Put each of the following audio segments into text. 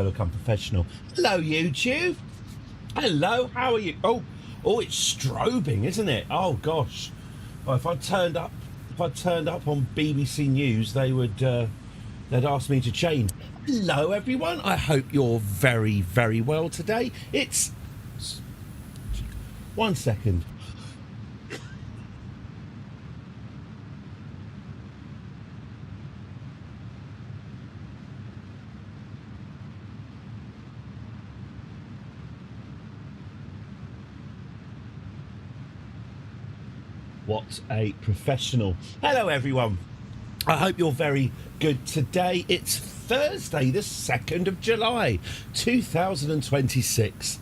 Look, I'm professional. Hello, YouTube. Hello, how are you? Oh, it's strobing, isn't it? Oh gosh. Well, if I turned up on BBC News, they'd ask me to change. Hello, everyone. I hope you're very, very well today. It's 1 second. What a professional. Hello, everyone. I hope you're very good today. It's Thursday, the 2nd of July, 2026.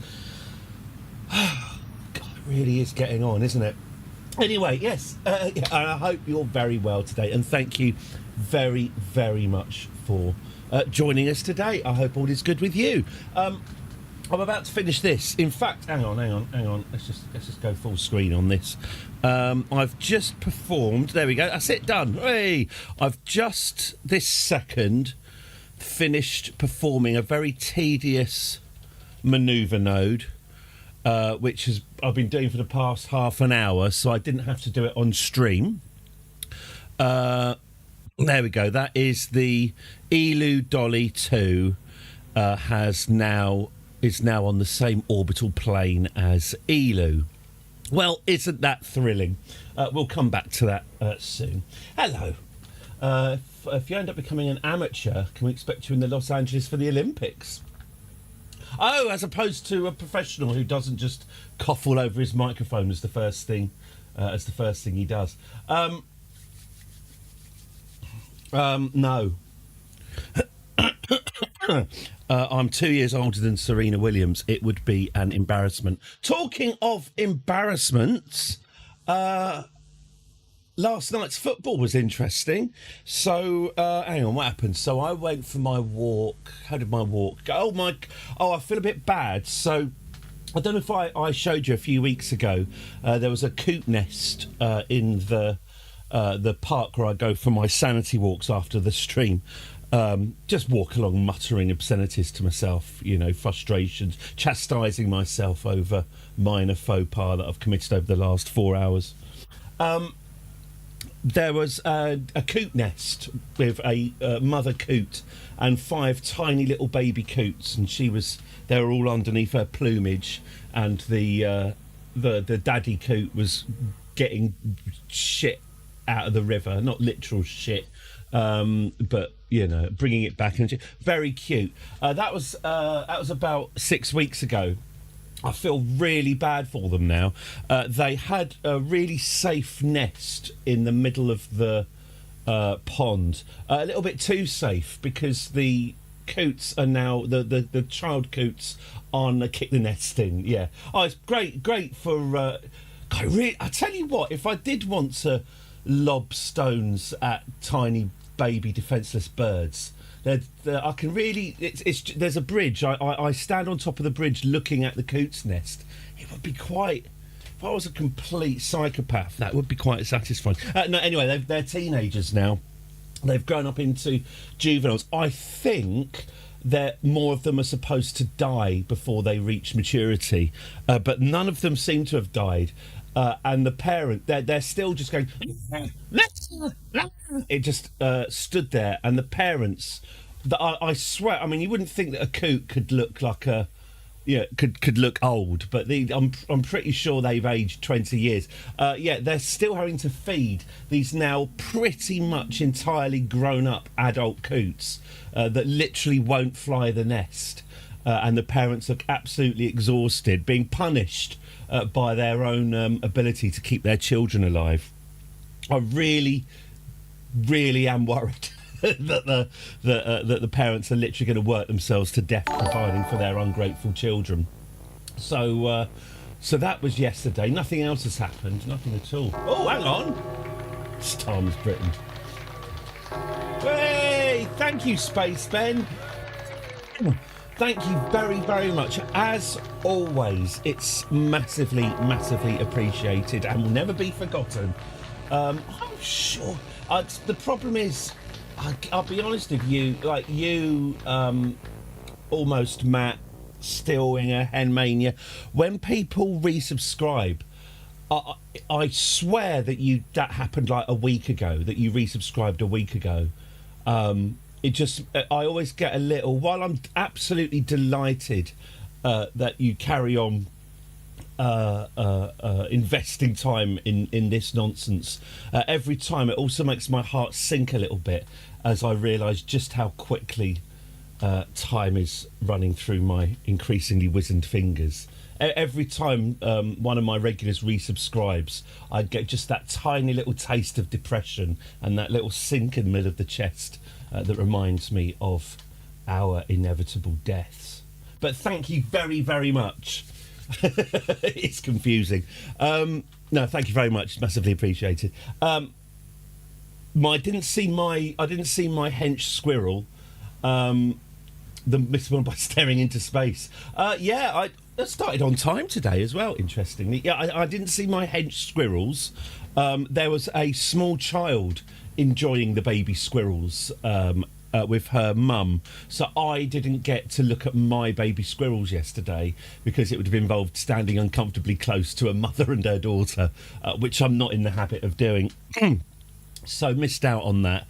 God, it really is getting on, isn't it? Anyway, yes, I hope you're very well today. And thank you very, very much for joining us today. I hope all is good with you. I'm about to finish this. In fact, hang on. Let's just go full screen on this. I've just performed. There we go. That's it. Done. Hey, I've just this second finished performing a very tedious manoeuvre node, which I've been doing for the past half an hour, so I didn't have to do it on stream. There we go. That is the Elu Dolly 2 is now on the same orbital plane as Elu. Well, isn't that thrilling? We'll come back to that soon. Hello. If you end up becoming an amateur, can we expect you in the Los Angeles for the Olympics? Oh, as opposed to a professional who doesn't just cough all over his microphone as the first thing he does. No. I'm 2 years older than Serena Williams. It would be an embarrassment. Talking of embarrassments, last night's football was interesting. So, hang on, what happened? So I went for my walk. How did my walk go? I feel a bit bad. So I don't know if I showed you a few weeks ago. There was a coot nest in the park where I go for my sanity walks after the stream. Just walk along muttering obscenities to myself, frustrations, chastising myself over minor faux pas that I've committed over the last 4 hours. There was a coot nest with a mother coot and 5 tiny little baby coots, and they were all underneath her plumage, and the daddy coot was getting shit out of the river, not literal shit, but bringing it back, and very cute. That was about 6 weeks ago. I feel really bad for them now. They had a really safe nest in the middle of the pond, a little bit too safe, because the coots are now the child coots on kick the nesting. Yeah. Oh, it's great for. I tell you what, if I did want to lob stones at tiny baby defenceless birds, I can really. There's a bridge. I stand on top of the bridge looking at the coot's nest. It would be quite. If I was a complete psychopath, that would be quite satisfying. No, anyway, they're teenagers now. They've grown up into juveniles. I think that more of them are supposed to die before they reach maturity, but none of them seem to have died. And the parent, they're still just going. It just stood there, and the parents. I swear. I mean, you wouldn't think that a coot could look like could look old, but I'm pretty sure they've aged 20 years. They're still having to feed these now pretty much entirely grown-up adult coots that literally won't fly the nest, and the parents are absolutely exhausted, being punished by their own ability to keep their children alive. I really, really am worried that the parents are literally going to work themselves to death providing for their ungrateful children. So that was yesterday. Nothing else has happened. Nothing at all. Oh, hang on. It's Tom's Britain. Hey, thank you, Space Ben. Thank you very, very much. As always, it's massively, massively appreciated and will never be forgotten. I'm sure. The problem is, I'll be honest with you, almost Matt, Stillwinger, Henmania. When people resubscribe, I, I swear that happened like a week ago. That you resubscribed a week ago. It just I always get a little. While I'm absolutely delighted that you carry on investing time in this nonsense, every time it also makes my heart sink a little bit as I realise just how quickly time is running through my increasingly wizened fingers. Every time one of my regulars resubscribes, I get just that tiny little taste of depression and that little sink in the middle of the chest that reminds me of our inevitable deaths. But thank you very, very much. It's confusing. No, thank you very much. Massively appreciated. I didn't see my hench squirrel. The missed one by staring into space. I started on time today as well. Interestingly, I didn't see my hench squirrels. There was a small child enjoying the baby squirrels with her mum, so I didn't get to look at my baby squirrels yesterday because it would have involved standing uncomfortably close to a mother and her daughter, which I'm not in the habit of doing. So missed out on that.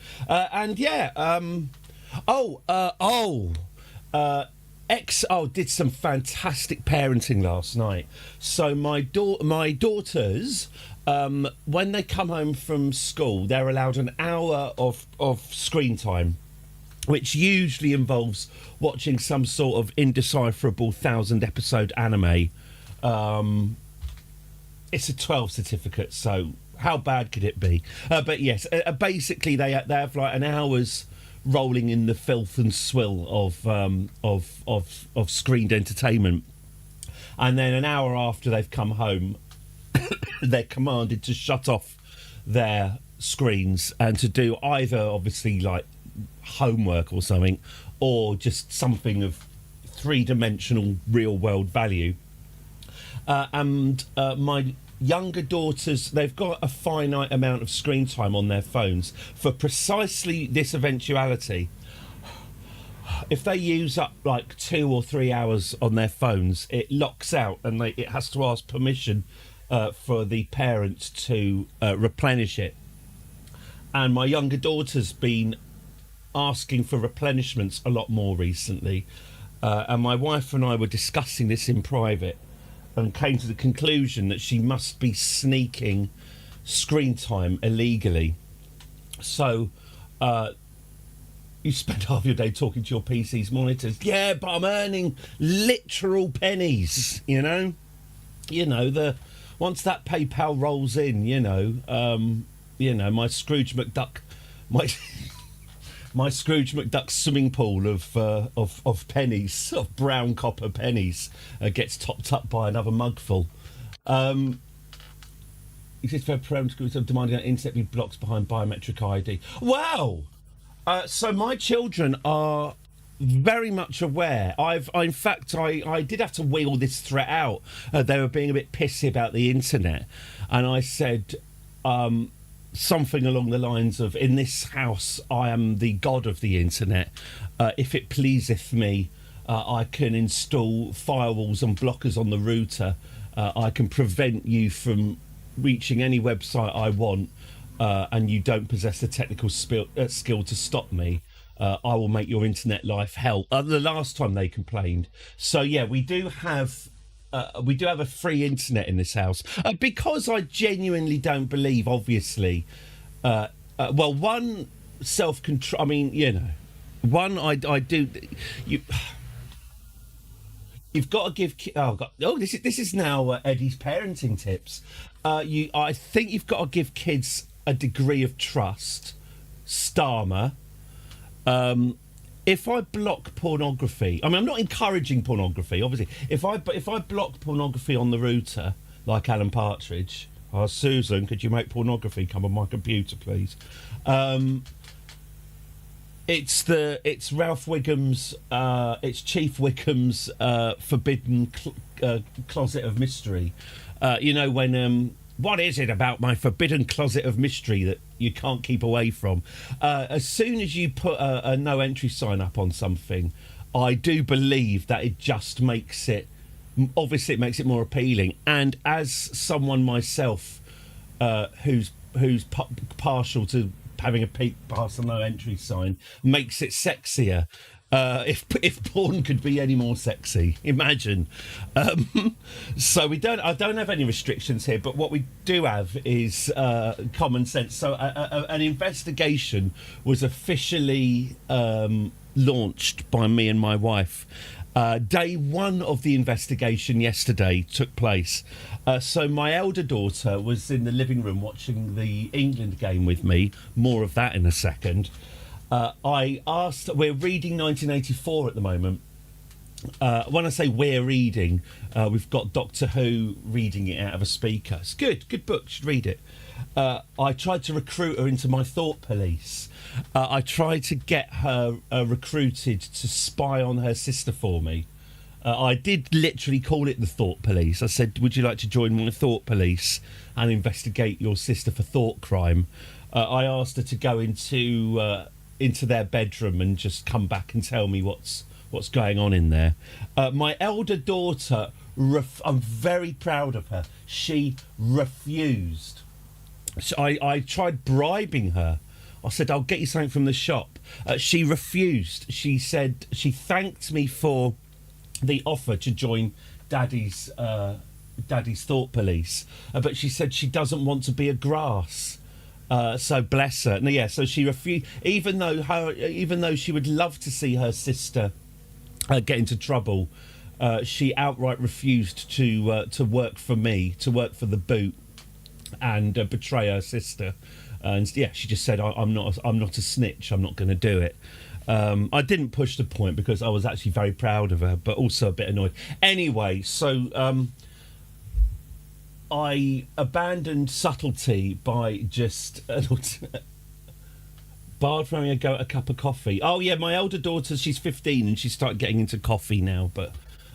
Did some fantastic parenting last night. So my daughters, when they come home from school, they're allowed an hour of screen time, which usually involves watching some sort of indecipherable 1,000-episode anime. It's a 12 certificate, so how bad could it be? But yes, basically they have like an hour's rolling in the filth and swill of screened entertainment, and then an hour after they've come home, they're commanded to shut off their screens and to do either obviously like homework or something, or just something of three-dimensional real world value. My younger daughters, they've got a finite amount of screen time on their phones for precisely this eventuality. If they use up like 2 or 3 hours on their phones, it locks out and it has to ask permission for the parent to replenish it. And my younger daughter's been asking for replenishments a lot more recently, and my wife and I were discussing this in private and came to the conclusion that she must be sneaking screen time illegally. So you spend half your day talking to your PC's monitors. Yeah, but I'm earning literal pennies, you know? Once that PayPal rolls in, my Scrooge McDuck, my Scrooge McDuck swimming pool of pennies, of brown copper pennies, gets topped up by another mugful. He says for prone to demanding that internet be blocked behind biometric ID. Wow! So my children are very much aware. I did have to wheel this threat out. They were being a bit pissy about the internet, and I said something along the lines of, in this house I am the god of the internet. If it pleaseth me, I can install firewalls and blockers on the router. I can prevent you from reaching any website I want, and you don't possess the technical skill to stop me. I will make your internet life hell. The last time they complained. So yeah, we do have a free internet in this house, because I genuinely don't believe, obviously, one, self-control. I mean, one, I do. You've got to give. This is now Eddie's parenting tips. I think you've got to give kids a degree of trust. Starmer. If I block pornography, I mean, I'm not encouraging pornography, obviously. If I block pornography on the router, like Alan Partridge, Susan, could you make pornography come on my computer, please? It's Ralph Wiggum's, it's Chief Wickham's forbidden closet of mystery. When what is it about my forbidden closet of mystery that you can't keep away from? As soon as you put a no entry sign up on something, I do believe that it just makes it, obviously it makes it more appealing. And as someone myself who's partial to having a peek past the no entry sign, makes it sexier. If porn could be any more sexy, imagine. So I don't have any restrictions here, but what we do have is common sense. So an investigation was officially launched by me and my wife. Day one of the investigation yesterday took place. So my elder daughter was in the living room watching the England game with me. More of that in a second. I asked, we're reading 1984 at the moment. When I say we're reading, we've got Doctor Who reading it out of a speaker. It's good book, you should read it. I tried to recruit her into my thought police. I tried to get her recruited to spy on her sister for me. I did literally call it the thought police. I said, would you like to join my thought police and investigate your sister for thought crime? I asked her to go into their bedroom and just come back and tell me what's going on in there. My elder daughter, I'm very proud of her. She refused. So I tried bribing her. I said, I'll get you something from the shop. She refused. She said she thanked me for the offer to join Daddy's thought police, but she said she doesn't want to be a grass. So bless her. No, yeah. So she refused, even though she would love to see her sister get into trouble. She outright refused to work for me, to work for the boot, and betray her sister. And yeah, she just said, I'm not a snitch. I'm not going to do it. I didn't push the point because I was actually very proud of her, but also a bit annoyed. Anyway, so I abandoned subtlety by just barred from having a go at a cup of coffee. Oh yeah, my elder daughter, she's 15 and she's started getting into coffee now, but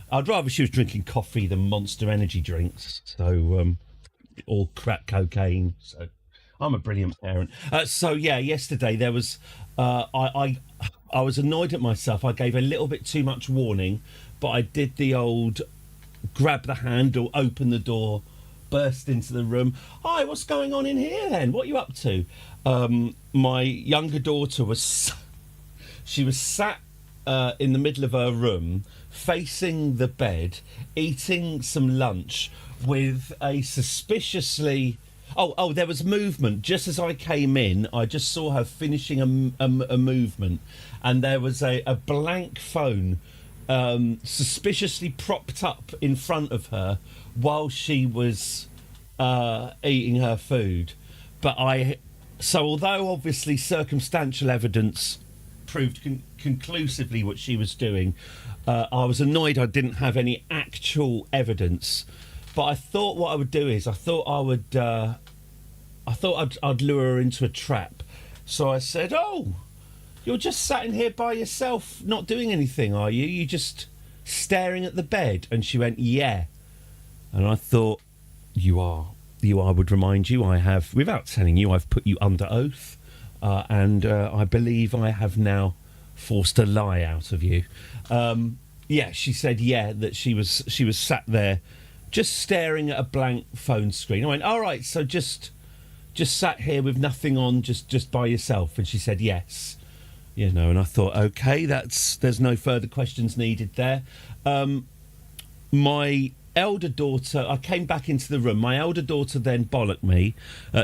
I'd rather she was drinking coffee than Monster energy drinks. So or crack cocaine. So I'm a brilliant parent. So yeah, yesterday there was I was annoyed at myself. I gave a little bit too much warning, but I did the old grab the handle, open the door, burst into the room. Hi, what's going on in here then? What are you up to? My younger daughter was sat in the middle of her room, facing the bed, eating some lunch with a suspiciously... Oh, there was movement. Just as I came in, I just saw her finishing a movement, and there was a blank phone suspiciously propped up in front of her while she was eating her food. So although obviously circumstantial evidence proved conclusively what she was doing, I was annoyed I didn't have any actual evidence. But I thought what I would do is I'd lure her into a trap. So I said, "Oh, you're just sat in here by yourself, not doing anything, are you? You just staring at the bed?" And she went, "Yeah." And I thought, You are. I would remind you, I have, without telling you, I've put you under oath, and I believe I have now forced a lie out of you." Yeah, she said, yeah, that she was sat there, just staring at a blank phone screen. I went, "All right, so just sat here with nothing on, just by yourself?" And she said, "Yes." And I thought, okay, there's no further questions needed there. My elder daughter, I came back into the room. My elder daughter then bollocked me.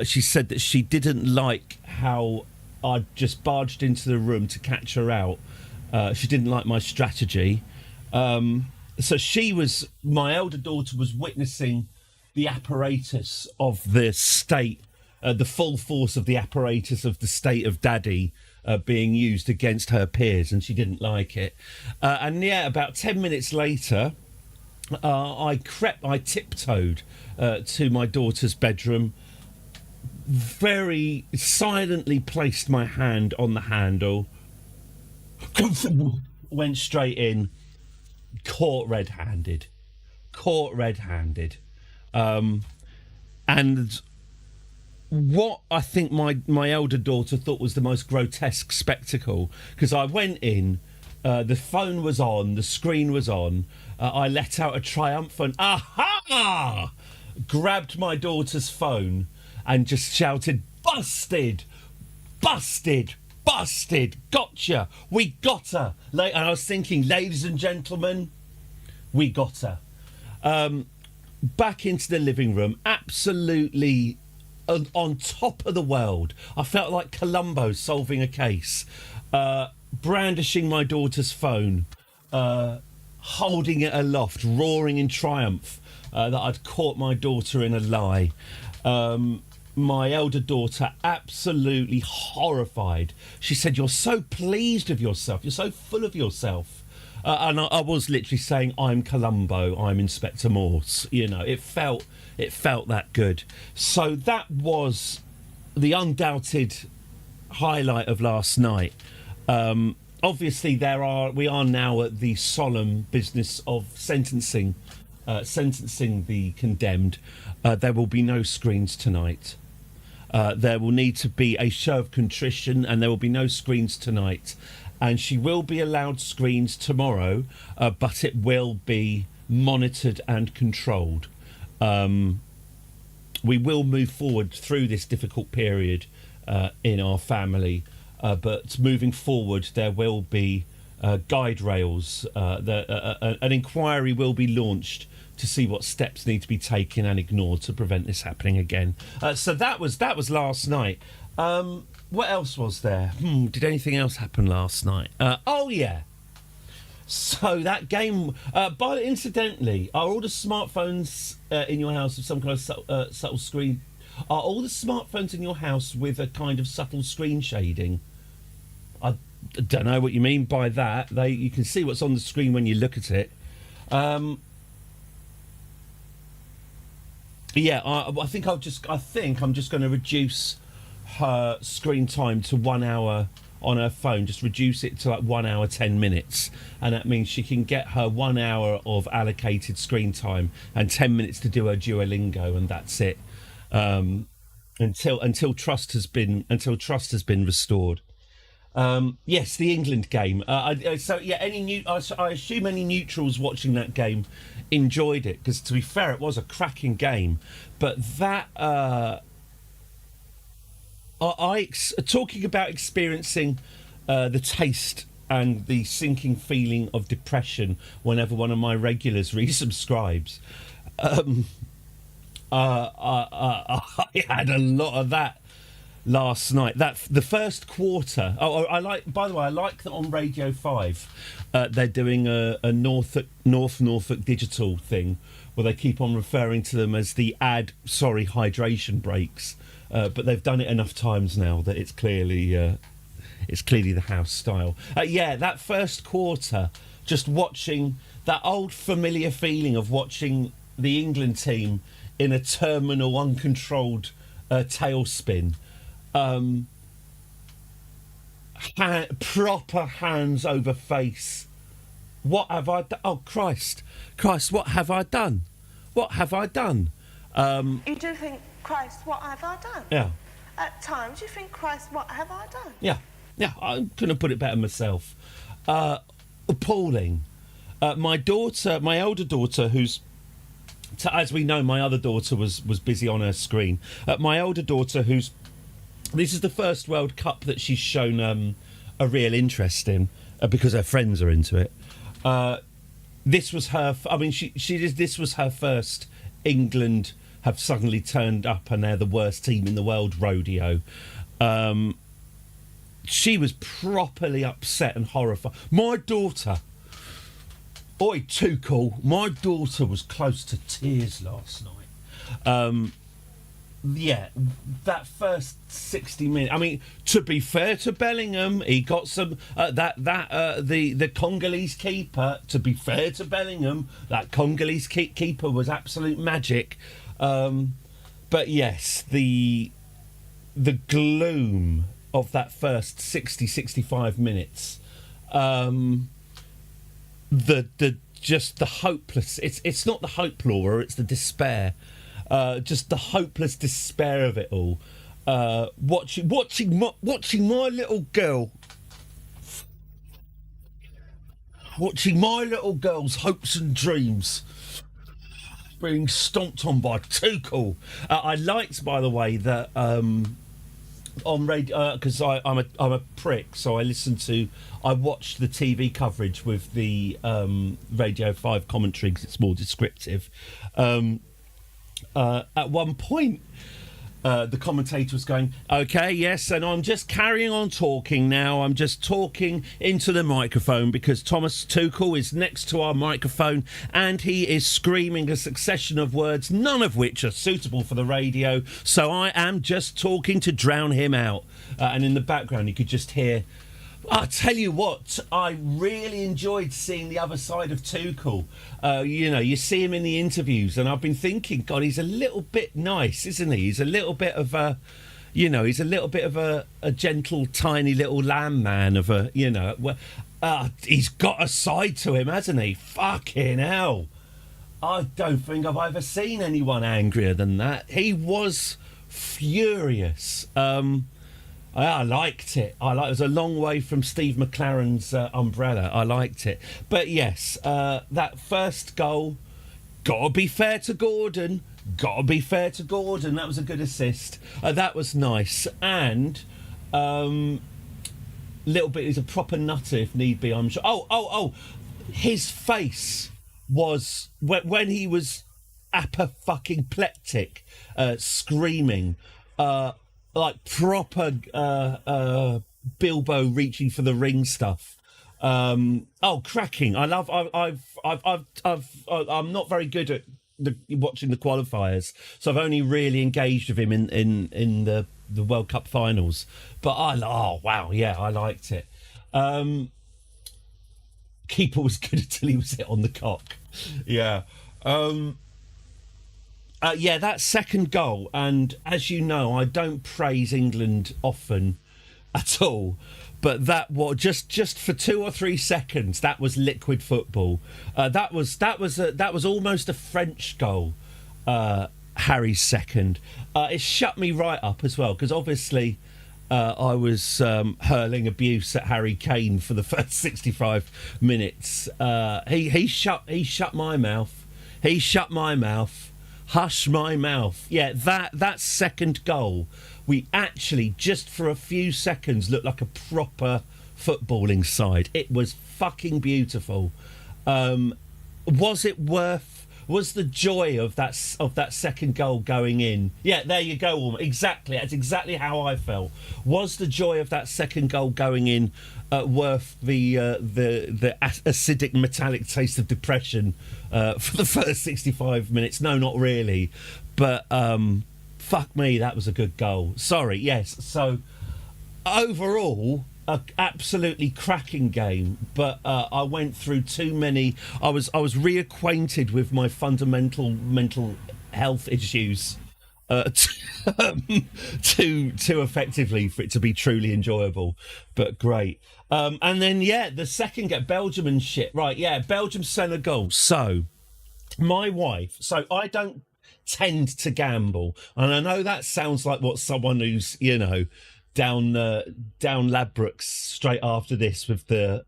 She said that she didn't like how I just barged into the room to catch her out. She didn't like my strategy. So my elder daughter was witnessing the apparatus of the state, the full force of the apparatus of the state of Daddy being used against her peers, and she didn't like it. And yeah, about 10 minutes later, I tiptoed to my daughter's bedroom, very silently placed my hand on the handle, went straight in, caught red-handed. And what I think my elder daughter thought was the most grotesque spectacle, because I went in, The phone was on, the screen was on. I let out a triumphant "Aha!" Grabbed my daughter's phone and just shouted, "Busted! Busted! Busted! Gotcha! We got her!" And I was thinking, ladies and gentlemen, we got her. Back into the living room, absolutely on top of the world. I felt like Columbo solving a case. Brandishing my daughter's phone, holding it aloft, roaring in triumph that I'd caught my daughter in a lie. My elder daughter absolutely horrified. She said, "You're so pleased with yourself. You're so full of yourself." And I was literally saying, "I'm Columbo. I'm Inspector Morse." You know, it felt that good. So that was the undoubted highlight of last night. Obviously, we are now at the solemn business of sentencing the condemned. There will be no screens tonight. There will need to be a show of contrition, and there will be no screens tonight. And she will be allowed screens tomorrow, but it will be monitored and controlled. We will move forward through this difficult period in our family. But moving forward, there will be guide rails. An inquiry will be launched to see what steps need to be taken and ignored to prevent this happening again. So that was last night. What else was there? Did anything else happen last night? Oh yeah. So that game. But incidentally, are all the smartphones in your house with some kind of subtle screen? Are all the smartphones in your house with a kind of subtle screen shading? I don't know what you mean by that. You can see what's on the screen when you look at it. Yeah, I think I'm just going to reduce her screen time to 1 hour on her phone. Just reduce it to like 1 hour 10 minutes, and that means she can get her 1 hour of allocated screen time and 10 minutes to do her Duolingo, and that's it. Until trust has been restored. Yes, the England game. So yeah, I assume any neutrals watching that game enjoyed it, because to be fair, it was a cracking game. But that talking about experiencing the taste and the sinking feeling of depression whenever one of my regulars resubscribes. I had a lot of that last night. That the first quarter. I like that on Radio 5 they're doing a North Norfolk digital thing where they keep on referring to them as the hydration breaks. But they've done it enough times now that it's clearly the house style. Yeah, that first quarter, just watching that old familiar feeling of watching the England team in a terminal, uncontrolled tailspin. Proper hands over face. What have I done? Oh, Christ, what have I done? What have I done? You do think, Christ, what have I done? Yeah. At times you think, Christ, what have I done? Yeah, I couldn't have put it better myself. Appalling. My elder daughter, who's, as we know, my other daughter was busy on her screen. My older daughter, this is the first World Cup that she's shown a real interest in, because her friends are into it. This was her. This was her first England have suddenly turned up and they're the worst team in the world rodeo. She was properly upset and horrified. My daughter, oi, too cool. My daughter was close to tears last night. Yeah, that first 60 minutes. I mean, to be fair to Bellingham, he got some. The Congolese keeper. To be fair to Bellingham, that Congolese keeper was absolute magic. But yes, the gloom of that first 65 minutes. Just the hopeless. It's not the hope, Laura. It's the despair. Just the hopeless despair of it all. Watching my little girl watching my little girl's hopes and dreams being stomped on by Tuchel. I liked, by the way, that on radio, because I'm a prick, so I watched the TV coverage with the Radio 5 commentary because it's more descriptive. At one point, the commentator was going, okay, yes, and I'm just carrying on talking now. I'm just talking into the microphone because Thomas Tuchel is next to our microphone and he is screaming a succession of words, none of which are suitable for the radio. So I am just talking to drown him out. And in the background, you could just hear... I tell you what, I really enjoyed seeing the other side of Tuchel. You see him in the interviews, and I've been thinking, God, he's a little bit nice, isn't he? He's a little bit of a, he's a little bit of a gentle, tiny little lamb man of a, he's got a side to him, hasn't he? Fucking hell. I don't think I've ever seen anyone angrier than that. He was furious. I liked it. It was a long way from Steve McLaren's umbrella. I liked it. But yes, that first goal, gotta be fair to Gordon. That was a good assist. That was nice. And little bit, he's a proper nutter if need be, I'm sure. Oh, his face was, when he was fucking-plectic, screaming, like proper Bilbo reaching for the ring stuff. Cracking! I'm not very good at watching the qualifiers, so I've only really engaged with him in the World Cup finals. But I liked it. Keeper was good until he was hit on the cock. Yeah. That second goal, and as you know, I don't praise England often at all, but that was just for 2 or 3 seconds. That was liquid football. That was almost a French goal. Harry's second. It shut me right up as well because obviously I was hurling abuse at Harry Kane for the first 65 minutes. He shut my mouth. He shut my mouth. Hush my mouth. Yeah, that second goal, we actually, just for a few seconds, looked like a proper footballing side. It was fucking beautiful. Was the joy of that second goal going in? Yeah, there you go, Orm. Exactly. That's exactly how I felt. Was the joy of that second goal going in worth the acidic metallic taste of depression for the first 65 minutes? No, not really. But fuck me, that was a good goal. Sorry, yes. So overall, a absolutely cracking game, but I went through too many. I was reacquainted with my fundamental mental health issues too effectively for it to be truly enjoyable. But great. And then the second get Belgium and shit. Right, Belgium Senegal. So my wife. So I don't tend to gamble, and I know that sounds like what someone who's down Ladbrokes straight after this with the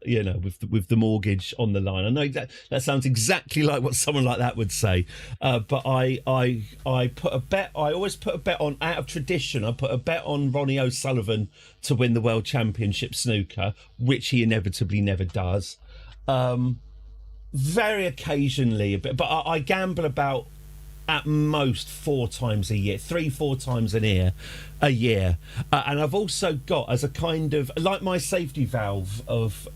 with the mortgage on the line. I know that sounds exactly like what someone like that would say. But I put a bet. I always put a bet on, out of tradition. I put a bet on Ronnie O'Sullivan to win the World Championship snooker, which he inevitably never does. Very occasionally a bit, but I gamble about at most 4 times a year, 3-4 times a year. And I've also got, as a kind of, like my safety valve of,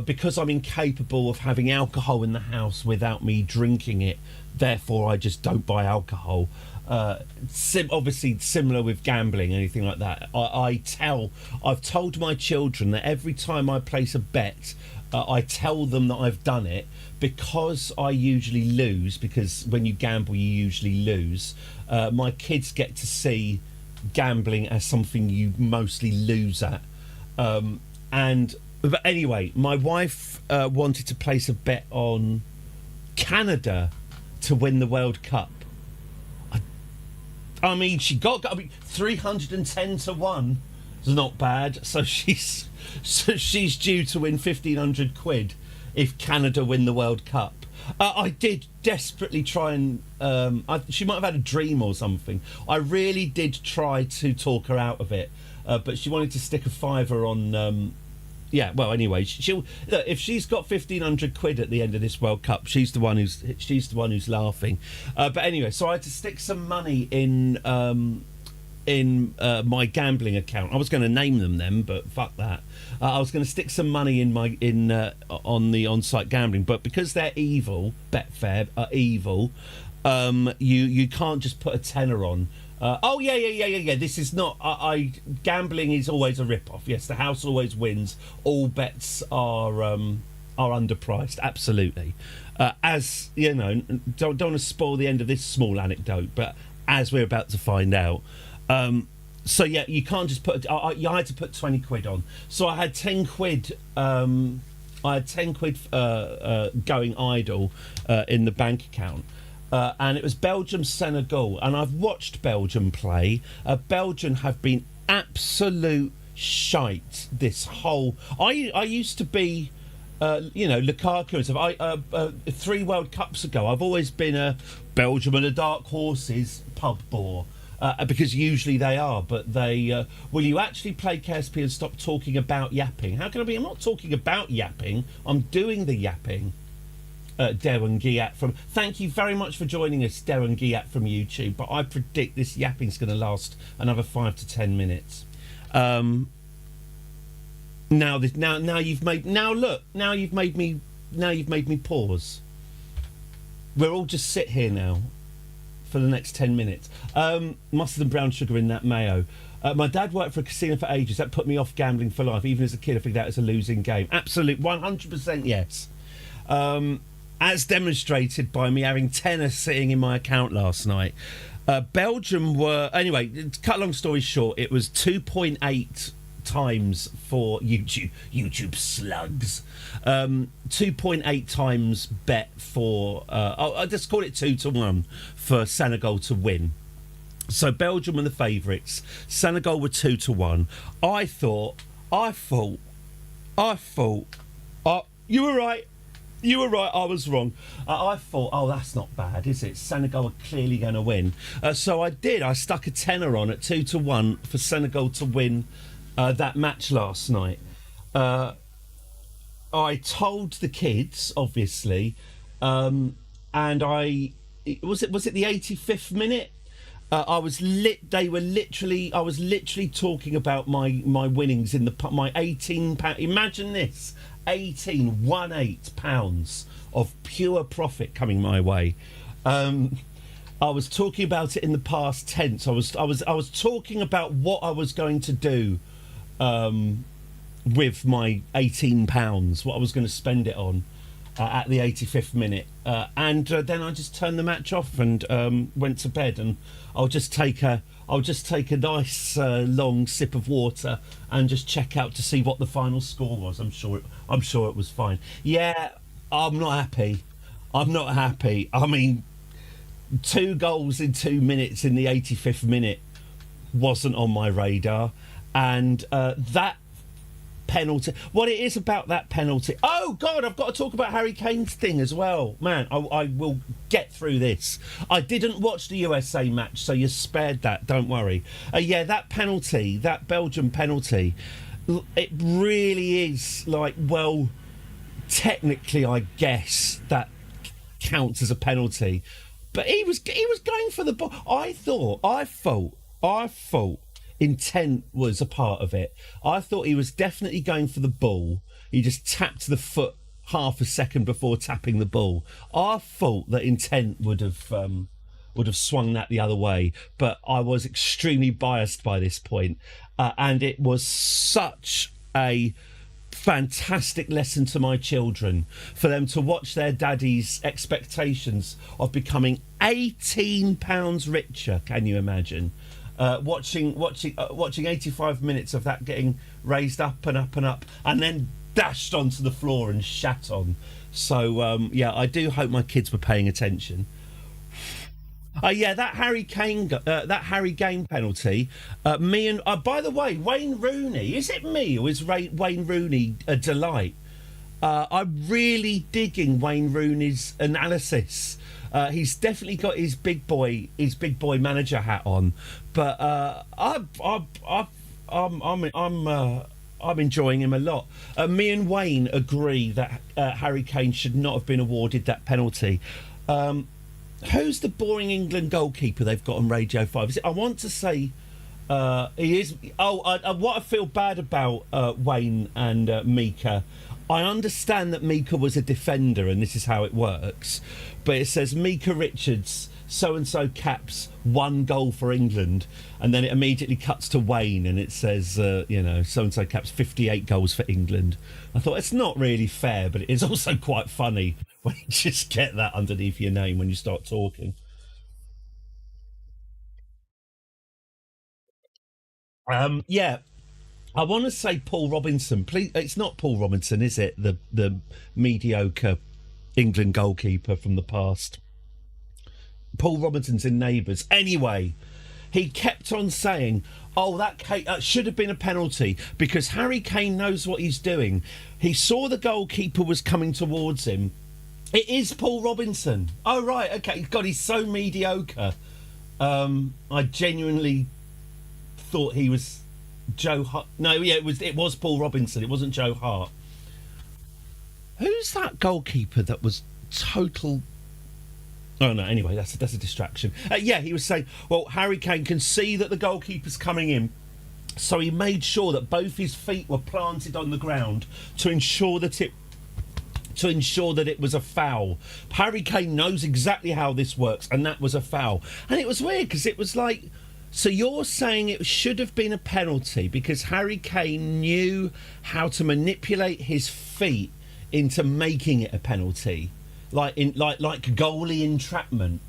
because I'm incapable of having alcohol in the house without me drinking it, therefore I just don't buy alcohol. Obviously similar with gambling, anything like that. I've told my children that every time I place a bet, I tell them that I've done it, because I usually lose, because when you gamble you usually lose. My kids get to see gambling as something you mostly lose at. But anyway, my wife wanted to place a bet on Canada to win the World Cup. I mean, she got 310 to 1. It's not bad. So she's due to win 1,500 quid if Canada win the World Cup. I did desperately try and she might have had a dream or something. I really did try to talk her out of it, but she wanted to stick a fiver on. Yeah, well, anyway, she'll look, if she's got 1,500 quid at the end of this World Cup, she's the one who's laughing. But anyway, so I had to stick some money in my gambling account. I was going to name them then, but fuck that. I was going to stick some money in on the on-site gambling, but because they're evil, Betfair are evil. You can't just put a tenner on. Oh yeah. This is not. Gambling is always a rip-off. Yes, the house always wins. All bets are underpriced. Absolutely. As you know, don't want to spoil the end of this small anecdote, but as we're about to find out. So yeah, you can't just put. I had to put 20 quid on. So I had 10 quid. I had 10 quid going idle in the bank account. And it was Belgium-Senegal, and I've watched Belgium play. Belgium have been absolute shite this whole. I used to be, Lukaku and stuff. 3 World Cups ago, I've always been a Belgium and the Dark Horses pub bore. Because usually they are, but they will you actually play KSP and stop talking about yapping? How can I be? I'm not talking about yapping. I'm doing the yapping. Darren Giat from. Thank you very much for joining us, Darren Giat from YouTube. But I predict this yapping's going to last another 5 to 10 minutes. Now you've made me pause. We'll all just sit here now for the next 10 minutes. Mustard and brown sugar in that mayo. My dad worked for a casino for ages. That put me off gambling for life. Even as a kid, I figured that was a losing game. Absolute 100% yes. As demonstrated by me having tenner sitting in my account last night. Belgium were... Anyway, to cut a long story short, it was 2.8 times for YouTube slugs. 2.8 times bet for... I just call it 2-1 for Senegal to win. So Belgium were the favourites. Senegal were 2-1. I thought... you were right. You were right, I was wrong. I thought, that's not bad, is it? Senegal are clearly going to win. So I did. I stuck a tenner on at 2-1 for Senegal to win that match last night. I told the kids, obviously, and was it the 85th minute? I was literally talking about my winnings in my £18. Imagine this. 18 pounds of pure profit coming my way. I was talking about it in the past tense. I was talking about what I was going to do with my £18, what I was going to spend it on at the 85th minute, and then I just turned the match off and went to bed. And I'll just take a nice long sip of water and just check out to see what the final score was. I'm sure it was fine. Yeah, I'm not happy. I mean, 2 goals in 2 minutes in the 85th minute wasn't on my radar, and that penalty. What it is about that penalty. Oh God, I've got to talk about Harry Kane's thing as well. Man, I will get through this. I didn't watch the USA match, so you're spared that. Don't worry. Yeah, that penalty, that Belgian penalty, it really is like, well, technically, I guess that counts as a penalty, but he was going for the ball. I thought intent was a part of it. I thought he was definitely going for the ball. He just tapped the foot half a second before tapping the ball. I thought that intent would have swung that the other way, but I was extremely biased by this point, and it was such a fantastic lesson to my children for them to watch their daddy's expectations of becoming £18 richer. Can you imagine? Watching 85 minutes of that getting raised up and up and up, and then dashed onto the floor and shat on. So yeah, I do hope my kids were paying attention. Yeah, that Harry Kane penalty. Me and by the way, Wayne Rooney. Is it me or is Wayne Rooney a delight? I'm really digging Wayne Rooney's analysis. He's definitely got his big boy manager hat on, but I'm enjoying him a lot. Me and Wayne agree that Harry Kane should not have been awarded that penalty. Who's the boring England goalkeeper they've got on Radio 5? I want to say he is. What I feel bad about Wayne and Mika. I understand that Mika was a defender and this is how it works, but it says Mika Richards so-and-so caps 1 goal for England, and then it immediately cuts to Wayne and it says, so-and-so caps 58 goals for England. I thought, it's not really fair, but it is also quite funny when you just get that underneath your name when you start talking. Yeah, I want to say Paul Robinson. Please, it's not Paul Robinson, is it? The mediocre England goalkeeper from the past. Paul Robinson's in Neighbours. Anyway, he kept on saying, "Oh, that should have been a penalty because Harry Kane knows what he's doing. He saw the goalkeeper was coming towards him. It is Paul Robinson. Oh right, okay. God, he's so mediocre. I genuinely thought he was Joe Hart. No, yeah, it was Paul Robinson. It wasn't Joe Hart. Who's that goalkeeper that was total? Oh no. Anyway, that's a distraction. Yeah, he was saying, well, Harry Kane can see that the goalkeeper's coming in, so he made sure that both his feet were planted on the ground to ensure that it was a foul. Harry Kane knows exactly how this works, and that was a foul. And it was weird because it was like, so you're saying it should have been a penalty because Harry Kane knew how to manipulate his feet into making it a penalty, like goalie entrapment.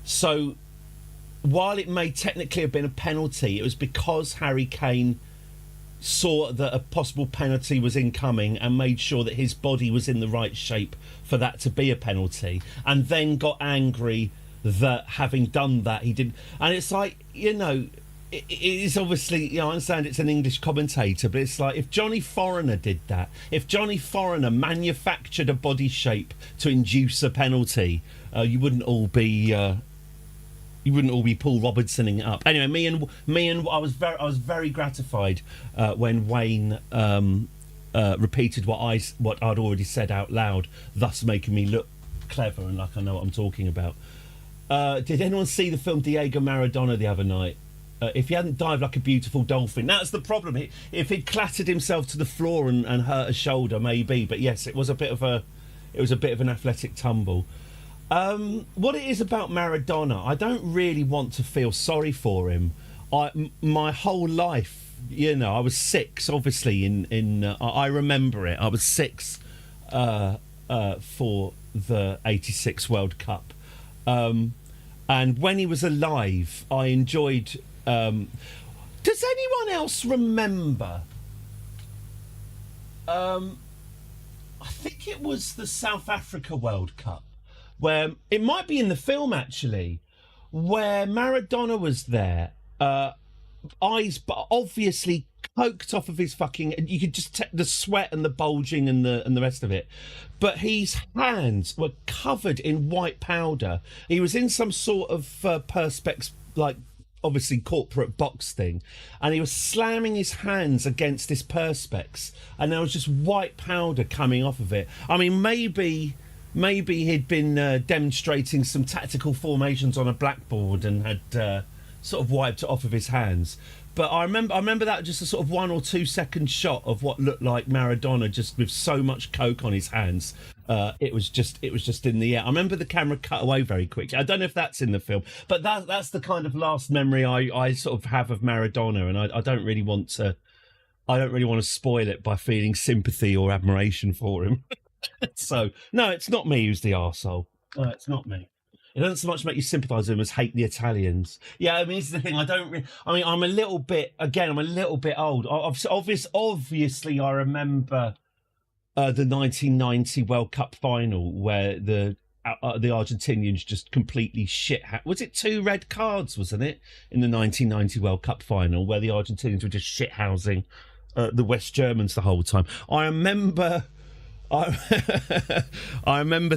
So while it may technically have been a penalty, it was because Harry Kane saw that a possible penalty was incoming and made sure that his body was in the right shape for that to be a penalty, and then got angry that having done that he didn't. And it's like, it is obviously, I understand it's an English commentator, but it's like if Johnny Foreigner did that, if Johnny Foreigner manufactured a body shape to induce a penalty, you wouldn't all be Paul Robinsoning it up. Anyway, me and I was very gratified when Wayne repeated what I'd already said out loud, thus making me look clever and like I know what I'm talking about. Did anyone see the film Diego Maradona the other night? If he hadn't dived like a beautiful dolphin, that's the problem. If he'd clattered himself to the floor and hurt a shoulder, maybe. But yes, it was a bit of an athletic tumble. What it is about Maradona, I don't really want to feel sorry for him. My whole life, I was 6. Obviously, I remember it. I was 6 for the '86 World Cup, and when he was alive, I enjoyed. Does anyone else remember? I think it was the South Africa World Cup, where it might be in the film actually, where Maradona was there, eyes but obviously coked off of his fucking. You could just take the sweat and the bulging and the rest of it, but his hands were covered in white powder. He was in some sort of perspex, like obviously corporate box thing, and he was slamming his hands against this perspex, and there was just white powder coming off of it. I mean, maybe he'd been demonstrating some tactical formations on a blackboard and had sort of wiped it off of his hands. But I remember that just a sort of 1 or 2 second shot of what looked like Maradona just with so much coke on his hands. It was just in the air. I remember the camera cut away very quickly. I don't know if that's in the film, but that's the kind of last memory I sort of have of Maradona, and I don't really want to. I don't really want to spoil it by feeling sympathy or admiration for him. So no, it's not me who's the arsehole. It's not me. It doesn't so much make you sympathise with them as hate the Italians. Yeah, I mean, this is the thing. I'm a little bit old. Obviously, I remember the 1990 World Cup final where the the Argentinians just completely shit. Was it 2 red cards, wasn't it, in the 1990 World Cup final, where the Argentinians were just shithousing the West Germans the whole time? I remember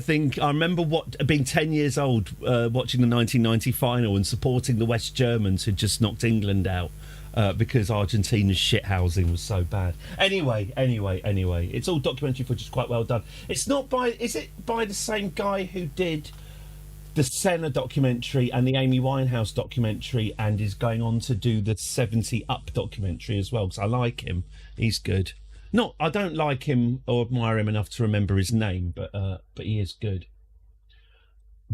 being 10 years old, watching the 1990 final and supporting the West Germans who'd just knocked England out. Because Argentina's shithousing was so bad. Anyway, it's all documentary footage, quite well done. It's not by... Is it by the same guy who did the Senna documentary and the Amy Winehouse documentary and is going on to do the 70 Up documentary as well? Because I like him. He's good. I don't like him or admire him enough to remember his name, but he is good.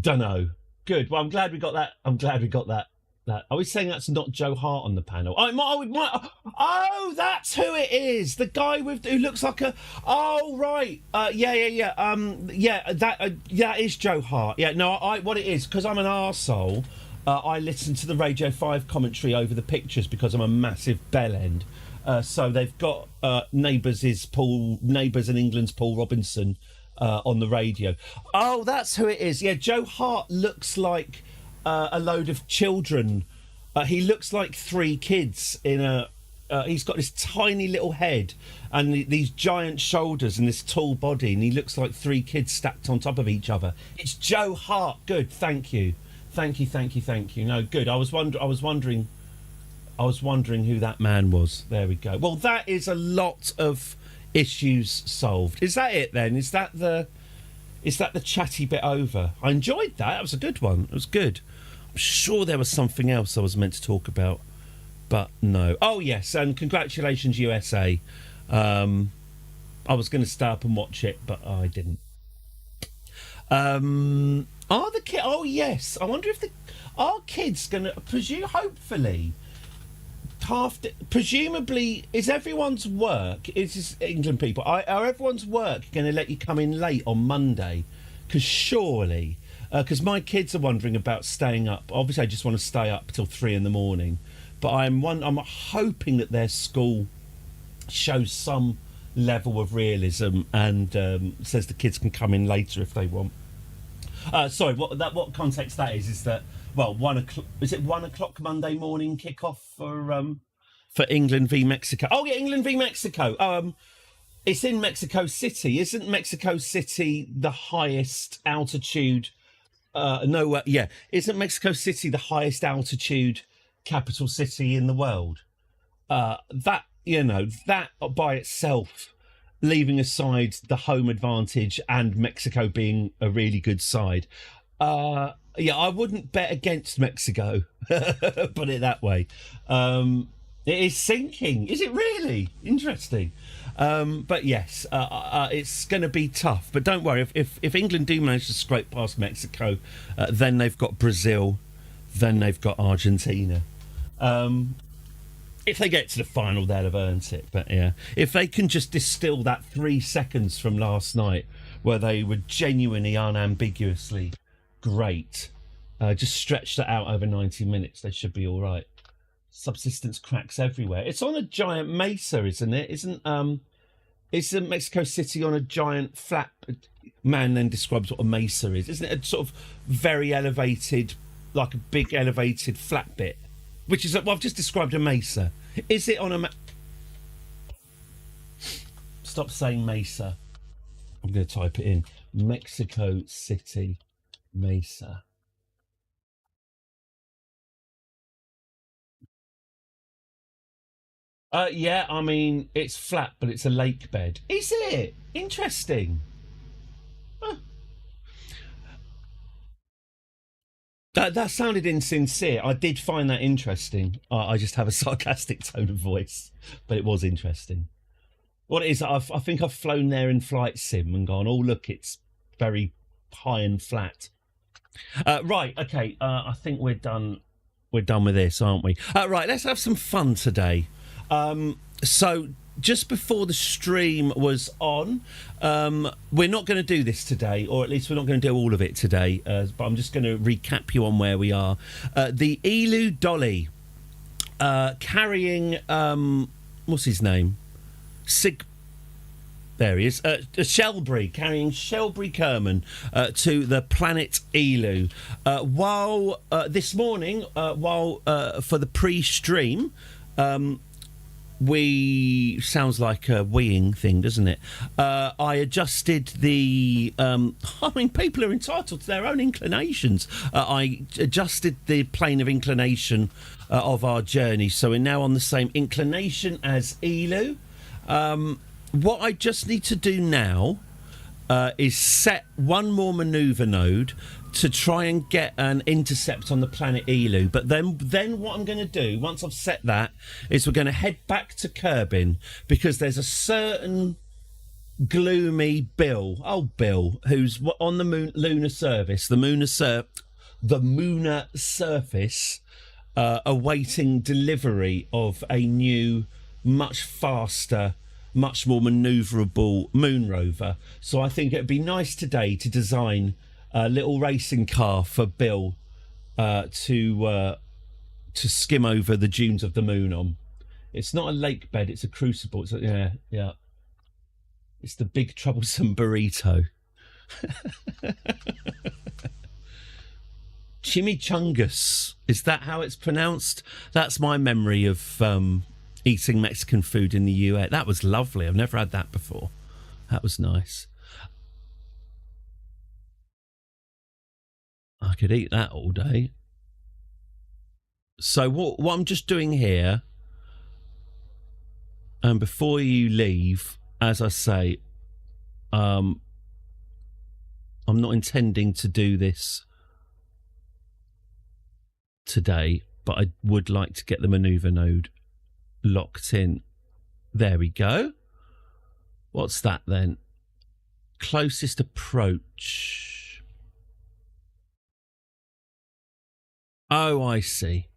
Dunno. Good. Well, I'm glad we got that. Are we saying that's not Joe Hart on the panel? Oh, that's who it is. The guy who looks like a. Oh, right. Yeah. That is Joe Hart. Yeah. No, what it is, because I'm an arsehole, I listen to the Radio 5 commentary over the pictures because I'm a massive bellend. So they've got Neighbours and England's Paul Robinson on the radio. Oh, that's who it is. Yeah, Joe Hart looks like a load of children. He looks like 3 kids in a. He's got this tiny little head and these giant shoulders and this tall body, and he looks like 3 kids stacked on top of each other. It's Joe Hart. Good, thank you. No, good. I was wondering who that man was. There we go. Well, that is a lot of issues solved. Is that it then? Is that the chatty bit over? I enjoyed that. That was a good one. It was good. I'm sure there was something else I was meant to talk about, but no. Oh, yes, and congratulations, USA. I was going to stay up and watch it, but I didn't. Are the kids... Oh, yes. I wonder if are kids going to... Hopefully... presumably, is everyone's work, is England people, are everyone's work going to let you come in late on Monday? Because surely, because my kids are wondering about staying up. Obviously, I just want to stay up till 3 a.m, but I'm hoping that their school shows some level of realism and says the kids can come in later if they want. Sorry, what context that is that, well, 1 o'clock. Is it 1 o'clock Monday morning kickoff for England v Mexico? Oh yeah, England v Mexico. It's in Mexico City. Isn't Mexico City the highest altitude? Isn't Mexico City the highest altitude capital city in the world? That by itself, leaving aside the home advantage and Mexico being a really good side. I wouldn't bet against Mexico, put it that way. It is sinking. Is it really? Interesting. But yes, it's going to be tough. But don't worry, if England do manage to scrape past Mexico, then they've got Brazil, then they've got Argentina. If they get to the final, they'll have earned it. But yeah, if they can just distill that 3 seconds from last night where they were genuinely unambiguously great, just stretch that out over 90 minutes, they should be all right. Subsistence cracks everywhere. It's on a giant mesa, isn't it? Isn't Mexico City on a giant flat? Man then describes what a mesa is. Isn't it a sort of very elevated, like a big elevated flat bit? Which is, well, I've just described a mesa. Is it on a... Stop saying mesa. I'm going to type it in. Mexico City mesa. Yeah, I mean, it's flat, but it's a lake bed. Is it? Interesting. Huh. That sounded insincere. I did find that interesting. I just have a sarcastic tone of voice, but it was interesting. What it is, I think I've flown there in flight sim and gone, oh, look, it's very high and flat. Right, okay, I think we're done. We're done with this, aren't we? Right, let's have some fun today. So just before the stream was on, we're not going to do this today, or at least we're not going to do all of it today, but I'm just going to recap you on where we are. The Elu Dolly carrying, what's his name? There he is. Shelbury, carrying Shelbury Kerman to the planet Elu. While this morning, while for the pre-stream, we sounds like a weeing thing, doesn't it? I adjusted the. I mean, people are entitled to their own inclinations. I adjusted the plane of inclination of our journey, so we're now on the same inclination as Elu. What I just need to do now is set one more manoeuvre node to try and get an intercept on the planet Elu. But then what I'm going to do, once I've set that, is we're going to head back to Kerbin, because there's a certain gloomy Bill, who's on the lunar surface, the lunar surface, awaiting delivery of a new, much faster, much more manoeuvrable moon rover. So I think it'd be nice today to design a little racing car for Bill to skim over the dunes of the moon on. It's not a lake bed, it's a crucible. Yeah. It's the big troublesome burrito. Chimichangas. Is that how it's pronounced? That's my memory of eating Mexican food in the US. That was lovely. I've never had that before. That was nice. I could eat that all day. So what I'm just doing here, and before you leave, as I say, I'm not intending to do this today, but I would like to get the manoeuvre node locked in. There we go. What's that then? Closest approach. Oh, I see.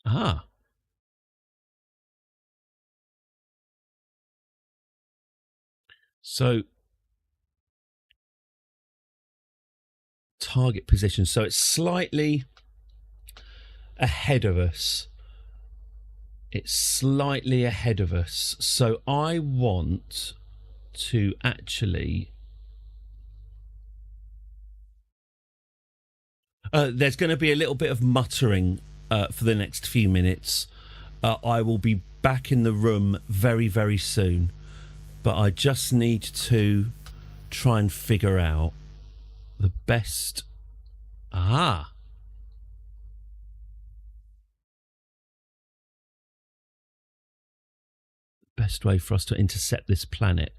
Ah. So target position. So it's slightly ahead of us. It's slightly ahead of us. So I want to actually... there's going to be a little bit of muttering for the next few minutes. I will be back in the room very, very soon. But I just need to try and figure out the best... best way for us to intercept this planet.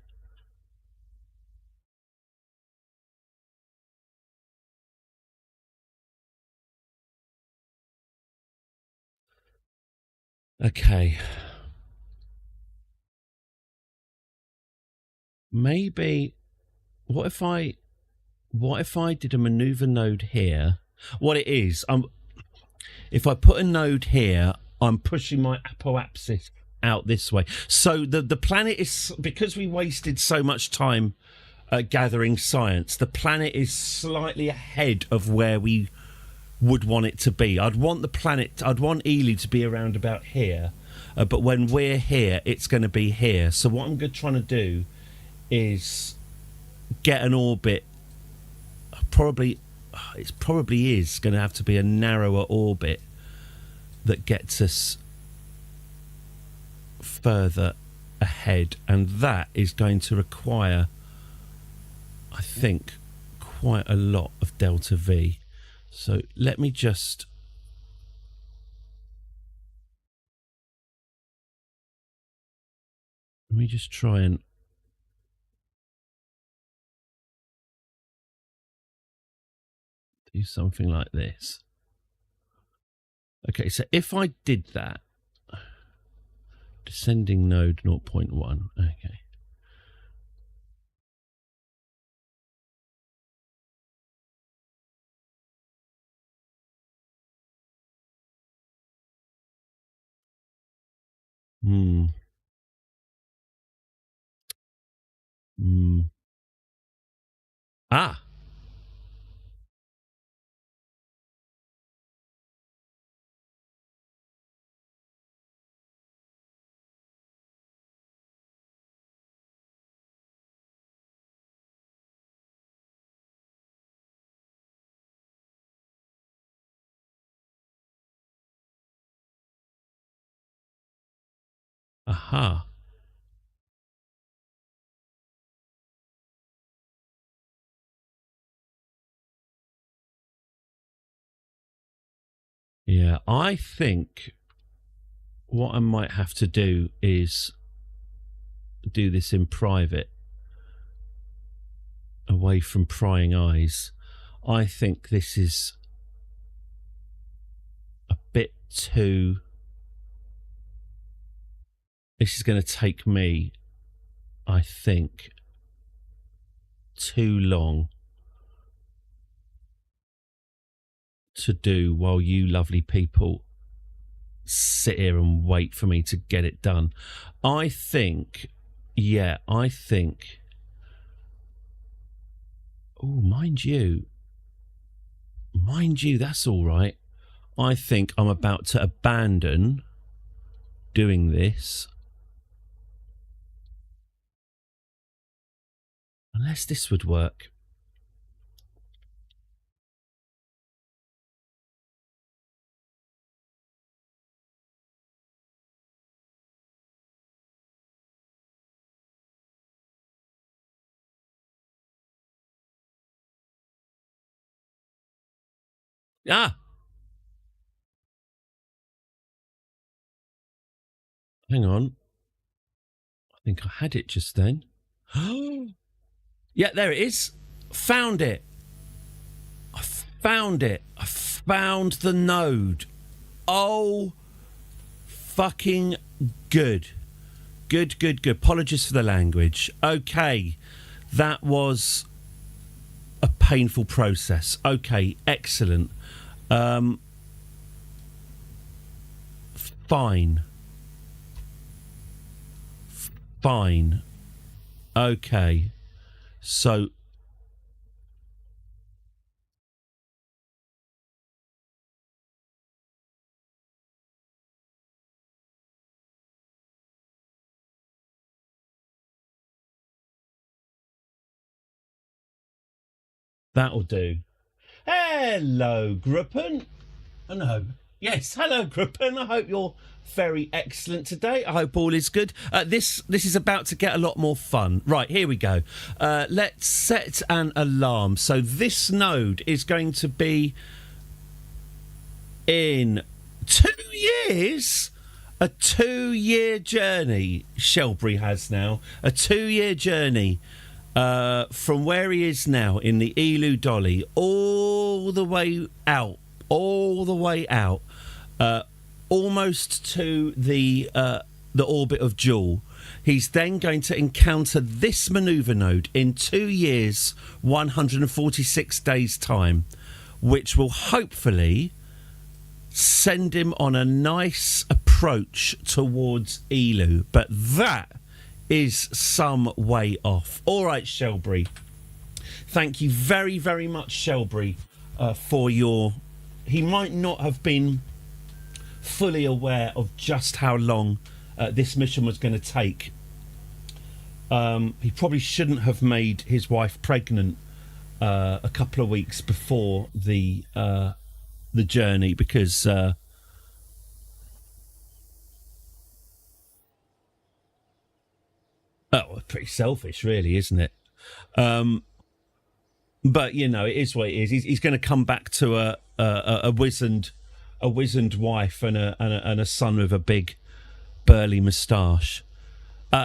Okay. Maybe... What if I did a manoeuvre node here? What it is, if I put a node here, I'm pushing my apoapsis out this way. So the planet is, because we wasted so much time gathering science, the planet is slightly ahead of where we would want it to be. I'd want Elu to be around about here, but when we're here, it's going to be here. So what I'm trying to do is get an orbit. It probably is going to have to be a narrower orbit that gets us further ahead, and that is going to require, I think, quite a lot of delta V. So let me just try and do something like this. Okay, so if I did that, descending node 0.1, okay. Ah. Aha. Yeah, I think what I might have to do is do this in private, away from prying eyes. I think this is a bit too... This is going to take me, I think, too long to do while you lovely people sit here and wait for me to get it done. I think... Oh, mind you, that's all right. I think I'm about to abandon doing this. Unless this would work. Ah! Hang on. I think I had it just then. Yeah, there it is. Found it. I found it. I found the node. Oh, fucking good. Good. Apologies for the language. Okay, that was a painful process. Okay, excellent. Fine. Okay, so that'll do. Hello, Gruppen. Oh, no. Yes, hello, Gruppen. I hope you're very excellent today. I hope all is good. This is about to get a lot more fun. Right, here we go. Let's set an alarm. So this node is going to be in 2 years. A 2-year journey Shelbury has now. A 2-year journey from where he is now in the Elu Dolly all the way out. Almost to the orbit of Joule. He's then going to encounter this manoeuvre node in 2 years, 146 days' time, which will hopefully send him on a nice approach towards Elu. But that is some way off. All right, Shelbury. Thank you very, very much, Shelbury, for your... He might not have been fully aware of just how long this mission was going to take. He probably shouldn't have made his wife pregnant a couple of weeks before the journey, because pretty selfish, really, isn't it? But you know, it is what it is. He's going to come back to a wizened wife and a son with a big burly moustache.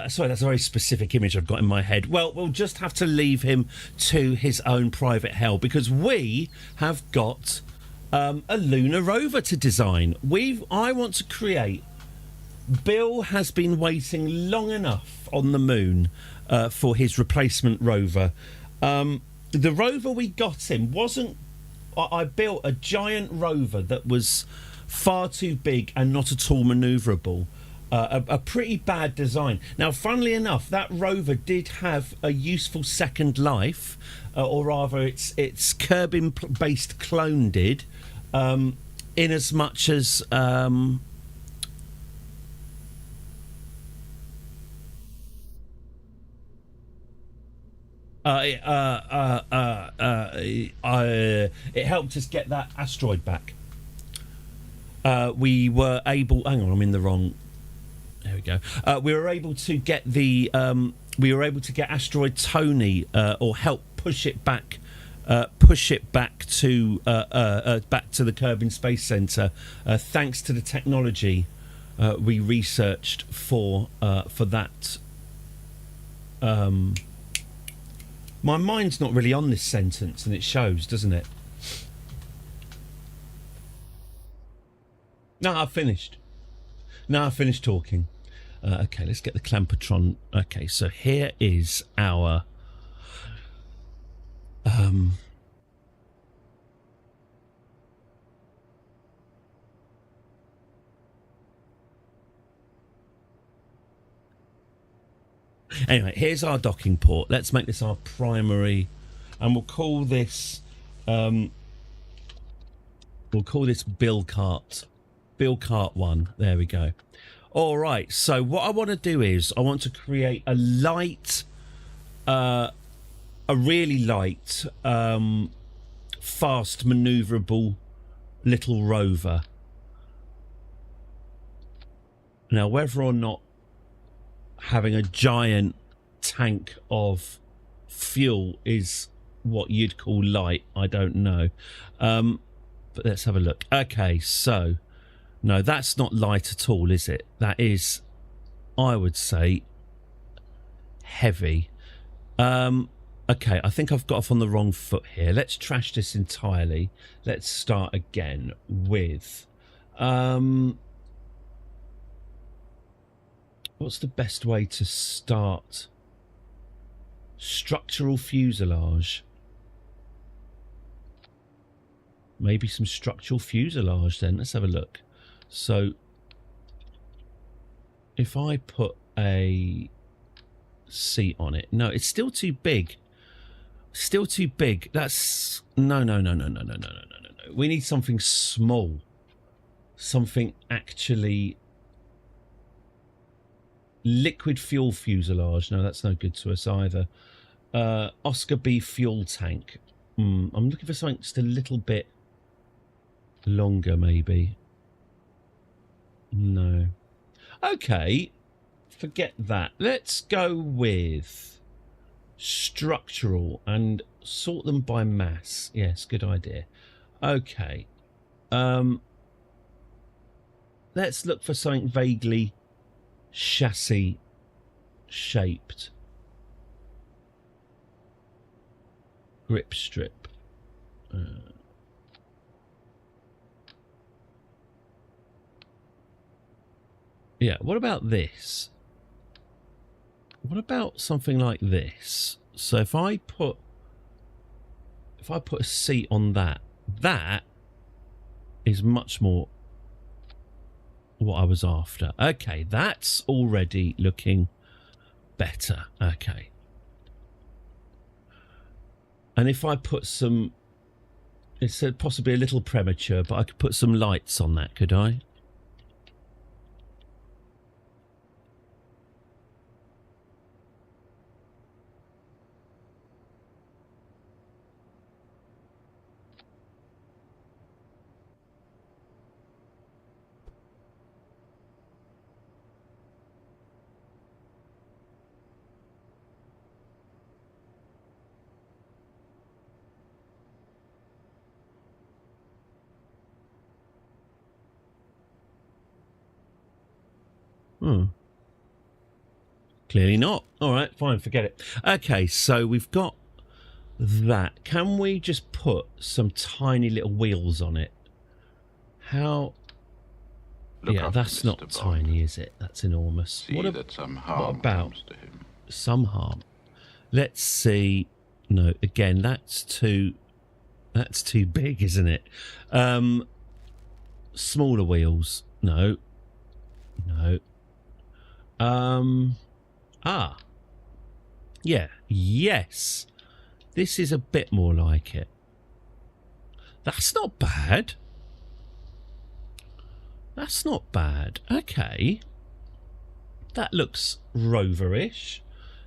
Sorry, that's a very specific image I've got in my head. Well, we'll just have to leave him to his own private hell, because we have got a lunar rover to design. I want to create... Bill has been waiting long enough on the moon for his replacement rover. The rover we got him wasn't... I built a giant rover that was far too big and not at all manoeuvrable. A pretty bad design. Now, funnily enough, that rover did have a useful second life, or rather its Kerbal-based clone did, in as much as... it helped us get that asteroid back. We were able... Hang on, I'm in the wrong... There we go. We were able to get the asteroid Tony, or help push it back to the Kerbin Space Center, thanks to the technology we researched for that. My mind's not really on this sentence, and it shows, doesn't it? No, I've finished. Now I've finished talking. Okay, let's get the Clampotron. Okay, so here is our anyway, here's our docking port. Let's make this our primary, and we'll call this Bill Cart 1. There we go. All right, so what I want to do is I want to create a light, a really light, fast manoeuvrable little rover. Now, whether or not having a giant tank of fuel is what you'd call light, I don't know. But let's have a look. Okay, so no, that's not light at all, is it? That is, I would say, heavy. Okay, I think I've got off on the wrong foot here. Let's trash this entirely. Let's start again with what's the best way to start? Structural fuselage. Maybe some structural fuselage then. Let's have a look. So if I put a seat on it, no, it's still too big. Still too big. That's no. We need something small. Something actually liquid fuel fuselage. No, that's no good to us either. Oscar B fuel tank. I'm looking for something just a little bit longer, maybe. No. Okay, forget that. Let's go with structural and sort them by mass. Yes, good idea. Okay. Let's look for something vaguely chassis shaped. Grip strip. Yeah, what about this? What about something like this? So if I put a seat on that, that is much more what I was after. Okay, that's already looking better. Okay. And if I put some, it's possibly a little premature, but I could put some lights on that, could I? Clearly not. All right, fine, forget it. Okay, so we've got that. Can we just put some tiny little wheels on it? How? Yeah, that's not tiny, is it? That's enormous. What about some harm? Let's see. No, again, that's too big, isn't it? Smaller wheels. No. Yeah. Yes. This is a bit more like it. That's not bad. That's not bad. Okay. That looks roverish.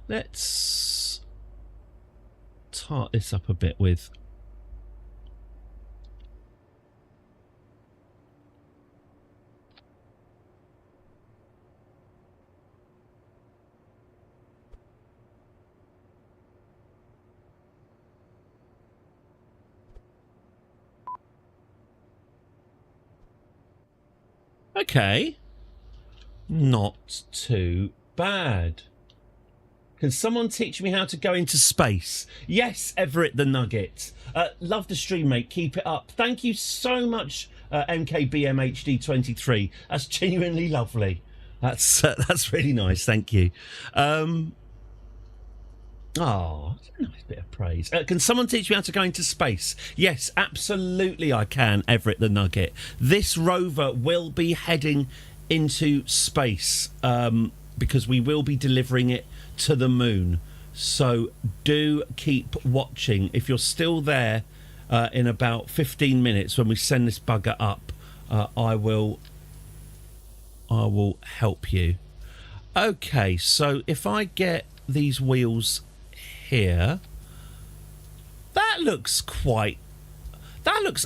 Let's tart this up a bit with Okay. Not too bad. Can someone teach me how to go into space? Yes, Everett the Nugget. Love the stream, mate. Keep it up. Thank you so much, MKBMHD23. That's genuinely lovely. That's really nice. Thank you. Oh, a nice bit of praise. Can someone teach me how to go into space? Yes, absolutely I can, Everett the Nugget. This rover will be heading into space because we will be delivering it to the moon. So do keep watching. If you're still there in about 15 minutes when we send this bugger up, I will help you. Okay, so if I get these wheels here, that looks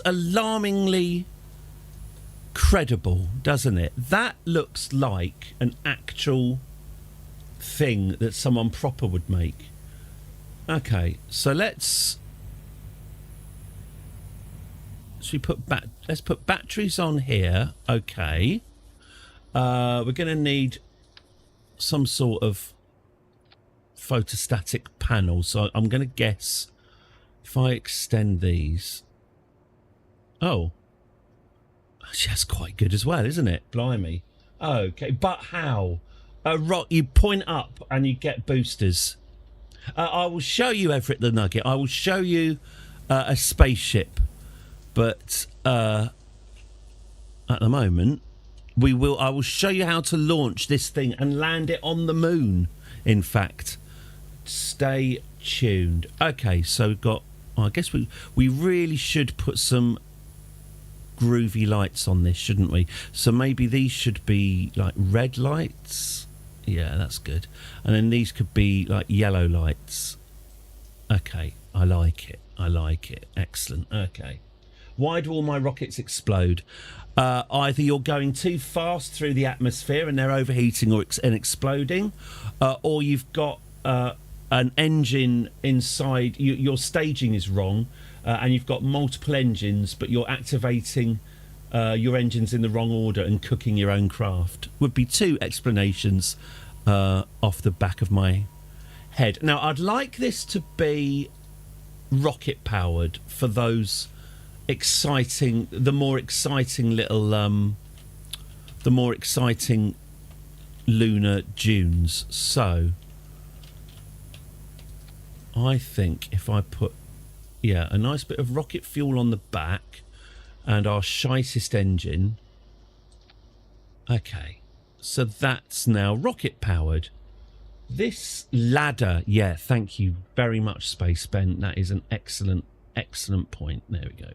alarmingly credible, doesn't it? That looks like an actual thing that someone proper would make. Okay, so let's put batteries on here. Okay, we're gonna need some sort of photostatic panel, so I'm gonna guess if I extend these. Oh, that's quite good as well, isn't it? Blimey. Okay, but how? You point up and you get boosters. I will show you, Everett the Nugget. I will show you a spaceship, but at the moment, I will show you how to launch this thing and land it on the moon. In fact, stay tuned. Okay, so we've got. I guess we really should put some groovy lights on this, shouldn't we? So maybe these should be like red lights. Yeah, that's good. And then these could be like yellow lights. Okay, I like it. Excellent. Okay. Why do all my rockets explode? Either you're going too fast through the atmosphere and they're overheating and exploding, or you've got an engine inside. Your staging is wrong, and you've got multiple engines, but you're activating your engines in the wrong order and cooking your own craft. Would be two explanations off the back of my head. Now, I'd like this to be rocket powered for those the more exciting lunar dunes. So I think if I put a nice bit of rocket fuel on the back and our shitest engine. Okay, so that's now rocket powered. This ladder, thank you very much, Space Ben. That is an excellent point. There we go.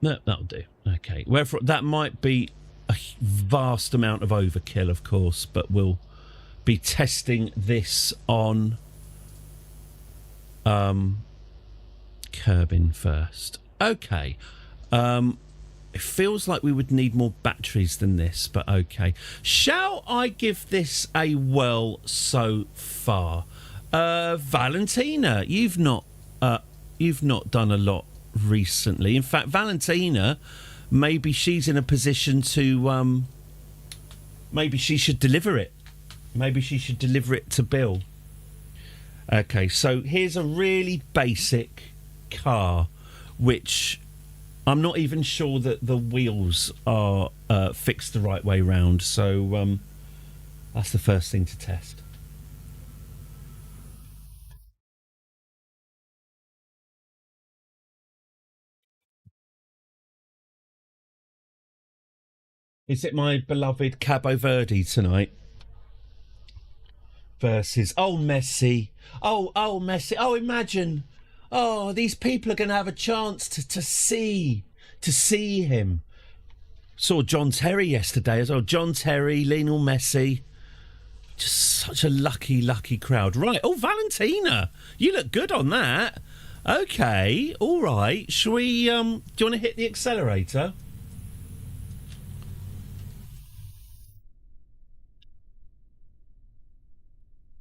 No, that'll do. Okay. Wherefore, that might be a vast amount of overkill, of course, but we'll be testing this on Kerbin first. Okay. It feels like we would need more batteries than this, but okay. Shall I give this a whirl so far? Valentina, you've not done a lot recently. In fact, Valentina, maybe she's in a position to maybe she should deliver it. Maybe she should deliver it to Bill. Okay, so here's a really basic car, which I'm not even sure that the wheels are fixed the right way round. So that's the first thing to test. Is it my beloved Cabo Verde tonight? Versus Messi. Oh Messi. Oh, imagine. Oh, these people are going to have a chance to see him. Saw John Terry yesterday as well. John Terry, Lionel Messi. Just such a lucky crowd. Right. Oh, Valentina, you look good on that. Okay, all right. Shall we? Do you want to hit the accelerator?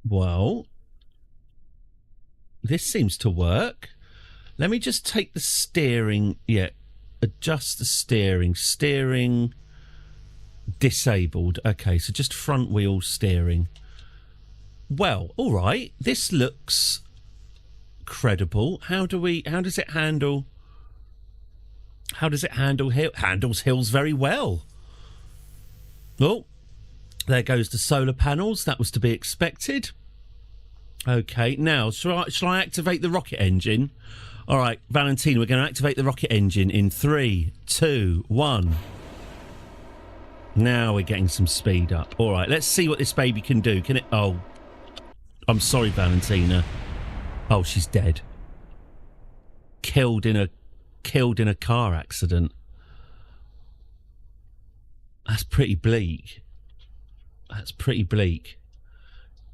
Well, this seems to work. Let me just take the steering. Yeah, adjust the steering. Steering disabled. Okay, so just front wheel steering. Well, all right. This looks credible. How does it handle? How does it handle handles hills very well? Oh, there goes the solar panels. That was to be expected. Okay, now shall I activate the rocket engine? All right, Valentina, we're going to activate the rocket engine in 3, 2, 1. Now we're getting some speed up. All right, let's see what this baby can do. Can it? Oh, I'm sorry, Valentina. Oh, she's dead. Killed in a car accident. That's pretty bleak. That's pretty bleak.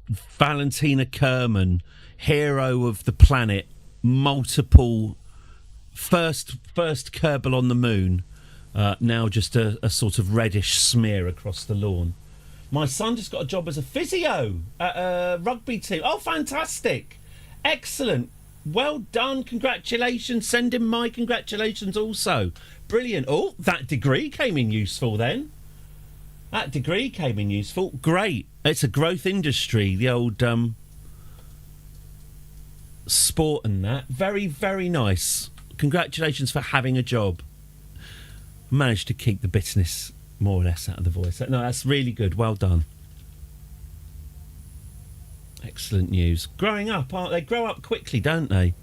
Valentina Kerman, hero of the planet, multiple first Kerbal on the moon, now just a sort of reddish smear across the lawn. My son just got a job as a physio at a rugby team. Oh, fantastic. Excellent. Well done. Congratulations. Send him my congratulations also. Brilliant. Oh, that degree came in useful then. That degree came in useful. Great. It's a growth industry, the old sport and that. Very, very nice. Congratulations for having a job. Managed to keep the bitterness more or less out of the voice. No, that's really good. Well done. Excellent news. Growing up, aren't they? Grow up quickly, don't they?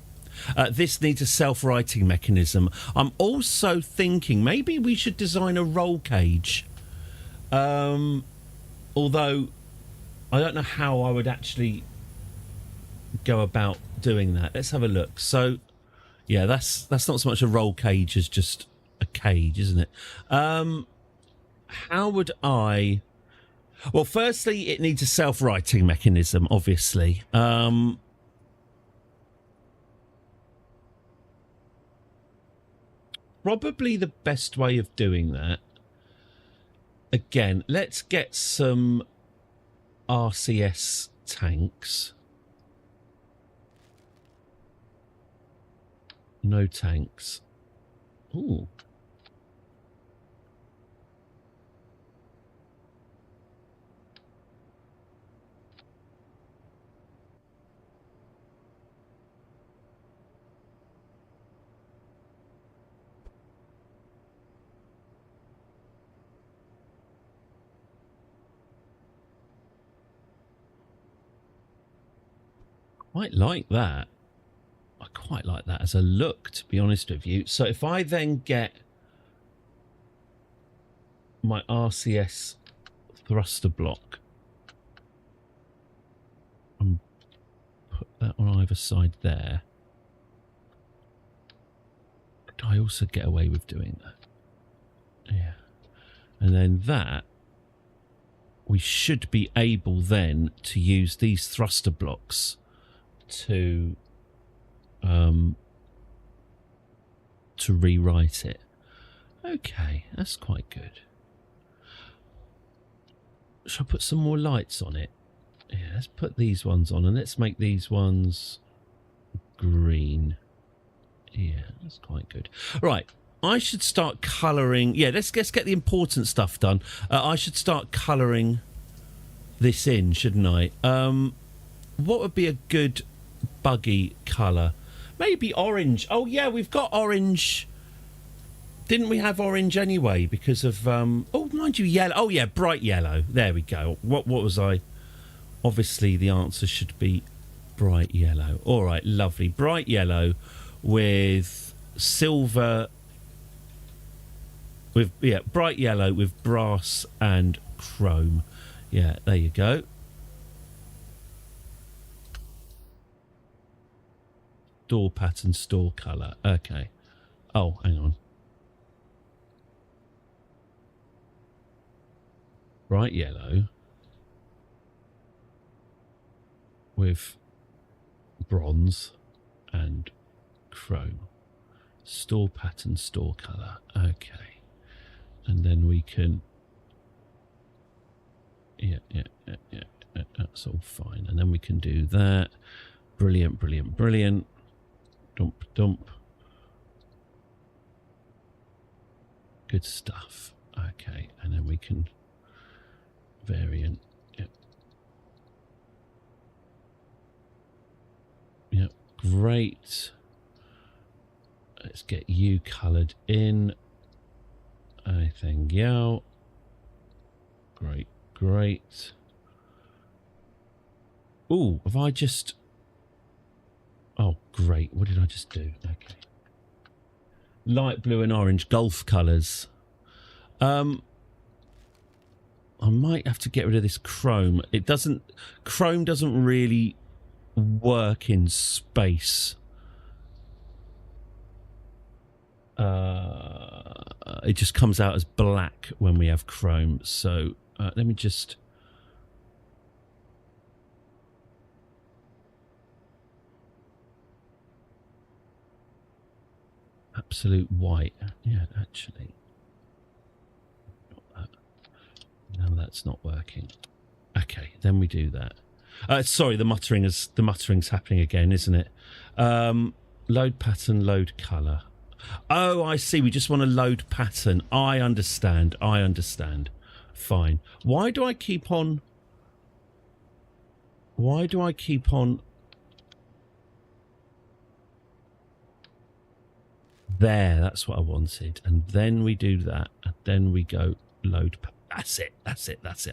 This needs a self-righting mechanism. I'm also thinking maybe we should design a roll cage. Although I don't know how I would actually go about doing that. Let's have a look. So, yeah, that's not so much a roll cage as just a cage, isn't it? How would I... Well, firstly, it needs a self-righting mechanism, obviously. Probably the best way of doing that. Again, let's get some RCS tanks. No tanks. Ooh. Quite like that. I quite like that as a look, to be honest with you. So if I then get my RCS thruster block and put that on either side there, could I also get away with doing that? Yeah. And then that, we should be able then to use these thruster blocks to rewrite it. Okay, that's quite good. Shall I put some more lights on it? Yeah, let's put these ones on and let's make these ones green. Yeah, that's quite good. Right, I should start colouring. Yeah, let's get the important stuff done. I should start colouring this in, shouldn't I? What would be a good buggy colour? Maybe orange. Oh yeah, we've got orange. Didn't we have orange anyway because of oh, mind you, yellow. Oh yeah, bright yellow. There we go. What was I? Obviously the answer should be bright yellow. All right, lovely. Bright yellow with silver, with bright yellow with brass and chrome. Yeah, there you go. Door pattern, store colour. Okay. Oh, hang on. Bright yellow with bronze and chrome. Store pattern, store color. Okay. And then we can... Yeah, that's all fine. And then we can do that. Brilliant, brilliant, brilliant. Dump, dump. Good stuff. Okay, and then we can variant. Yep. Yep, great. Let's get you coloured in. Anything, yeah. Great, great. Ooh, have I just... Oh, great. What did I just do? Okay. Light blue and orange, Gulf colours. I might have to get rid of this chrome. It doesn't... Chrome doesn't really work in space. It just comes out as black when we have chrome. So let me just... Absolute white. Yeah, actually. No, that's not working. Okay, then we do that. Sorry, the muttering's happening again, isn't it? Load pattern, load colour. Oh, I see. We just want to load pattern. I understand. Fine. Why do I keep on... There, that's what I wanted. And then we do that. And then we go load. That's it.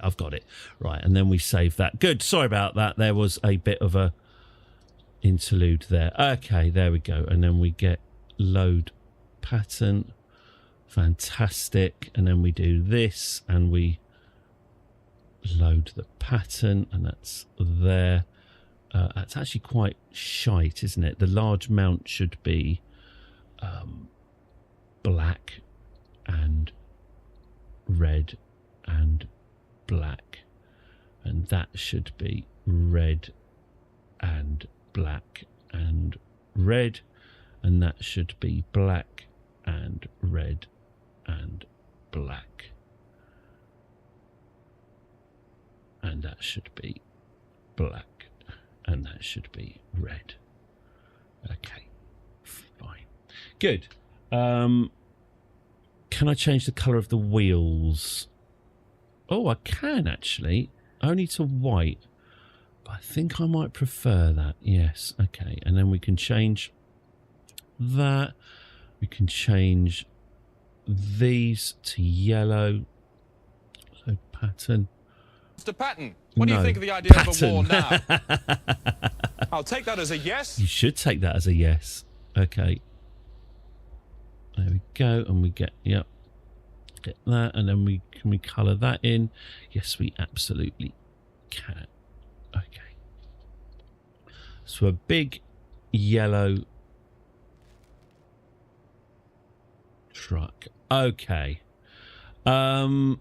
I've got it. Right, and then we save that. Good. Sorry about that. There was a bit of a interlude there. Okay, there we go. And then we get load pattern. Fantastic. And then we do this and we load the pattern, and that's there. That's actually quite shite, isn't it? The large mount should be black and red and black, and that should be red and black and red, and that should be black and red and black, and that should be black, and that should be red. Okay, fine. Good. Can I change the colour of the wheels? Oh, I can actually. Only to white. But I think I might prefer that. Yes. Okay. And then we can change that. We can change these to yellow. So pattern. Mr. Patton, what do you think of the idea of a war now? I'll take that as a yes. You should take that as a yes. Okay. There we go, and we get, yep, get that, and then can we colour that in? Yes, we absolutely can. Okay. So a big yellow truck. Okay. Actually,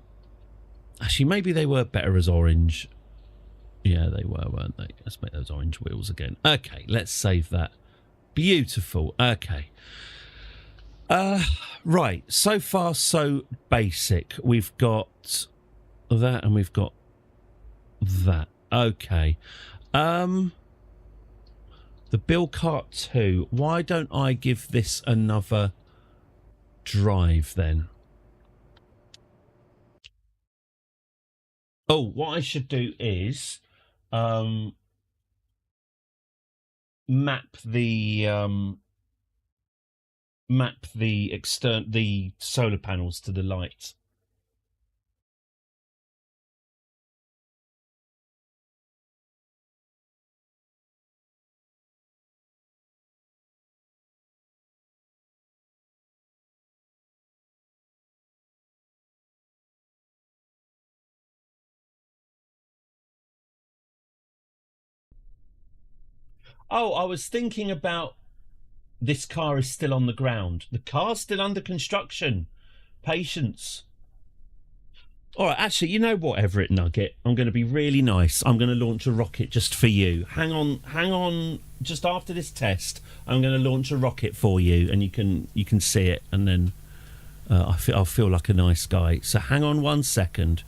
maybe they were better as orange. Yeah, they were, weren't they? Let's make those orange wheels again. Okay, let's save that. Beautiful. Okay. Right, so far so basic. We've got that and we've got that. Okay. The Bill Cart 2. Why don't I give this another drive then? Oh, what I should do is map the the solar panels to the light. Oh, I was thinking about this car is still on the ground. The car's still under construction. Patience. All right, actually, you know what, Everett Nugget? I'm going to be really nice. I'm going to launch a rocket just for you. Hang on. Just after this test, I'm going to launch a rocket for you, and you can see it, and then I'll feel like a nice guy. So hang on 1 second.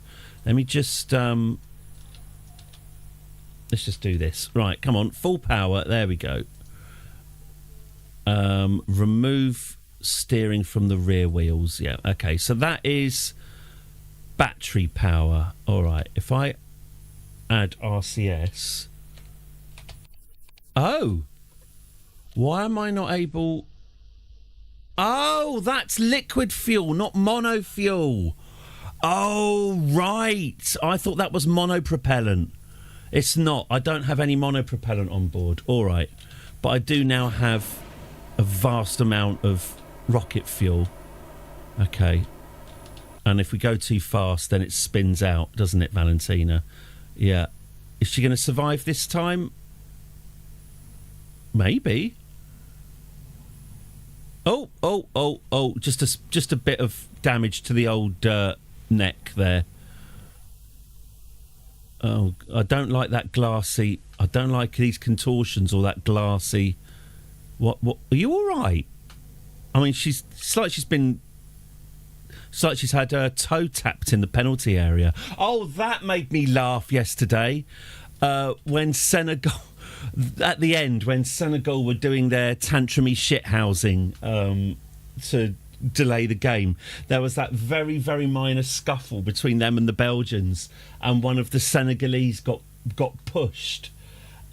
Let me just let's just do this. Right, come on, full power. There we go. Remove steering from the rear wheels. Yeah, okay. So that is battery power. All right, if I add RCS. Oh, why am I not able? Oh, that's liquid fuel, not mono fuel. Oh, right. I thought that was monopropellant. It's not. I don't have any monopropellant on board. All right, but I do now have a vast amount of rocket fuel. Okay. And if we go too fast, then it spins out, doesn't it, Valentina? Yeah. Is she going to survive this time? Maybe. Oh. Just a bit of damage to the old neck there. Oh, I don't like that glassy. I don't like these contortions or that glassy. What? Are you all right? I mean, it's like she's had her toe tapped in the penalty area. Oh, that made me laugh yesterday when Senegal, at the end, when Senegal were doing their tantrumy shithousing to delay the game. There was that very, very minor scuffle between them and the Belgians, and one of the Senegalese got pushed.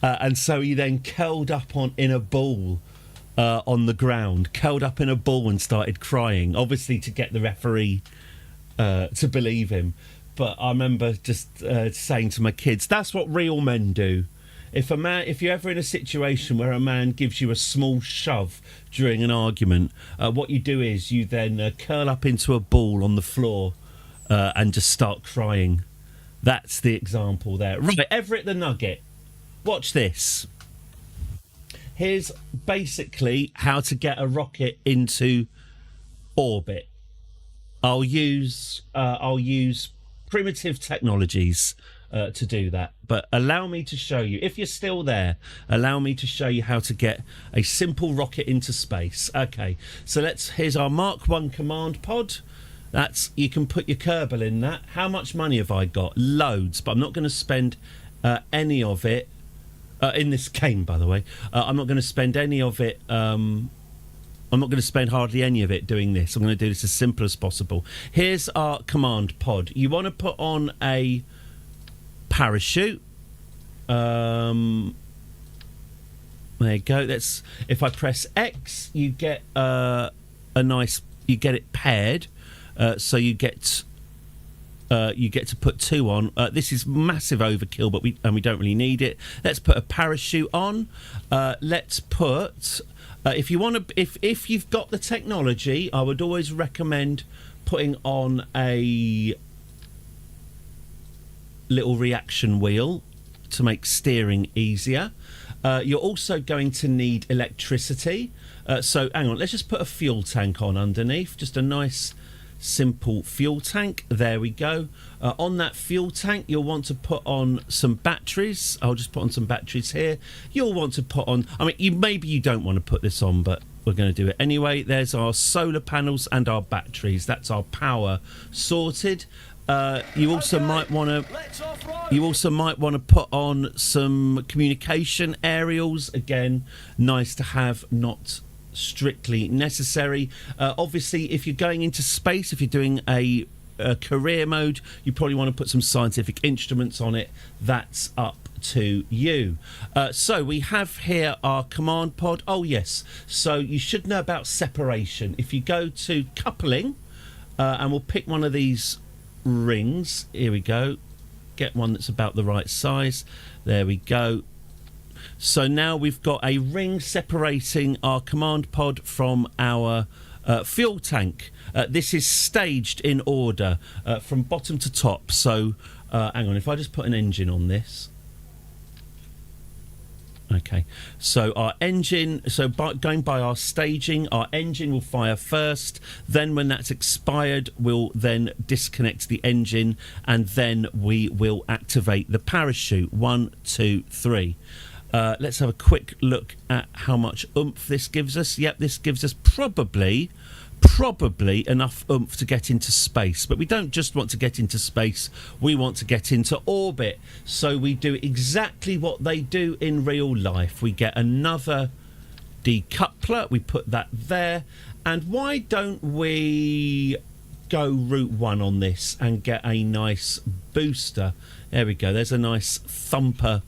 And so he then curled up in a ball on the ground, curled up in a ball and started crying, obviously to get the referee to believe him. But I remember just saying to my kids, that's what real men do. If you're ever in a situation where a man gives you a small shove during an argument, what you do is you then curl up into a ball on the floor and just start crying. That's the example there. Right, Everett the Nugget. Watch this. Here's basically how to get a rocket into orbit. I'll use primitive technologies to do that, but allow me to show you, if you're still there, allow me to show you how to get a simple rocket into space. Okay, so here's our Mark 1 command pod. You can put your Kerbal in that. How much money have I got? Loads, but I'm not going to spend any of it in this game, by the way. I'm not going to spend any of it. I'm not going to spend hardly any of it doing this. I'm going to do this as simple as possible. Here's our command pod. You want to put on a parachute. There you go. If I press X, you get you get it paired. So you get to put 2 on. This is massive overkill, but we don't really need it. Let's put a parachute on. Let's put if you've got the technology, I would always recommend putting on a little reaction wheel to make steering easier. You're also going to need electricity. So hang on, let's just put a fuel tank on underneath. Just a nice simple fuel tank. There we go. On that fuel tank, you'll want to put on some batteries. I'll just put on some batteries here. You'll want to put on, maybe you don't want to put this on, but we're going to do it anyway. There's our solar panels and our batteries. That's our power sorted. You also might want to put on some communication aerials. Again, nice to have, not strictly necessary. Obviously, if you're going into space, if you're doing a career mode, you probably want to put some scientific instruments on it. That's up to you. So we have here our command pod. Oh yes, so you should know about separation. If you go to coupling, and we'll pick one of these rings. Here we go. Get one that's about the right size. There we go. So now we've got a ring separating our command pod from our fuel tank. This is staged in order from bottom to top. So hang on, if I just put an engine on this. Okay, so our engine, going by our staging, our engine will fire first, then when that's expired, we'll then disconnect the engine, and then we will activate the parachute. 1, 2, 3. Let's have a quick look at how much oomph this gives us. Yep, this gives us probably enough oomph to get into space, but we don't just want to get into space, we want to get into orbit. So we do exactly what they do in real life. We get another decoupler, we put that there, and why don't we go route 1 on this and get a nice booster? There we go, there's a nice thumper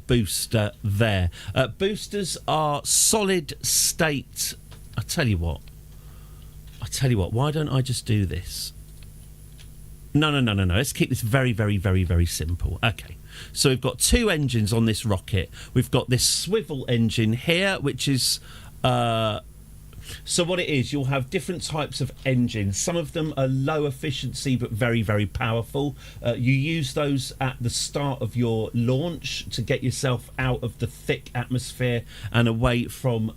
booster there. Boosters are solid state. I tell you what, why don't I just do this? No. Let's keep this very, very, very, very simple. Okay. So we've got 2 engines on this rocket. We've got this swivel engine here, which is... so what it is, you'll have different types of engines. Some of them are low efficiency but very, very powerful. You use those at the start of your launch to get yourself out of the thick atmosphere and away from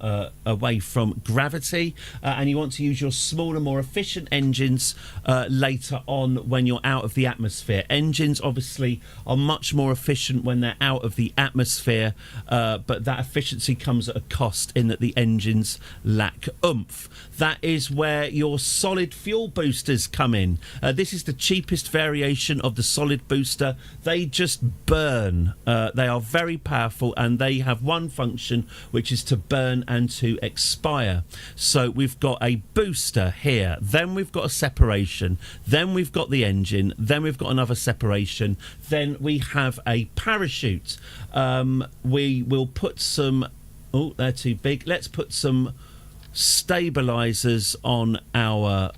gravity. And you want to use your smaller, more efficient engines later on when you're out of the atmosphere. Engines obviously are much more efficient when they're out of the atmosphere, but that efficiency comes at a cost in that the engines lack oomph. That is where your solid fuel boosters come in. This is the cheapest variation of the solid booster. They just burn. They are very powerful, and they have one function, which is to burn and to expire. So we've got a booster here, then we've got a separation, then we've got the engine, then we've got another separation, then we have a parachute. We will put some... Oh, they're too big. Let's put some stabilizers on our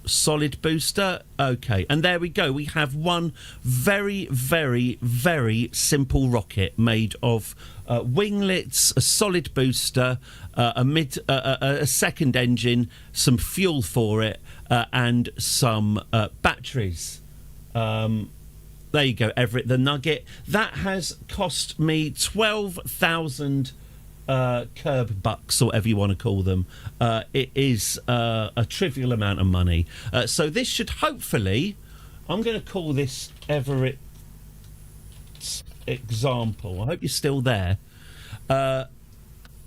solid booster. Okay, and there we go. We have one very, very, very simple rocket made of winglets, a solid booster, a second engine, some fuel for it, and some batteries. There you go, Everett the Nugget. That has cost me 12,000 curb bucks, or whatever you want to call them. It is a trivial amount of money. So this should hopefully, I'm going to call this Everett's example. I hope you're still there.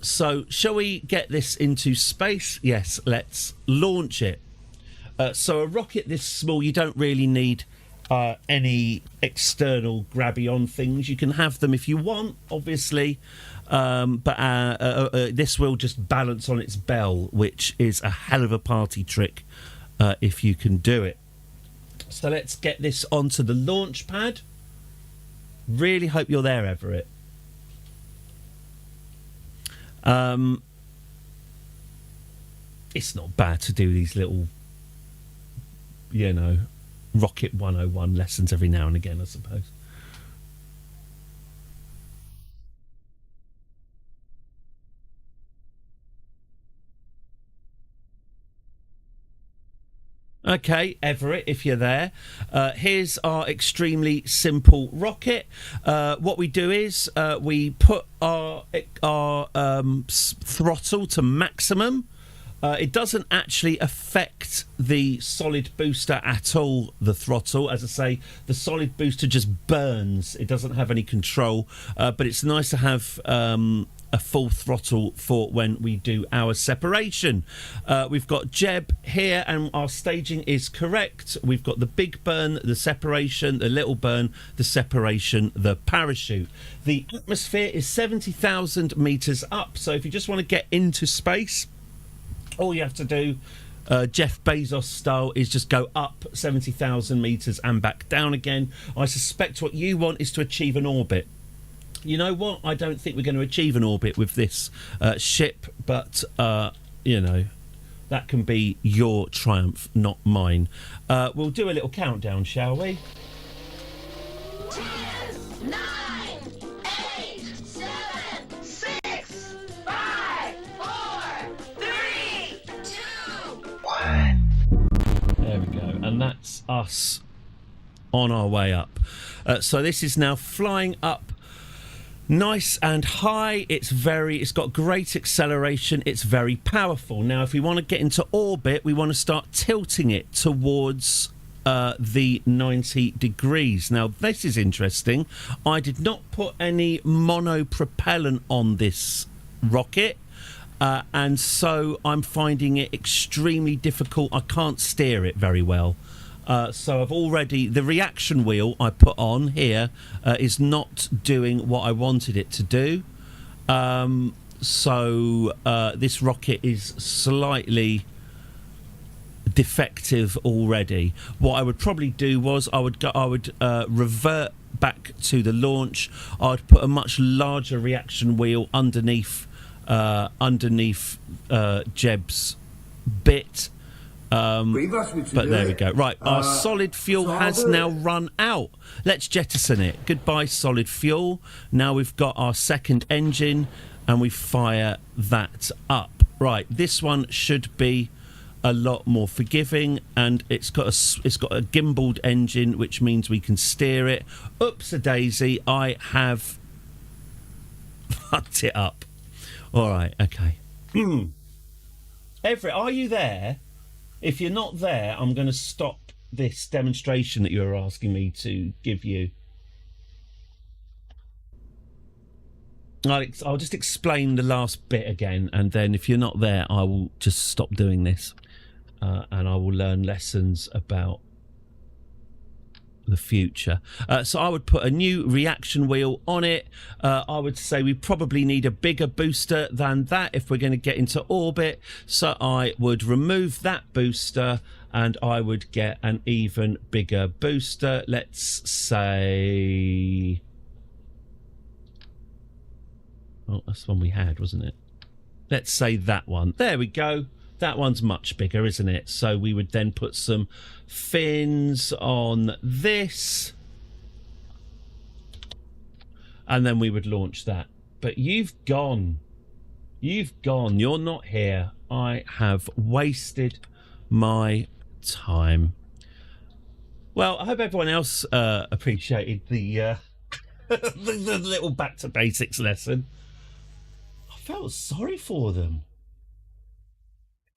So shall we get this into space? Yes, let's launch it. So a rocket this small, you don't really need any external grabby on things. You can have them if you want, obviously, but this will just balance on its bell, which is a hell of a party trick if you can do it. So let's get this onto the launch pad. Really hope you're there, Everett. It's not bad to do these little, you know, Rocket 101 lessons every now and again, I suppose. Okay, Everett, if you're there, here's our extremely simple rocket. What we do is we put our throttle to maximum. It doesn't actually affect the solid booster at all, the throttle. As I say, the solid booster just burns. It doesn't have any control, but it's nice to have a full throttle for when we do our separation. We've got Jeb here, and our staging is correct. We've got the big burn, the separation, the little burn, the separation, the parachute. The atmosphere is 70,000 meters up, so if you just want to get into space, all you have to do, Jeff Bezos style, is just go up 70,000 meters and back down again. I suspect what you want is to achieve an orbit. You know what? I don't think we're going to achieve an orbit with this ship, but, you know, that can be your triumph, not mine. We'll do a little countdown, shall we? 10, 9, 8, 7, 6, 5, 4, 3, 2, 1. There we go. And that's us on our way up. So this is now flying up Nice and high. It's got great acceleration. It's very powerful. Now, if we want to get into orbit, we want to start tilting it towards the 90 degrees. Now, this is interesting. I did not put any monopropellant on this rocket, and so I'm finding it extremely difficult. I can't steer it very well. So I've already... The reaction wheel I put on here is not doing what I wanted it to do. So this rocket is slightly defective already. What I would probably do was I would revert back to the launch. I'd put a much larger reaction wheel underneath Jeb's bit. But there we go. Right, our solid fuel has now run out. Let's jettison it. Goodbye, solid fuel. Now we've got our second engine, and we fire that up. Right, this one should be a lot more forgiving, and it's got a gimbaled engine, which means we can steer it. Oops-a-daisy, I have fucked it up. All right, okay. Everett, are you there? If you're not there, I'm going to stop this demonstration that you were asking me to give you. I'll just explain the last bit again, and then if you're not there, I will just stop doing this, and I will learn lessons about the future. So I would put a new reaction wheel on it. I would say we probably need a bigger booster than that if we're going to get into orbit. So I would remove that booster and I would get an even bigger booster. Let's say... Oh, that's the one we had, wasn't it? Let's say that one. There we go. That one's much bigger, isn't it? So we would then put some fins on this, and then we would launch that. But you've gone. You're not here. I have wasted my time. Well, I hope everyone else appreciated the the little back to basics lesson. I felt sorry for them.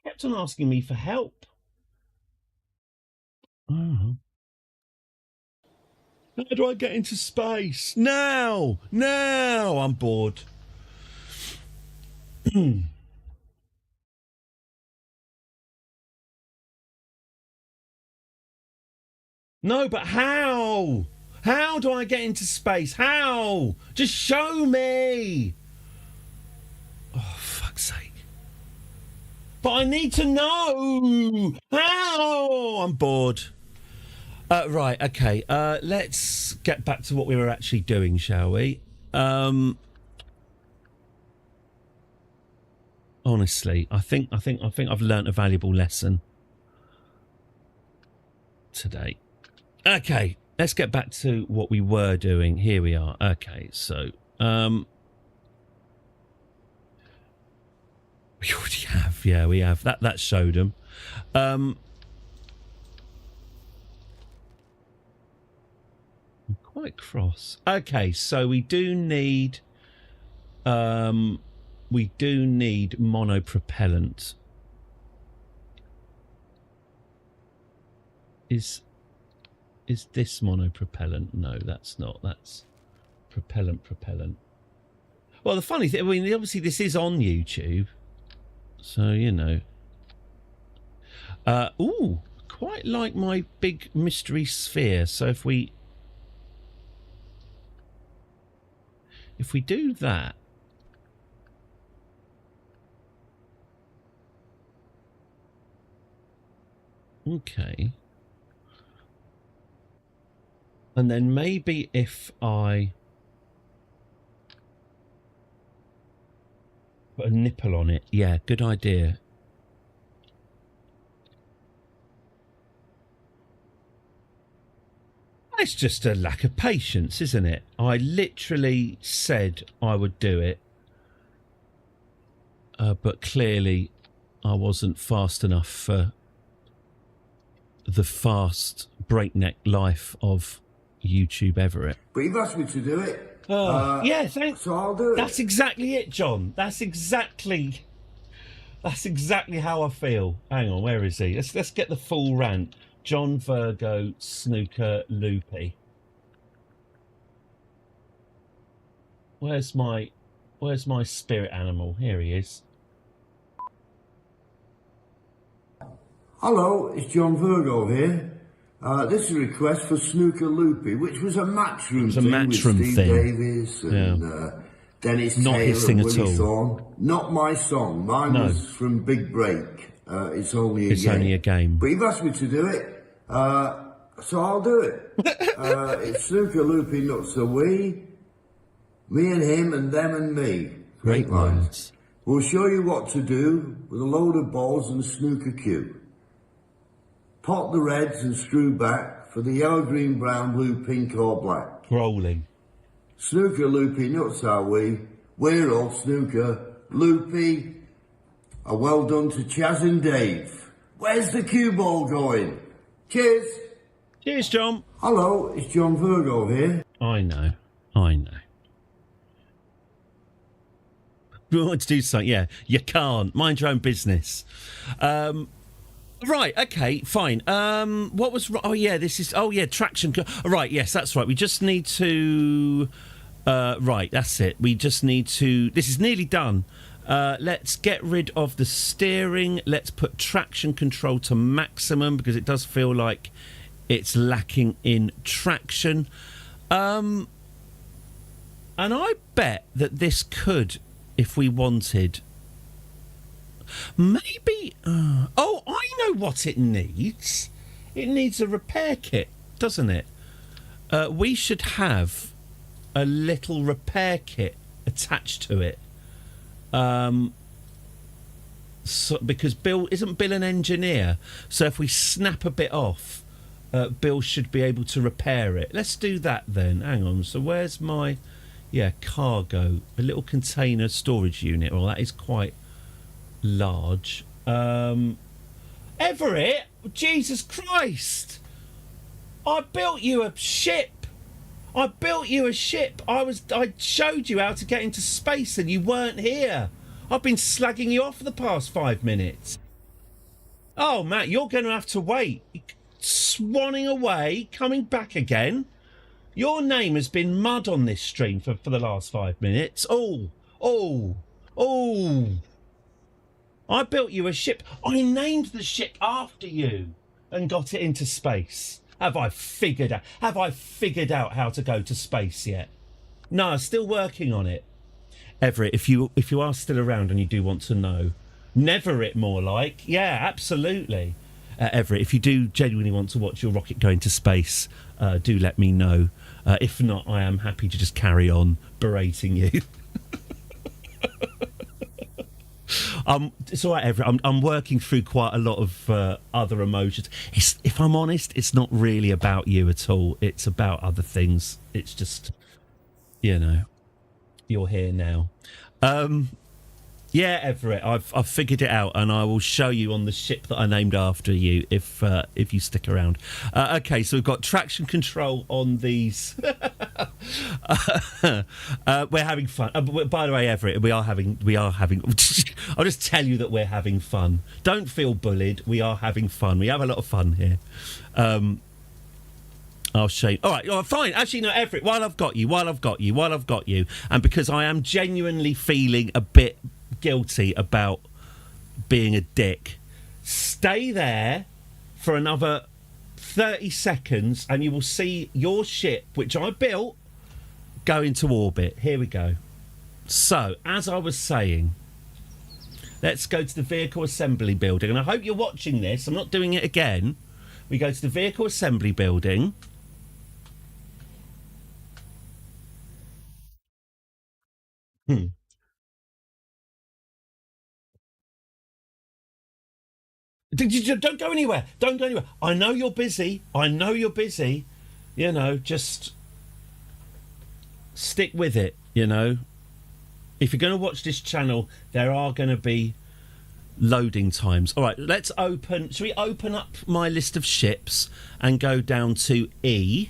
Kept on asking me for help. Oh. How do I get into space? Now! I'm bored. No, but how? How do I get into space? How? Just show me! Oh, fuck's sake. But I need to know! How? I'm bored. Right, okay. Let's get back to what we were actually doing, shall we? Honestly, I think I've learnt a valuable lesson today. Okay, let's get back to what we were doing. Here we are. Okay, so we already have, yeah, we have. That showed them. I'm quite cross. Okay, so we do need monopropellant. Is this monopropellant? No, that's not. That's propellant. Well, the funny thing, I mean, obviously this is on YouTube. So, you know. Ooh, quite like my big mystery sphere. So if we do that. Okay. And then maybe if I put a nipple on it. Yeah, good idea. It's just a lack of patience, isn't it? I literally said I would do it. But clearly I wasn't fast enough for the fast breakneck life of YouTube Everett. But you've asked me to do it. Yeah, thanks. So I'll do it. That's exactly it, John. That's exactly how I feel. Hang on, where is he? Let's get the full rant. John Virgo Snooker Loopy. Where's my spirit animal? Here he is. Hello, it's John Virgo here. This is a request for Snooker Loopy, which was a matchroom thing with Steve Davis and Dennis Taylor and Willie Thorne. Not my song. Mine was from Big Break. It's only a game. But you've asked me to do it, so I'll do it. It's Snooker Loopy, not so we. Me and him and them and me. Great lines. We'll show you what to do with a load of balls and a snooker cue. Pot the reds and screw back for the yellow, green, brown, blue, pink or black. Rolling. Snooker Loopy, nuts are we. We're all snooker Loopy. A well done to Chaz and Dave. Where's the cue ball going? Cheers. Cheers, John. Hello, it's John Virgo here. I know. You want to do something? Yeah, you can't. Mind your own business. Right, okay, fine. What was... Oh, yeah, this is... Oh, yeah, traction... Right, yes, that's right. We just need to... right, that's it. We just need to... This is nearly done. Let's get rid of the steering. Let's put traction control to maximum because it does feel like it's lacking in traction. And I bet that this could, if we wanted... Maybe... oh, I know what it needs. It needs a repair kit, doesn't it? We should have a little repair kit attached to it. Because isn't Bill an engineer? So if we snap a bit off, Bill should be able to repair it. Let's do that then. Hang on. So where's my... Yeah, cargo. A little container storage unit. Well, that is quite... large. Everett, Jesus Christ, I built you a ship. I showed you how to get into space and you weren't here. I've been slagging you off for the past 5 minutes. Oh, Matt, you're going to have to wait. Swanning away, coming back again. Your name has been mud on this stream for the last 5 minutes. Oh. I built you a ship. I named the ship after you and got it into space. Have I figured out how to go to space yet? No, still working on it. Everett, if you are still around and you do want to know, never it more like. Yeah, absolutely. Everett, if you do genuinely want to watch your rocket go into space, do let me know. If not, I am happy to just carry on berating you. It's all right, Everett. I'm working through quite a lot of other emotions. If I'm honest, it's not really about you at all. It's about other things. It's just, you're here now. Yeah, Everett, I've figured it out, and I will show you on the ship that I named after you if you stick around. Okay, so we've got traction control on these. We're having fun. By the way, Everett, we are having. I'll just tell you that we're having fun. Don't feel bullied. We are having fun. We have a lot of fun here. I'll show you. All right, fine. Actually, no, Everett, while I've got you, and because I am genuinely feeling a bit guilty about being a dick, stay there for another 30 seconds and you will see your ship, which I built, go into orbit. Here we go. So, as I was saying, let's go to the vehicle assembly building, and I hope you're watching this. I'm not doing it again. We go to the vehicle assembly building. Don't go anywhere. I know you're busy. Just stick with it, If you're going to watch this channel, there are going to be loading times. All right, shall we open up my list of ships and go down to E?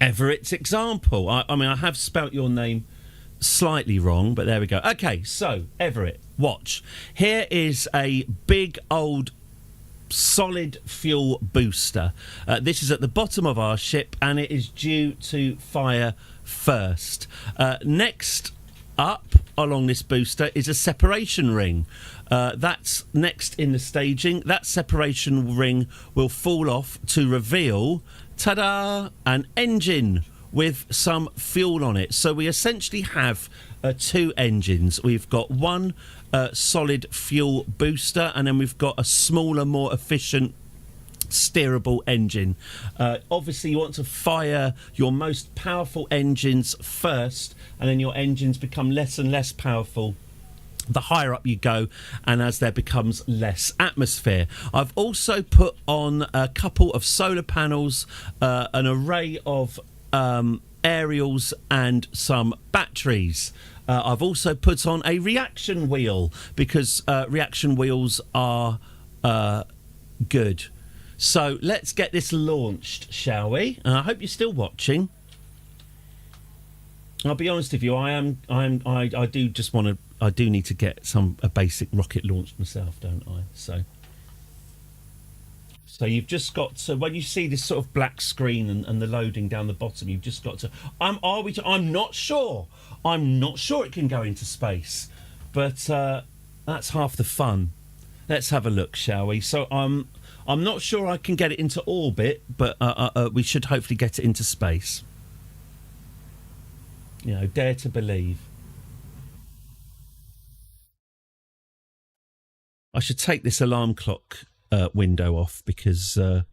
Everett's example. I mean, I have spelt your name slightly wrong, but there we go. Okay, so Everett, watch. Here is a big old solid fuel booster. This is at the bottom of our ship, and it is due to fire first. Next up along this booster is a separation ring. That's next in the staging. That separation ring will fall off to reveal, ta-da, an engine with some fuel on it. So we essentially have two engines. We've got one solid fuel booster, and then we've got a smaller, more efficient steerable engine. Obviously you want to fire your most powerful engines first, and then your engines become less and less powerful the higher up you go, and as there becomes less atmosphere. I've also put on a couple of solar panels, an array of aerials, and some batteries. I've also put on a reaction wheel, because reaction wheels are good. So let's get this launched, shall we? And I hope you're still watching. I'll be honest with you, I do need to get a basic rocket launched myself, don't I? So you've just got to, when you see this sort of black screen and the loading down the bottom, you've just got to. I'm not sure. I'm not sure it can go into space, but that's half the fun. Let's have a look, shall we? So I'm not sure I can get it into orbit, but we should hopefully get it into space. You know, dare to believe. I should take this alarm clock window off, because I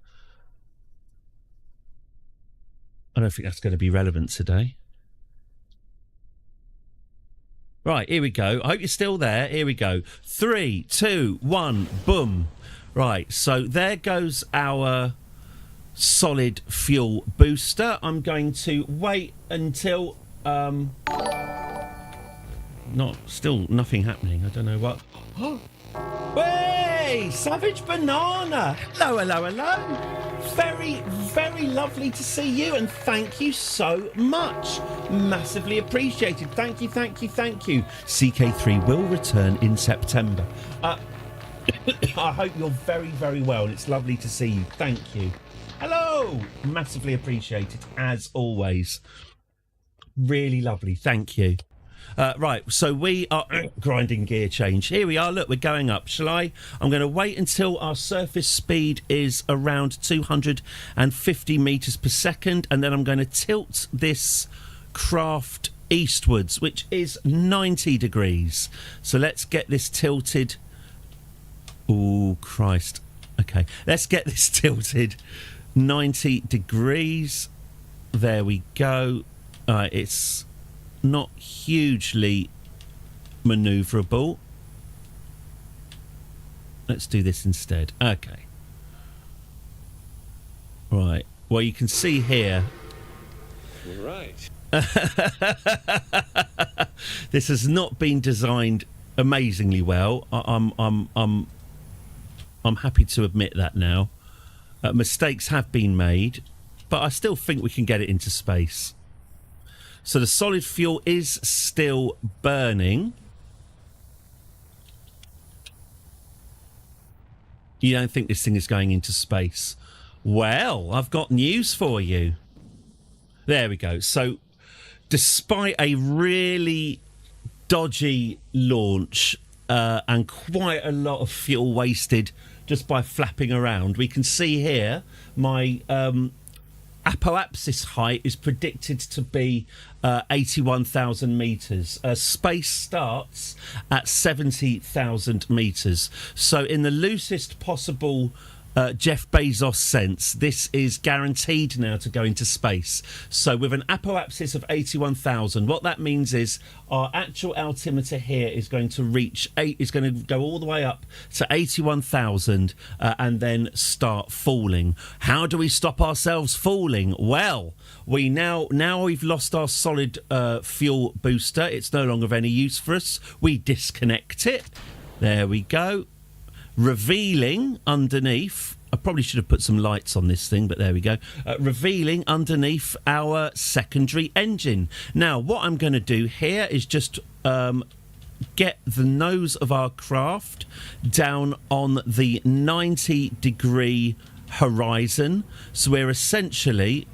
don't think that's going to be relevant today. Right, here we go. I hope you're still there. Here we go. 3, 2, 1, boom. Right, so there goes our solid fuel booster. I'm going to wait until still nothing happening. I don't know what. Hey, Savage Banana! Hello, hello, hello! Very, very lovely to see you, and thank you so much. Massively appreciated. Thank you, thank you, thank you. CK3 will return in September. I hope you're very, very well, and it's lovely to see you. Thank you. Hello! Massively appreciated, as always. Really lovely. Thank you. Right, so we are grinding gear change. Here we are. Look, we're going up. Shall I? I'm going to wait until our surface speed is around 250 metres per second, and then I'm going to tilt this craft eastwards, which is 90 degrees. So let's get this tilted. Oh, Christ. Okay, let's get this tilted 90 degrees. There we go. It's not hugely manoeuvrable. Let's do this instead. Okay. Right. Well, you can see here. Right. This has not been designed amazingly well. I'm happy to admit that now. Mistakes have been made, but I still think we can get it into space. So the solid fuel is still burning. You don't think this thing is going into space? Well, I've got news for you. There we go. So despite a really dodgy launch and quite a lot of fuel wasted just by flapping around, we can see here my apoapsis height is predicted to be 81,000 metres. Space starts at 70,000 metres. So in the loosest possible Jeff Bezos sense, this is guaranteed now to go into space. So with an apoapsis of 81,000, what that means is our actual altimeter here is going to go all the way up to 81,000 and then start falling. How do we stop ourselves falling? Well, now we've lost our solid fuel booster. It's no longer of any use for us. We disconnect it. There we go. Revealing underneath I probably should have put some lights on this thing, but there we go. Revealing underneath our secondary engine. Now, what I'm going to do here is just get the nose of our craft down on the 90-degree horizon. So we're essentially,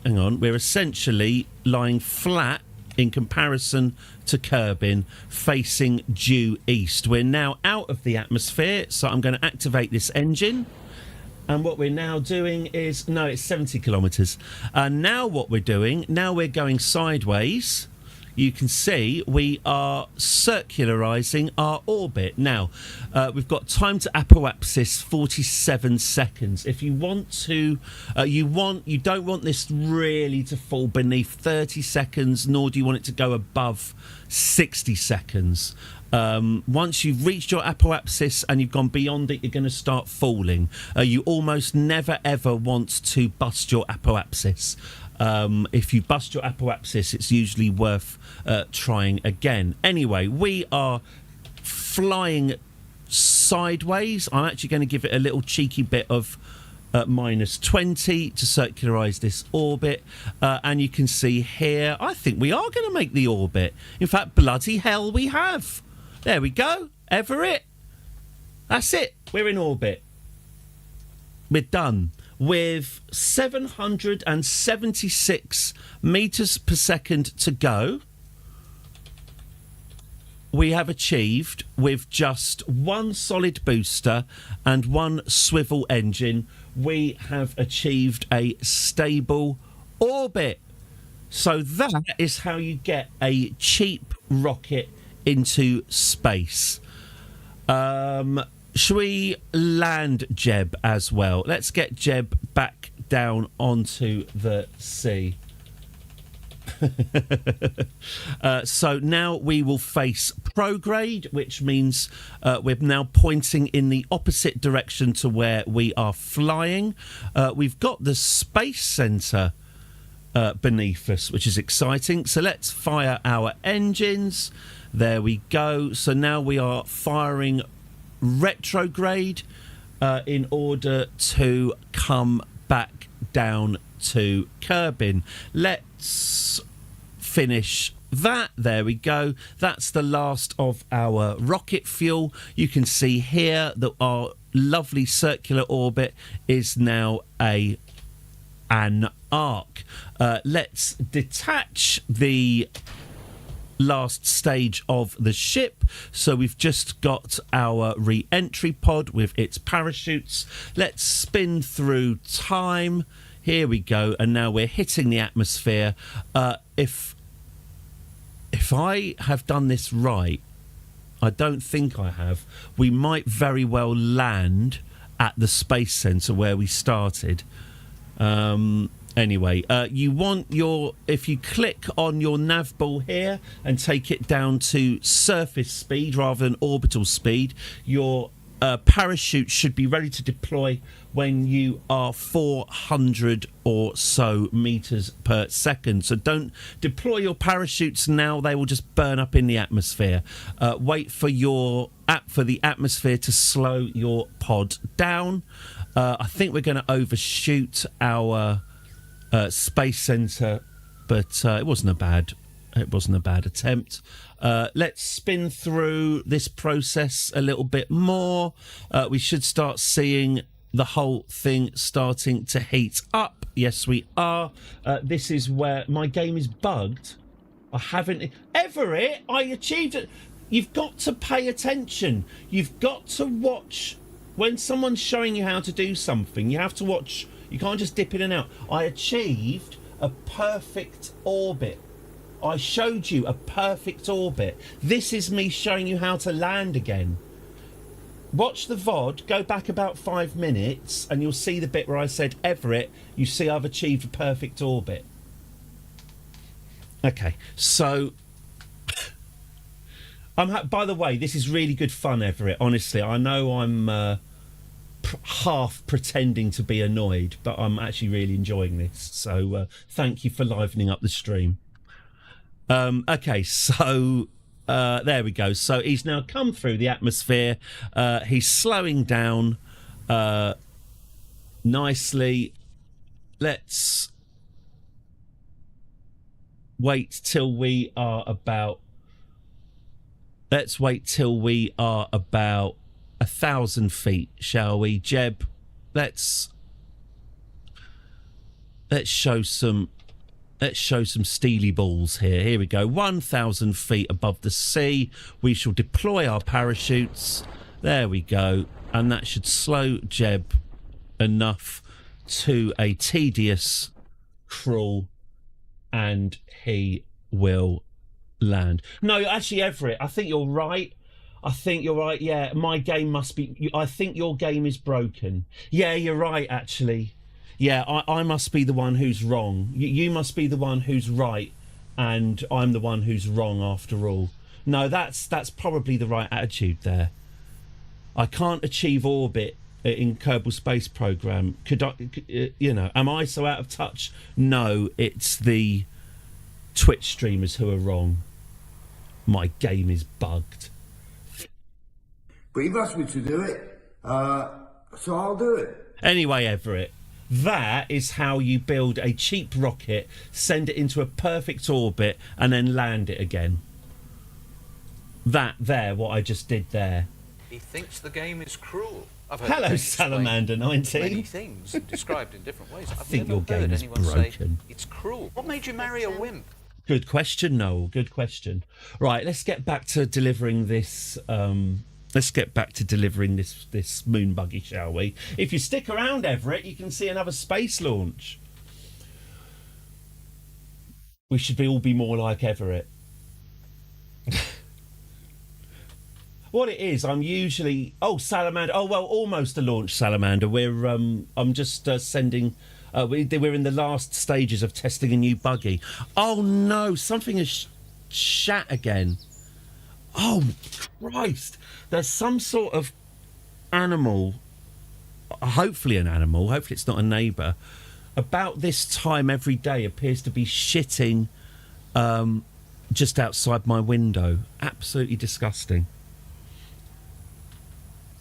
lying flat in comparison to Kerbin, facing due east. We're now out of the atmosphere, so I'm going to activate this engine. And what we're now doing is... No, it's 70 kilometres. Now what we're doing... Now we're going sideways. You can see we are circularising our orbit. Now, we've got time to apoapsis 47 seconds. If you want to... you don't want this really to fall beneath 30 seconds, nor do you want it to go above 60 seconds. Once you've reached your apoapsis and you've gone beyond it, you're going to start falling. You almost never ever want to bust your apoapsis. If you bust your apoapsis, it's usually worth trying again. Anyway, we are flying sideways. I'm actually going to give it a little cheeky bit of minus 20 to circularise this orbit. And you can see here, I think we are going to make the orbit. In fact, bloody hell, we have. There we go. Everett. That's it. We're in orbit. We're done. With 776 metres per second to go, we have achieved, with just one solid booster and one swivel engine, we have achieved a stable orbit. So that is how you get a cheap rocket into space. Shall we land Jeb as well? Let's get Jeb back down onto the sea. So now we will face prograde, which means we're now pointing in the opposite direction to where we are flying. We've got the space centre beneath us, which is exciting. So let's fire our engines. There we go. So now we are firing retrograde in order to come back down to Kerbin. Let's finish that. There we go. That's the last of our rocket fuel. You can see here that our lovely circular orbit is now an arc. Let's detach the last stage of the ship. So we've just got our re-entry pod with its parachutes. Let's spin through time. Here we go. And now we're hitting the atmosphere. If I have done this right, I don't think I have, we might very well land at the space centre where we started. Anyway, if you click on your nav ball here and take it down to surface speed rather than orbital speed, your parachute should be ready to deploy when you are 400 or so meters per second. So don't deploy your parachutes now, they will just burn up in the atmosphere. Wait for the atmosphere to slow your pod down. I think we're going to overshoot our space centre, but it wasn't a bad attempt. Let's spin through this process a little bit more. We should start seeing the whole thing starting to heat up. Yes, we are. This is where my game is bugged. I haven't... Everett, I achieved it. You've got to pay attention. You've got to watch. When someone's showing you how to do something, you have to watch. You can't just dip in and out. I achieved a perfect orbit. I showed you a perfect orbit. This is me showing you how to land again. Watch the VOD, go back about 5 minutes, and you'll see the bit where I said, Everett, you see I've achieved a perfect orbit. Okay, so... by the way, this is really good fun, Everett. Honestly, I know I'm half pretending to be annoyed, but I'm actually really enjoying this. So thank you for livening up the stream. Okay, so there we go. So he's now come through the atmosphere. He's slowing down. nicely. Let's wait till we are about... Let's wait till we are about 1,000 feet, shall we? Jeb, let's show some steely balls here. Here we go. 1,000 feet above the sea. We shall deploy our parachutes. There we go. And that should slow Jeb enough to a tedious crawl, and he will land. No, actually, Everett, I think you're right. Yeah, my game must be... I think your game is broken. Yeah, you're right, actually. Yeah, I must be the one who's wrong. You must be the one who's right, and I'm the one who's wrong after all. No, that's probably the right attitude there. I can't achieve orbit in Kerbal Space Program. Could I, am I so out of touch? No, it's the Twitch streamers who are wrong. My game is bugged. But you've asked me to do it, so I'll do it. Anyway, Everett, that is how you build a cheap rocket, send it into a perfect orbit, and then land it again. What I just did there. He thinks the game is cruel. Hello, Salamander19. Many things described in different ways. I think your game is broken. It's cruel. What made you marry a wimp? Good question, Noel. Good question. Right, let's get back to delivering this. This moon buggy, shall we? If you stick around, Everett, you can see another space launch. We should all be more like Everett. What it is, I'm usually... Oh, Salamander. Oh, well, almost a launch, Salamander. I'm just sending... we're in the last stages of testing a new buggy. Oh, no, something has shat again. Oh, Christ. There's some sort of animal, hopefully an animal, hopefully it's not a neighbour, about this time every day appears to be shitting just outside my window. Absolutely disgusting.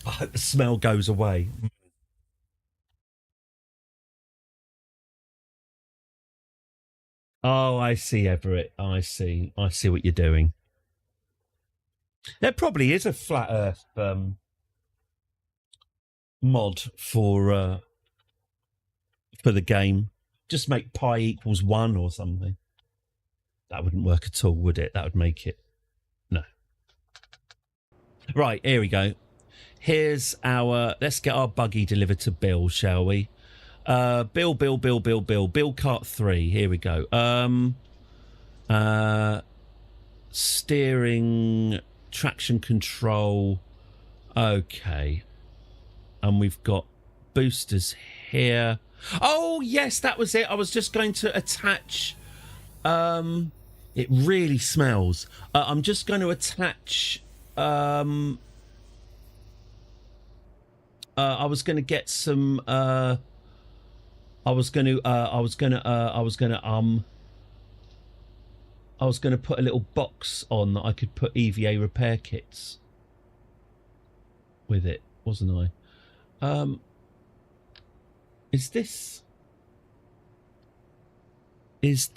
I hope the smell goes away. Oh, I see, Everett. I see what you're doing. There probably is a flat Earth mod for the game. Just make pi equals 1 or something. That wouldn't work at all, would it? That would make it... No. Right, here we go. Here's our... Let's get our buggy delivered to Bill, shall we? Bill Kart 3. Here we go. Steering... Traction control. Okay. And we've got boosters here. Oh, yes, that was it. I was just going to attach... it really smells. I'm just going to attach... I was going to get some... I was going to put a little box on that I could put EVA repair kits with it, wasn't I? Is this... It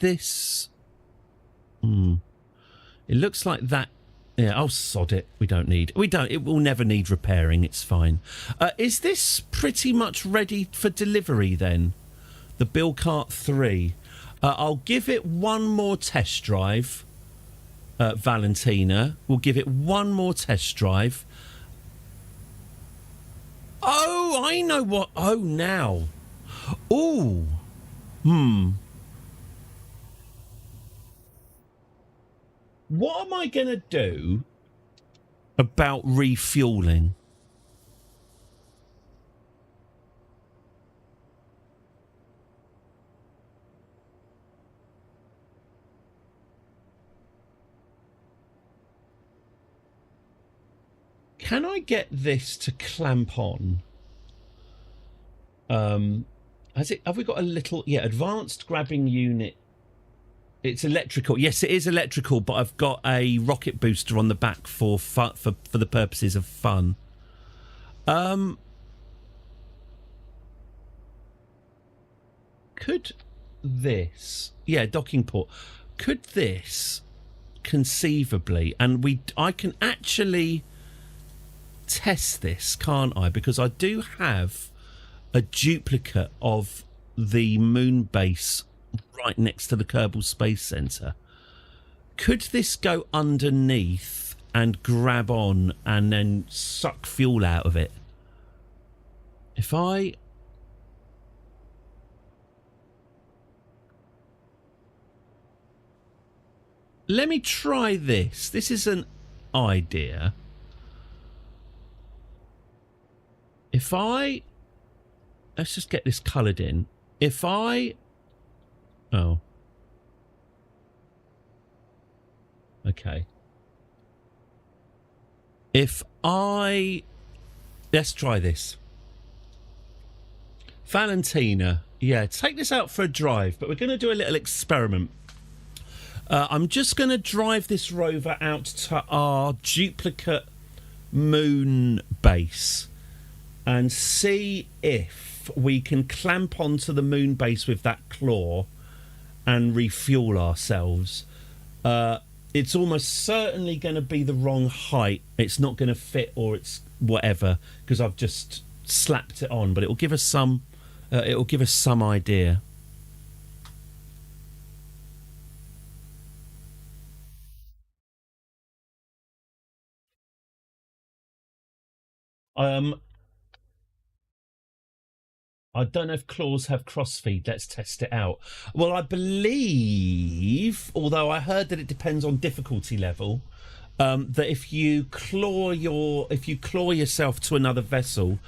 looks like that... Yeah, oh, sod it. It will never need repairing. It's fine. Is this pretty much ready for delivery then? The Bill Kart 3. I'll give it one more test drive. Valentina. We'll give it one more test drive. Oh, I know what... Oh, now. Ooh. What am I going to do about refueling? Can I get this to clamp on? Have we got a little... Yeah, advanced grabbing unit. It's electrical. Yes, it is electrical, but I've got a rocket booster on the back for the purposes of fun. could this... Yeah, docking port. Could this conceivably... And I can actually test this, can't I? Because I do have a duplicate of the moon base right next to the Kerbal Space Centre. Could this go underneath and grab on and then suck fuel out of it? If I... Let me try this. This is an idea. If I... Let's just get this coloured in. If I... Oh. Okay. If I... Let's try this. Valentina. Yeah, take this out for a drive, but we're going to do a little experiment. I'm just going to drive this rover out to our duplicate moon base and see if we can clamp onto the moon base with that claw and refuel ourselves. It's almost certainly going to be the wrong height. It's not going to fit, or it's whatever, because I've just slapped it on. But it will give us some. It will give us some idea. I don't know if claws have crossfeed. Let's test it out. Well, I believe, although I heard that it depends on difficulty level, that if you claw yourself to another vessel,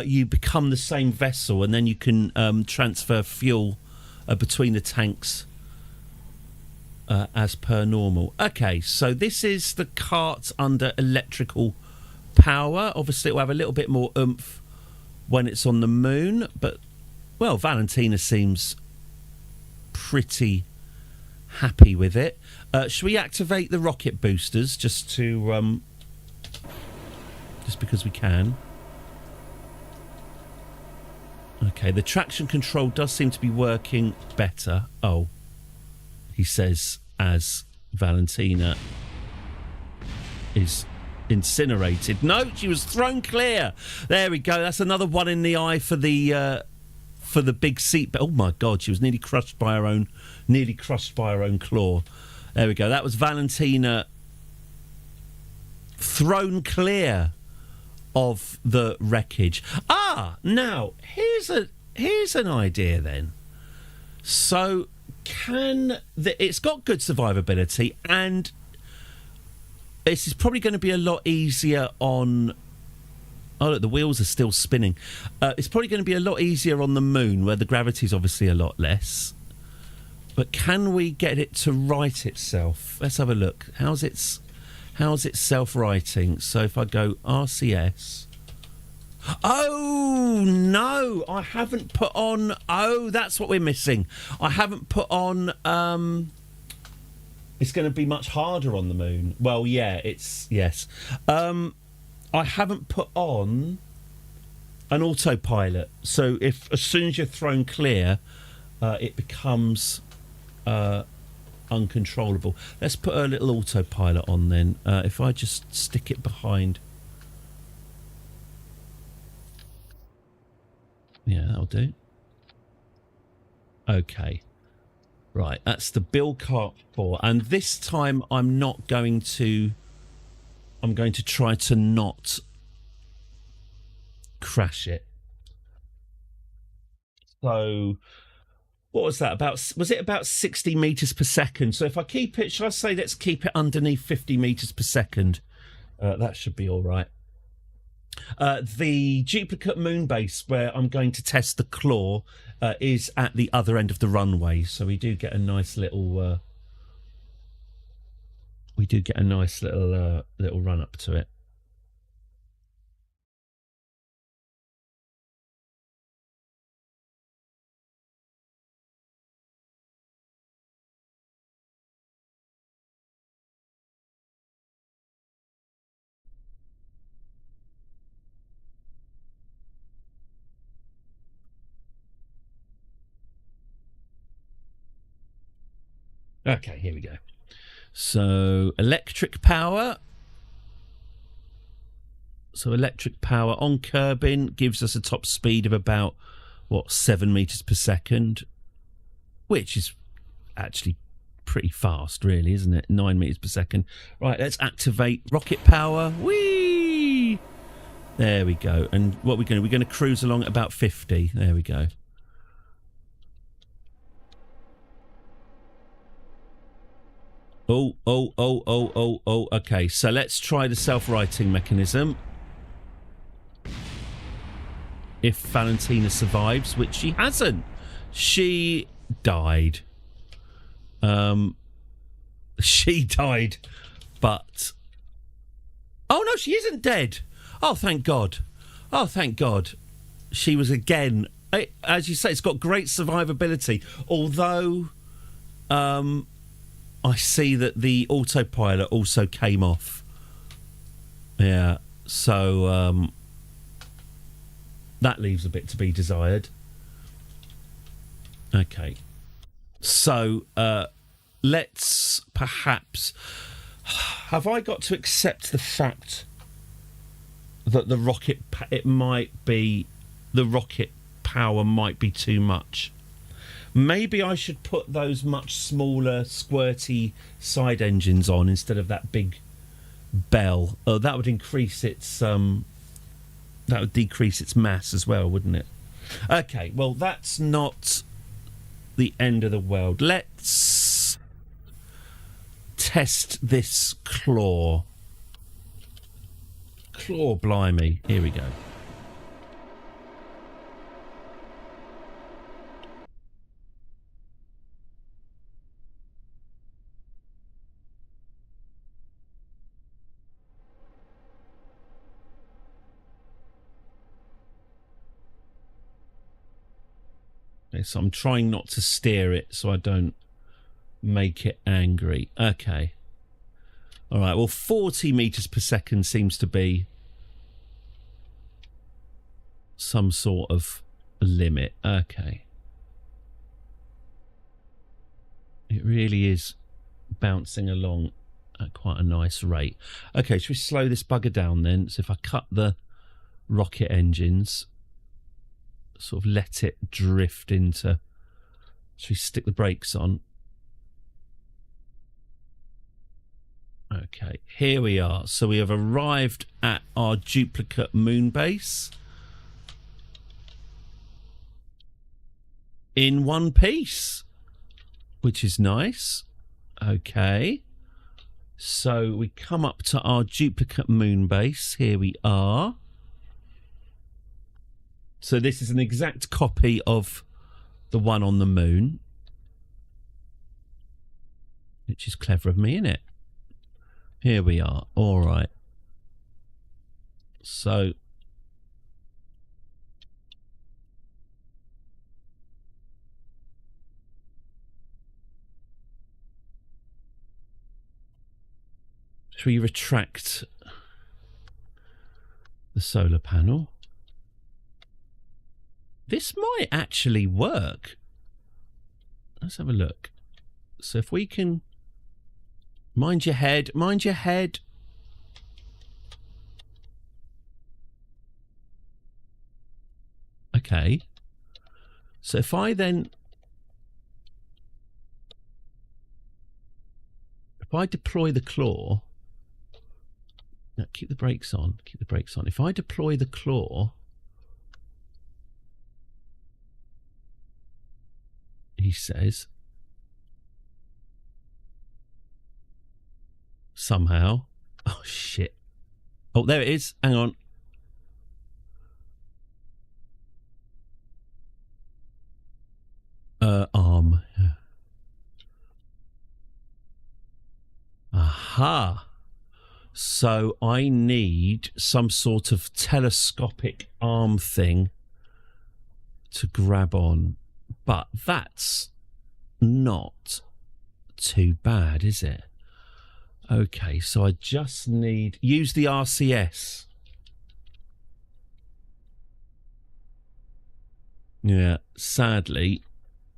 you become the same vessel, and then you can transfer fuel between the tanks as per normal. Okay, so this is the cart under electrical power. Obviously, it will have a little bit more oomph when it's on the moon, but, well, Valentina seems pretty happy with it. Should we activate the rocket boosters just because we can? Okay, the traction control does seem to be working better. Oh, he says as Valentina is incinerated. No, she was thrown clear. There we go. That's another one in the eye for the big seat. But oh my God, she was nearly crushed by her own claw. There we go. That was Valentina thrown clear of the wreckage. Now here's an idea then. So it's got good survivability, and this is probably going to be a lot easier on... Oh, look, the wheels are still spinning. It's probably going to be a lot easier on the moon, where the gravity is obviously a lot less. But can we get it to right itself? Let's have a look. How's it self-righting? So if I go RCS... Oh, no! I haven't put on... Oh, that's what we're missing. I haven't put on... It's going to be much harder on the moon. Well, yeah, yes. I haven't put on an autopilot. So if as soon as you're thrown clear, it becomes uncontrollable. Let's put a little autopilot on then. If I just stick it behind... Yeah, that'll do. Okay. Right, that's the Bill Cart 4. And this time I'm going to try to not crash it. So what was that? Was it about 60 meters per second? So if I keep it, shall I say let's keep it underneath 50 meters per second? That should be all right. The duplicate moon base where I'm going to test the claw is at the other end of the runway, so we do get a nice little little run up to it. Okay, here we go. So, electric power. So, electric power on Kerbin gives us a top speed of about, 7 meters per second, which is actually pretty fast, really, isn't it? 9 meters per second. Right, let's activate rocket power. Whee! There we go. And what we're going to cruise along at about 50. There we go. Oh. Okay, so let's try the self-righting mechanism. If Valentina survives, which she hasn't. She died. She died. But... Oh, no, she isn't dead. Oh, thank God. Oh, thank God. She was again... As you say, it's got great survivability. Although... I see that the autopilot also came off. Yeah, so that leaves a bit to be desired. Okay. So let's perhaps... Have I got to accept the fact that the rocket... The rocket power might be too much? Maybe I should put those much smaller, squirty side engines on instead of that big bell. Oh, that would increase its that would decrease its mass as well, wouldn't it? Okay, well that's not the end of the world. Let's test this claw. Claw blimey. Here we go. So I'm trying not to steer it so I don't make it angry. Okay. All right. Well, 40 meters per second seems to be some sort of limit. Okay. It really is bouncing along at quite a nice rate. Okay, should we slow this bugger down then? So if I cut the rocket engines... sort of let it drift into... Should we stick the brakes on? Okay, here we are. So we have arrived at our duplicate moon base. In one piece. Which is nice. Okay. So we come up to our duplicate moon base. Here we are. So this is an exact copy of the one on the moon. Which is clever of me, isn't it? Here we are. All right. So... should we retract the solar panel? This might actually work. Let's have a look. So if we can... Mind your head. Mind your head. Okay. So if I then... If I deploy the claw... No, keep the brakes on. Keep the brakes on. If I deploy the claw... He says... Somehow. Oh, shit. Oh, there it is. Hang on. Arm. Yeah. Aha. So I need some sort of telescopic arm thing to grab on. But that's not too bad, is it? Okay, so I just need... Use the RCS. Yeah, sadly,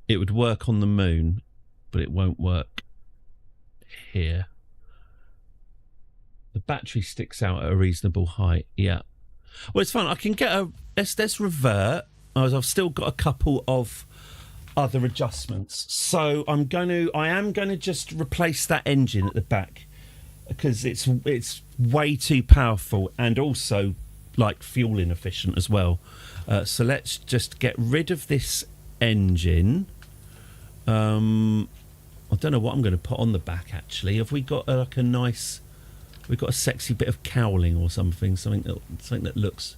it would work on the moon, but it won't work here. The battery sticks out at a reasonable height. Yeah. Well, it's fine. I can get a... Let's revert. I've still got a couple of other adjustments. So I am going to just replace that engine at the back because it's way too powerful and also like fuel inefficient as well. So let's just get rid of this engine. I don't know what I'm going to put on the back actually. Have we got like a nice... We've got a sexy bit of cowling or something that looks...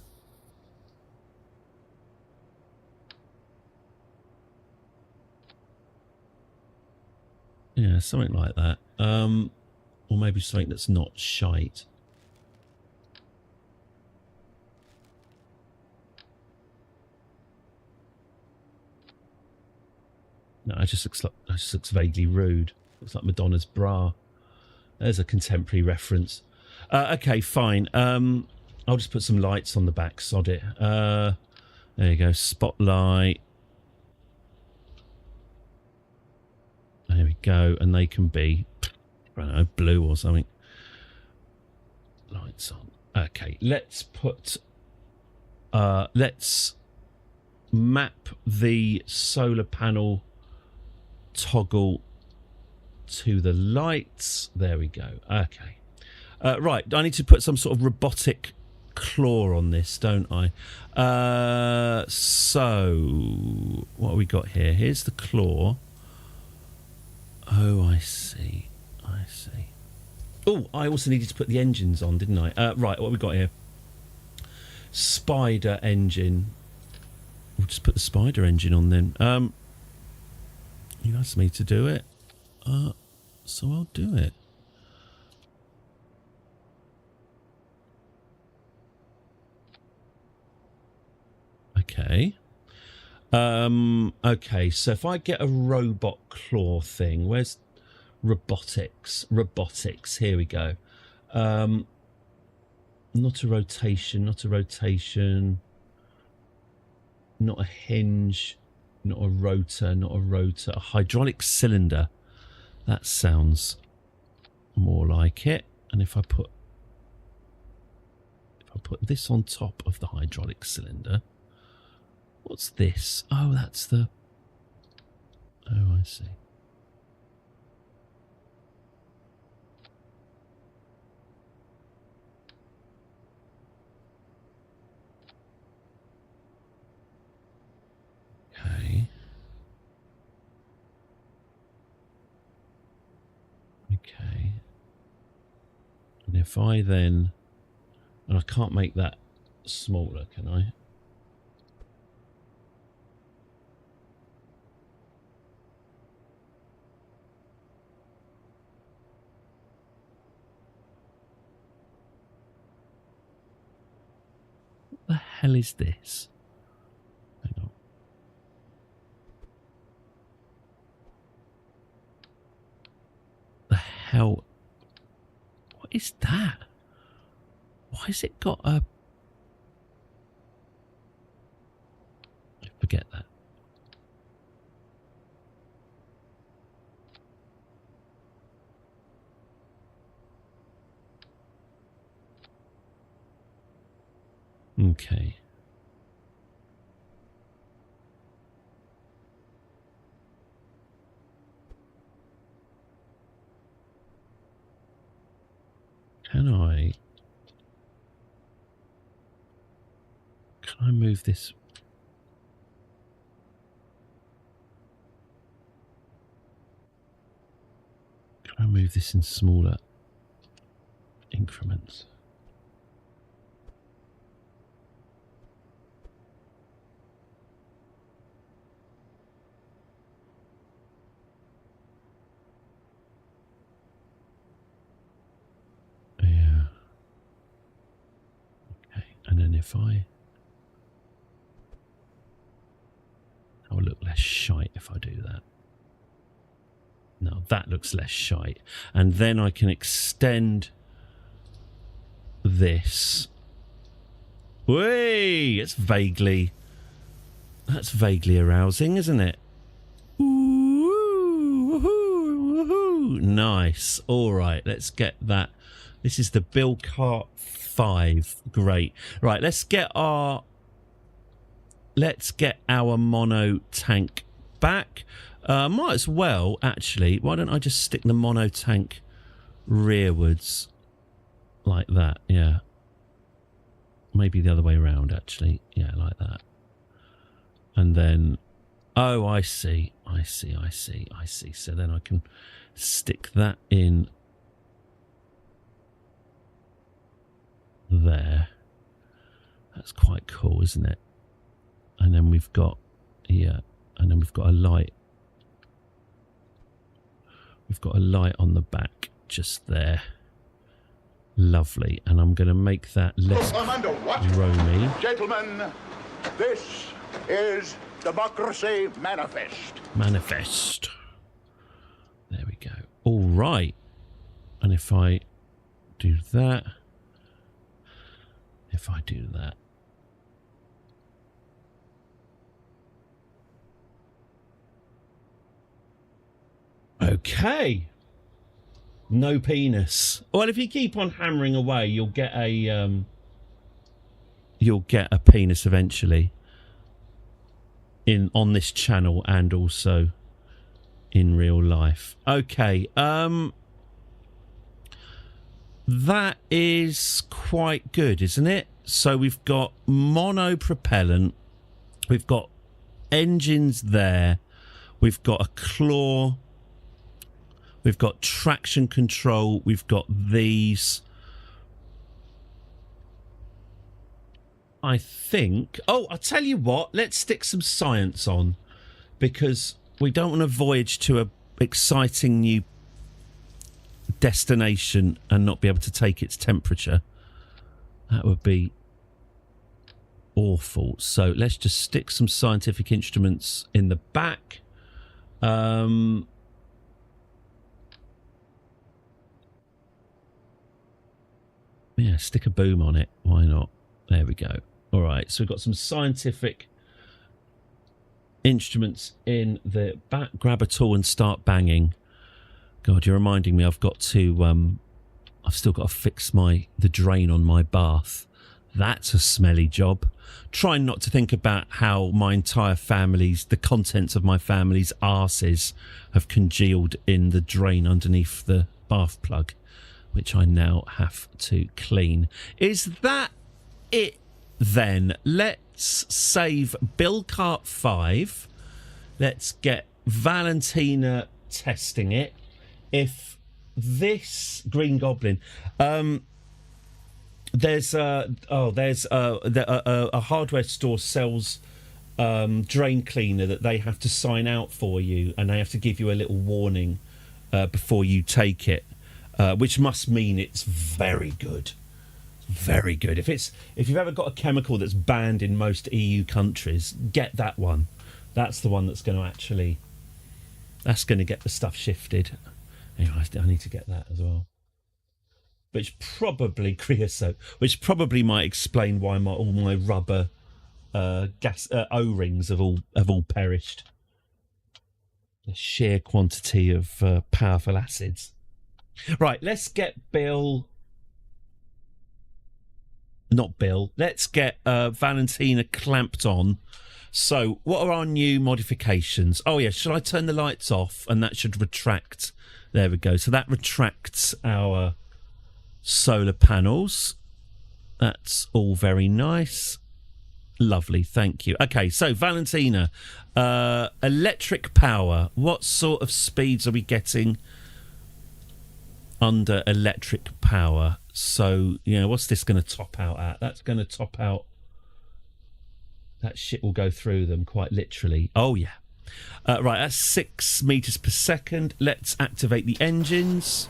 Yeah, something like that. Or maybe something that's not shite. No, it just looks vaguely rude. Looks like Madonna's bra. There's a contemporary reference. Okay, fine. I'll just put some lights on the back, sod it. There you go, spotlight. There we go, and they can be, I don't know, blue or something. Lights on. Okay, let's put... let's map the solar panel toggle to the lights. There we go. Okay. Right, I need to put some sort of robotic claw on this, don't I? So, what have we got here? Here's the claw. Oh, I see. I see. Oh, I also needed to put the engines on, didn't I? Right, what have we got here? Spider engine. We'll just put the spider engine on then. You asked me to do it. So I'll do it. Okay. Okay, so if I get a robot claw thing, where's robotics? Robotics, here we go. Not a rotation, not a rotation. Not a hinge, not a rotor, not a rotor. A hydraulic cylinder. That sounds more like it. And if I put this on top of the hydraulic cylinder, what's this? Oh, that's the... Oh, I see. Okay. Okay. And if I then... And I can't make that smaller, can I? What the hell is this? Hang on. The hell? What is that? Why has it got a... Forget that. Okay. Can I move this? Can I move this in smaller increments? Yeah. Okay, and then if I... That will look less shite if I do that. No, that looks less shite. And then I can extend this. Whee! That's vaguely arousing, isn't it? Ooh, woohoo, Ooh, nice. All right, let's get that. This is the Bill Cart 5. Great. Right, let's get our mono tank back. Might as well, actually. Why don't I just stick the mono tank rearwards like that? Yeah. Maybe the other way around, actually. Yeah, like that. And then, oh, I see. So then I can stick that in there. That's quite cool, isn't it? And then we've got, yeah, and then we've got a light. We've got a light on the back just there. Lovely. And I'm going to make that less roamy. Gentlemen, this is Democracy Manifest. Manifest. There we go. All right. And if I do that, okay. No penis. Well, if you keep on hammering away, you'll get a penis eventually on this channel and also in real life. Okay. That is quite good, isn't it? So we've got mono propellant, we've got engines there, we've got a claw, we've got traction control, we've got these. I think, oh, I'll tell you what, let's stick some science on, because we don't want to voyage to a exciting new destination and not be able to take its temperature. That would be awful. So let's just stick some scientific instruments in the back. Yeah, stick a boom on it. Why not? There we go. All right, so we've got some scientific instruments in the back. Grab a tool and start banging. God, you're reminding me I've got to I've still got to fix the drain on my bath. That's a smelly job. Trying not to think about how my entire the contents of my family's arses have congealed in the drain underneath the bath plug, which I now have to clean. Is that it then? Let's save Bill Cart 5. Let's get Valentina testing it. If this Green Goblin, there's a hardware store sells drain cleaner that they have to sign out for you, and they have to give you a little warning before you take it, which must mean it's very good. Very good. If you've ever got a chemical that's banned in most EU countries, get that one. That's the one that's going to get the stuff shifted. Anyway, I need to get that as well. Which probably creosote, which probably might explain why all my rubber gas O-rings have all perished. The sheer quantity of powerful acids. Right, let's get let's get Valentina clamped on. So what are our new modifications? Oh yeah, should I turn the lights off? And that should retract. There we go. So that retracts our solar panels. That's all very nice. Lovely, thank you. Okay, so Valentina, electric power. What sort of speeds are we getting under electric power? So, what's this going to top out at? That's going to top out... That shit will go through them, quite literally. Oh, yeah. Right, that's 6 meters per second. Let's activate the engines.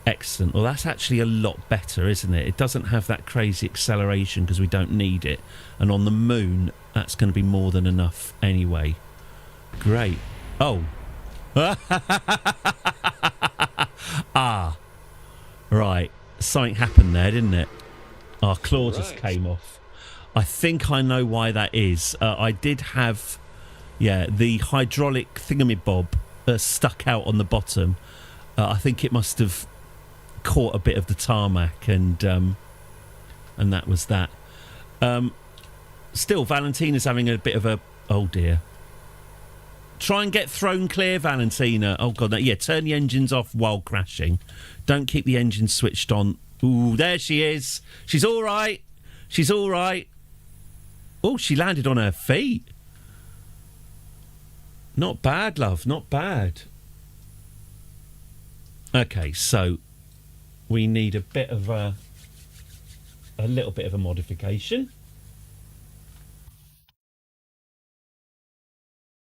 Excellent. Well, that's actually a lot better, isn't it? It doesn't have that crazy acceleration because we don't need it. And on the moon, that's going to be more than enough anyway. Great. Oh. Ah. Right. Something happened there, didn't it? Our claw just came off. I think I know why that is. I did have, the hydraulic thingamabob stuck out on the bottom. I think it must have caught a bit of the tarmac, and that was that. Still, Valentina's having a bit of a... Oh, dear. Try and get thrown clear, Valentina. Oh, God, no. Yeah, turn the engines off while crashing. Don't keep the engines switched on. Ooh, there she is. She's all right. She's all right. Oh, she landed on her feet. Not bad, love. Not bad. Okay, so we need a bit of a little bit of a modification.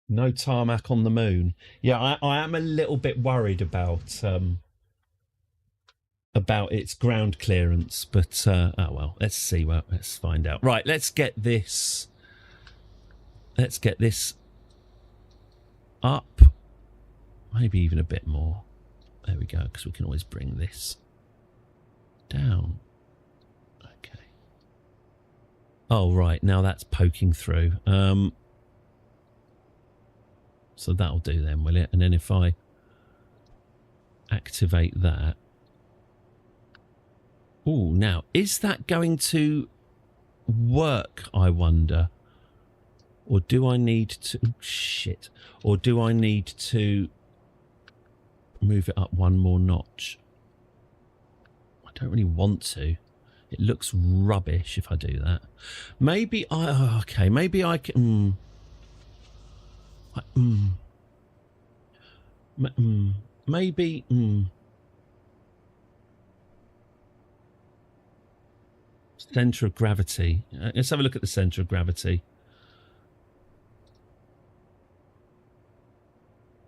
No tarmac on the moon. Yeah, I am a little bit worried about its ground clearance, but oh well, let's see. Well, let's find out. Right, let's get this up, maybe even a bit more. There we go, because we can always bring this down. Okay. Oh, right, now that's poking through. So that'll do then, will it? And then if I activate that... Oh, now, is that going to work, I wonder? Or do I need to... Oh, shit. Or do I need to move it up one more notch? I don't really want to. It looks rubbish if I do that. Maybe I... Oh, okay, maybe I can... Maybe... Centre of gravity. Let's have a look at the centre of gravity.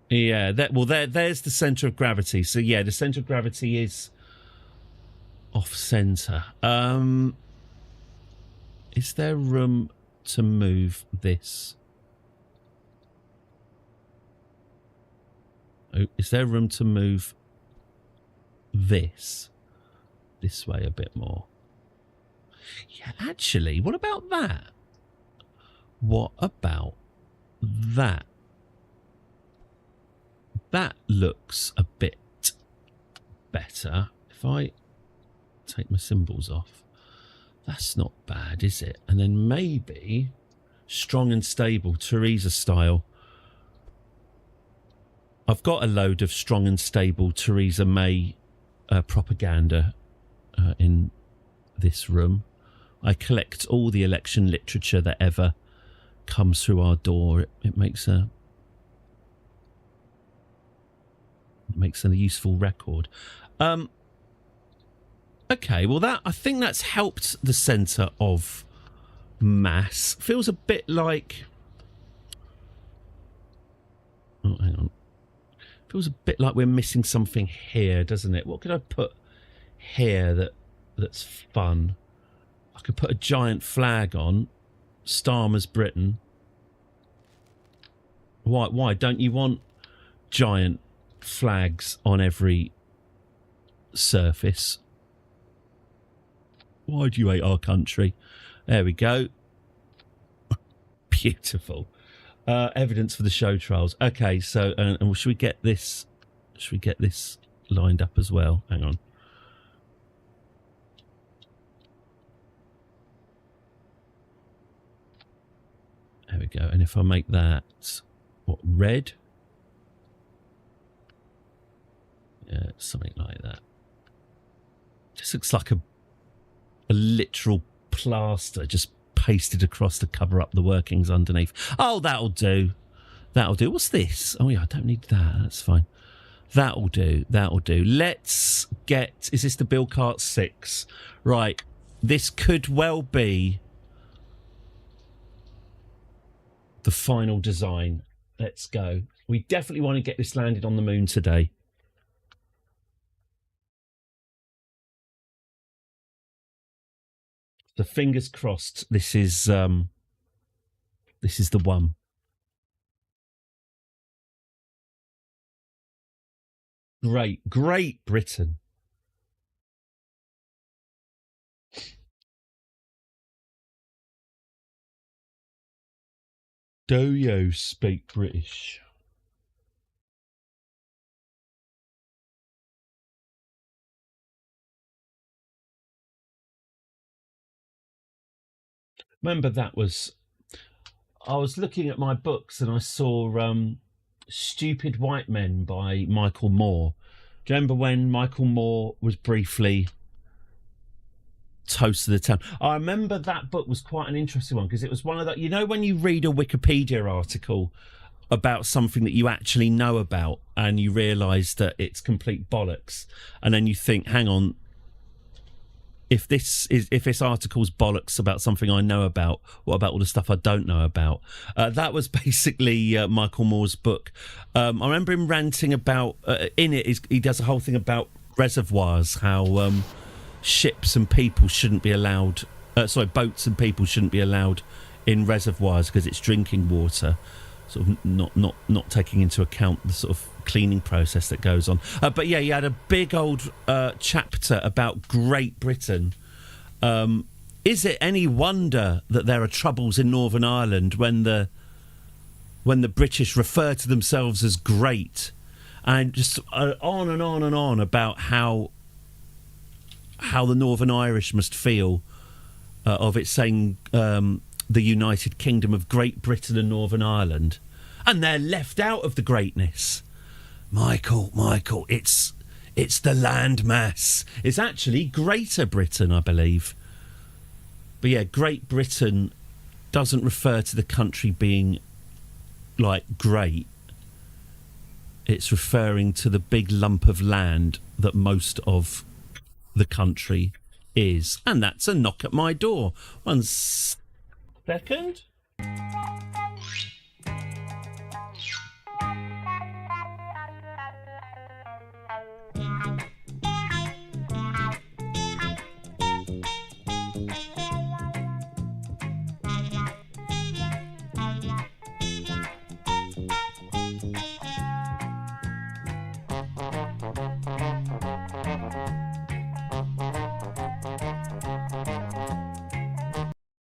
Yeah, there's the centre of gravity. So yeah, the centre of gravity is off centre. Is there room to move this? Oh, is there room to move this way a bit more? Yeah, actually, what about that? What about that? That looks a bit better. If I take my symbols off, that's not bad, is it? And then maybe strong and stable, Theresa style. I've got a load of strong and stable Theresa May propaganda in this room. I collect all the election literature that ever comes through our door. It makes a useful record. Okay, well I think that's helped the centre of mass. Feels a bit like... Oh, hang on. Feels a bit like we're missing something here, doesn't it? What could I put here that's fun? I could put a giant flag on. Starmer's Britain. Why don't you want giant flags on every surface? Why do you hate our country? There we go. Beautiful. Evidence for the show trials. Okay, so and should we get this? Should we get this lined up as well? Hang on. There we go. And if I make that red? Yeah, something like that. Just looks like a literal plaster just pasted across to cover up the workings underneath. Oh, that'll do. That'll do. What's this? Oh, yeah, I don't need that. That's fine. That'll do. That'll do. Let's get... Is this the Bill Cart 6? Right. This could well be the final design. Let's go. We definitely want to get this landed on the moon today. So fingers crossed. This is the one. Great Britain. Do you speak British? Remember that was... I was looking at my books and I saw Stupid White Men by Michael Moore. Do you remember when Michael Moore was briefly toast of the town? I remember that book was quite an interesting one because it was one of that... You know when you read a Wikipedia article about something that you actually know about and you realise that it's complete bollocks, and then you think, hang on, if this article's bollocks about something I know about, what about all the stuff I don't know about? That was basically Michael Moore's book. I remember him ranting about, in it, he does a whole thing about reservoirs, how ships and people shouldn't be allowed, boats and people shouldn't be allowed in reservoirs because it's drinking water, sort of not taking into account the sort of cleaning process that goes on. But yeah, he had a big old chapter about Great Britain. Is it any wonder that there are troubles in Northern Ireland when the British refer to themselves as great? And just on and on and on about how the Northern Irish must feel of it saying the United Kingdom of Great Britain and Northern Ireland, and they're left out of the greatness. Michael, it's the landmass. It's actually Greater Britain, I believe. But yeah, Great Britain doesn't refer to the country being like great. It's referring to the big lump of land that most of the country is. And that's a knock at my door. 1 second.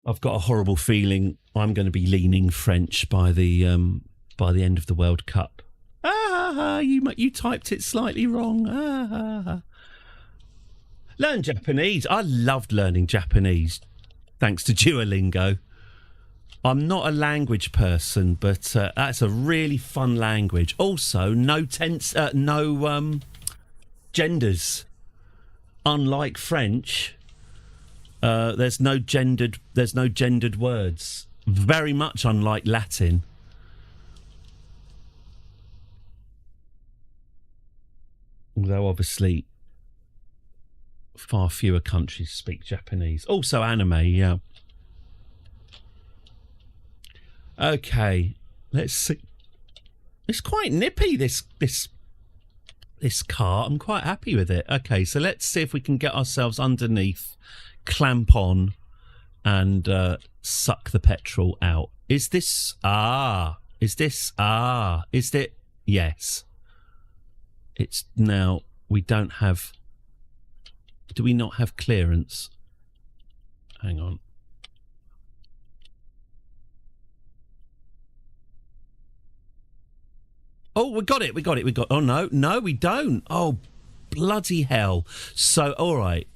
I've got a horrible feeling I'm going to be leaning French by the end of the World Cup. You typed it slightly wrong. Learn Japanese. I loved learning Japanese, thanks to Duolingo. I'm not a language person, but that's a really fun language. Also, no genders. Unlike French. There's no gendered words. Very much unlike Latin. Although obviously far fewer countries speak Japanese. Also anime, yeah. Okay, let's see. It's quite nippy, this car. I'm quite happy with it. Okay, so let's see if we can get ourselves underneath, clamp on, and suck the petrol out. Is it? Yes. It's now, we don't have, do we not have clearance? Hang on. Oh, we got it. Oh, no, we don't. Oh, bloody hell. So, all right.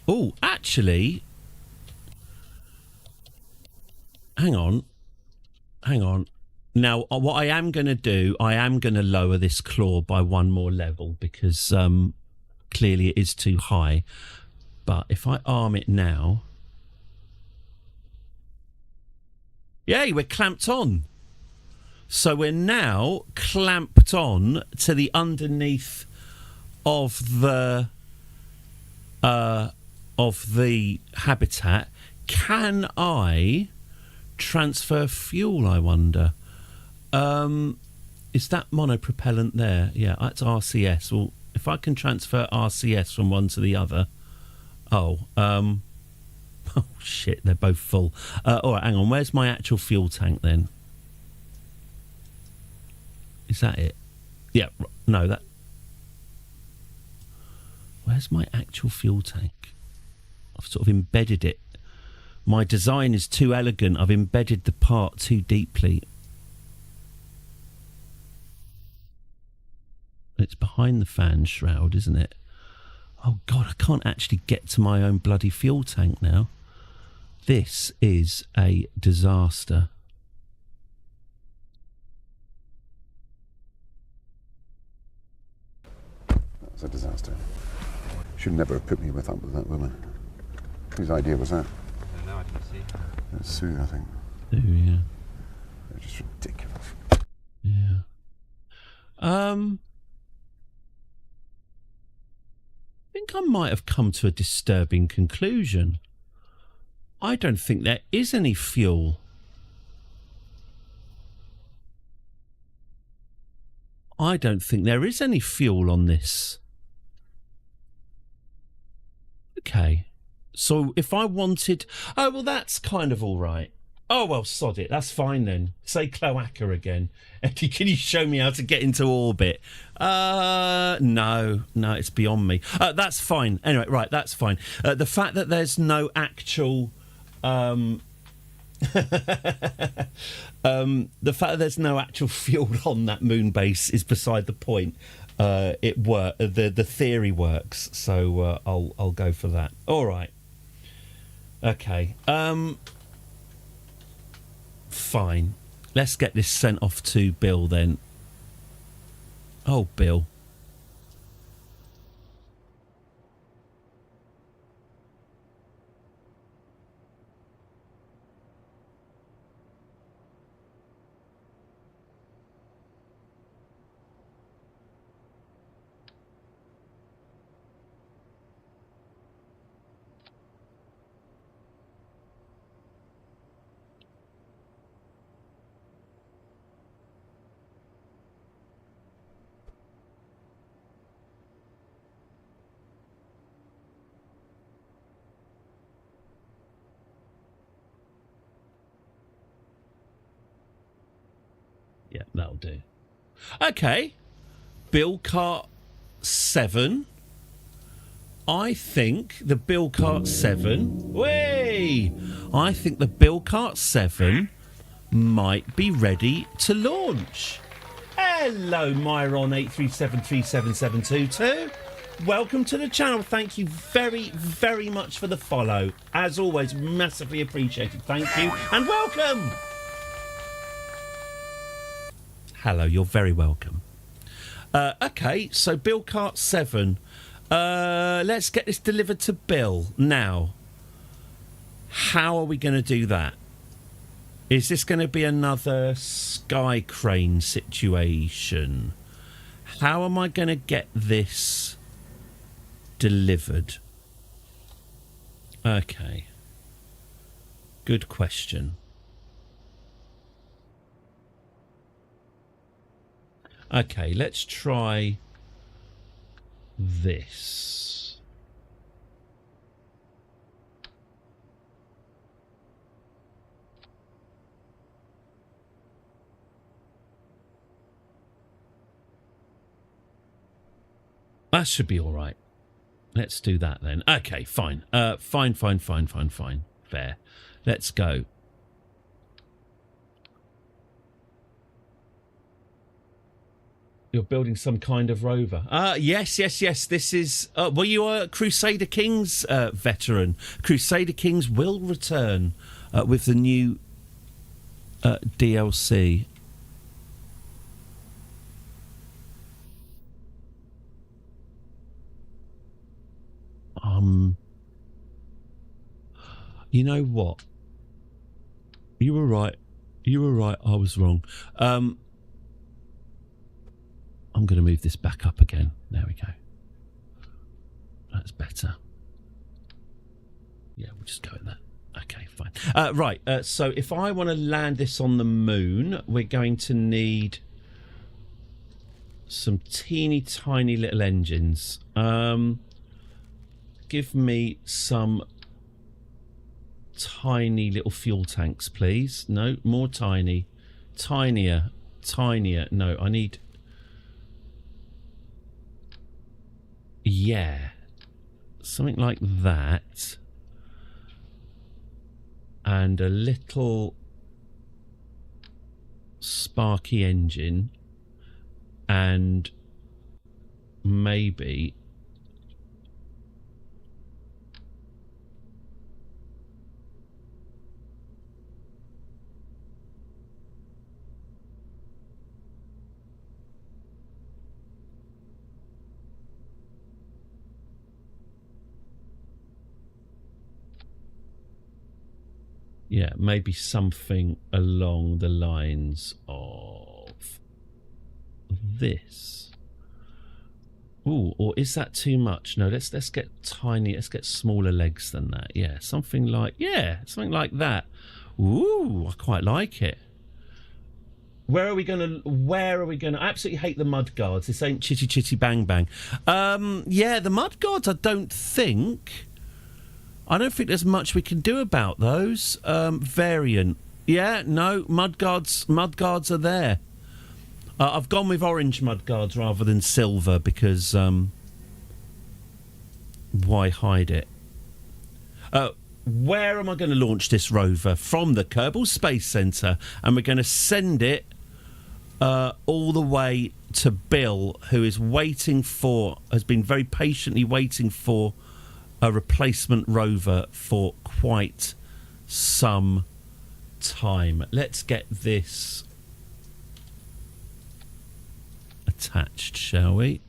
Oh, actually, hang on. Now, what I am going to do, I am going to lower this claw by one more level because clearly it is too high. But if I arm it now, yay, we're clamped on. So we're now clamped on to the underneath of the habitat. Can I transfer fuel, I wonder? Is that monopropellant there? Yeah, that's RCS. Well, if I can transfer RCS from one to the other. Oh shit, they're both full. All right, hang on. Where's my actual fuel tank then? Is that it? Yeah, no, that... Where's my actual fuel tank? I've sort of embedded it. My design is too elegant. I've embedded the part too deeply. It's behind the fan shroud, isn't it? Oh, God, I can't actually get to my own bloody fuel tank now. This is a disaster. That's a disaster. Should never have put me up with that woman. Whose idea was that? I don't know, I didn't see. That's Sue, I think. Sue, yeah. They're just ridiculous. Yeah. I think I might have come to a disturbing conclusion. I don't think there is any fuel. I don't think there is any fuel on this. Okay. So if I wanted... Oh, well, that's kind of all right. Oh, well, sod it. That's fine then. Say cloaca again. Eddie, can you show me how to get into orbit? No, it's beyond me. That's fine. Anyway, right, that's fine. The fact that there's no actual... the fact that there's no actual fuel on that moon base is beside the point. The theory works, so I'll go for that. All right. Okay. Fine. Let's get this sent off to Bill then. Oh, Bill. Yeah, that'll do. Okay. Bill Cart 7. I think the Bill Cart 7... Way! I think the Bill Cart 7 might be ready to launch. Hello, Myron83737722. Welcome to the channel. Thank you very, very much for the follow. As always, massively appreciated. Thank you and welcome. Hello, you're very welcome. Okay, so Bill Cart 7. Let's get this delivered to Bill. Now, how are we going to do that? Is this going to be another sky crane situation? How am I going to get this delivered? Okay. Good question. Okay, let's try this. That should be all right. Let's do that then. Okay, fine. Fine. Fair. Let's go. You're building some kind of rover. Yes. This is... well, you are a Crusader Kings veteran. Crusader Kings will return with the new DLC. You know what? You were right. I was wrong. I'm going to move this back up again. There we go. That's better. Yeah, we'll just go with that. Okay, fine. Right, so if I want to land this on the moon, we're going to need some teeny tiny little engines. Give me some tiny little fuel tanks, please. No, more tiny. Tinier. No, I need... Yeah, something like that, and a little sparky engine, and maybe Yeah, maybe something along the lines of this. Ooh, or is that too much? No, let's get tiny. Let's get smaller legs than that. Yeah, something like that. Ooh, I quite like it. Where are we gonna? I absolutely hate the mud guards. This ain't chitty chitty bang bang. Yeah, the mud guards. I don't think there's much we can do about those. Variant. Yeah, no, mud guards are there. I've gone with orange mud guards rather than silver because why hide it? Where am I going to launch this rover? From the Kerbal Space Centre, and we're going to send it all the way to Bill, who is has been very patiently waiting for a replacement rover for quite some time. Let's get this attached, shall we?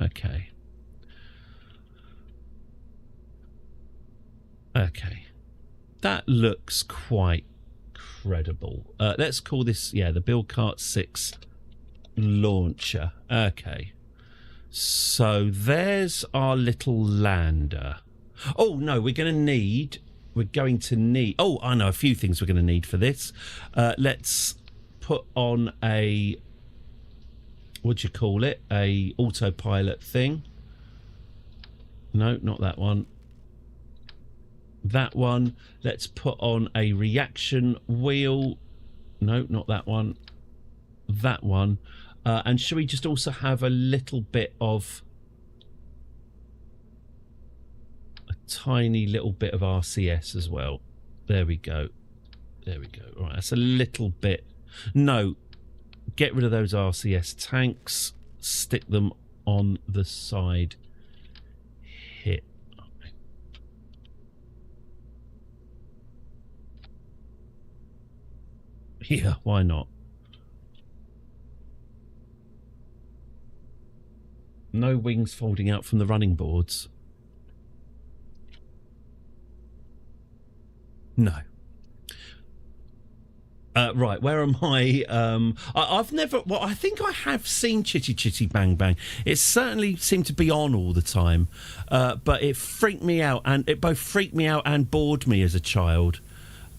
Okay. That looks quite credible. Let's call this, the Bill Cart 6 launcher. Okay. So there's our little lander. Oh, no, we're going to need... Oh, I know a few things we're going to need for this. Let's put on a... What'd you call it? A autopilot thing. No, not that one. That one. Let's put on a reaction wheel. No, not that one. That one. And should we just also have a little bit of... a tiny little bit of RCS as well. There we go. There we go. All right, that's a little bit... No, get rid of those RCS tanks. Stick them on the side here. Yeah, why not? No wings folding out from the running boards. No. Right, where am I? I've never... Well, I think I have seen Chitty Chitty Bang Bang. It certainly seemed to be on all the time. But it freaked me out. And it both freaked me out and bored me as a child.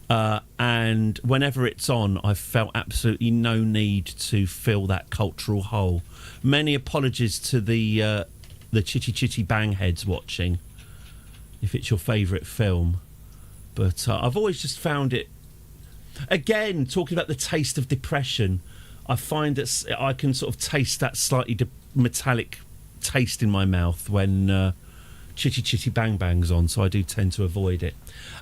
And whenever it's on, I've felt absolutely no need to fill that cultural hole. Many apologies to the Chitty Chitty Bang heads watching, if it's your favourite film. But I've always just found it... Again, talking about the taste of depression, I find that I can sort of taste that slightly metallic taste in my mouth when Chitty Chitty Bang Bang's on, so I do tend to avoid it.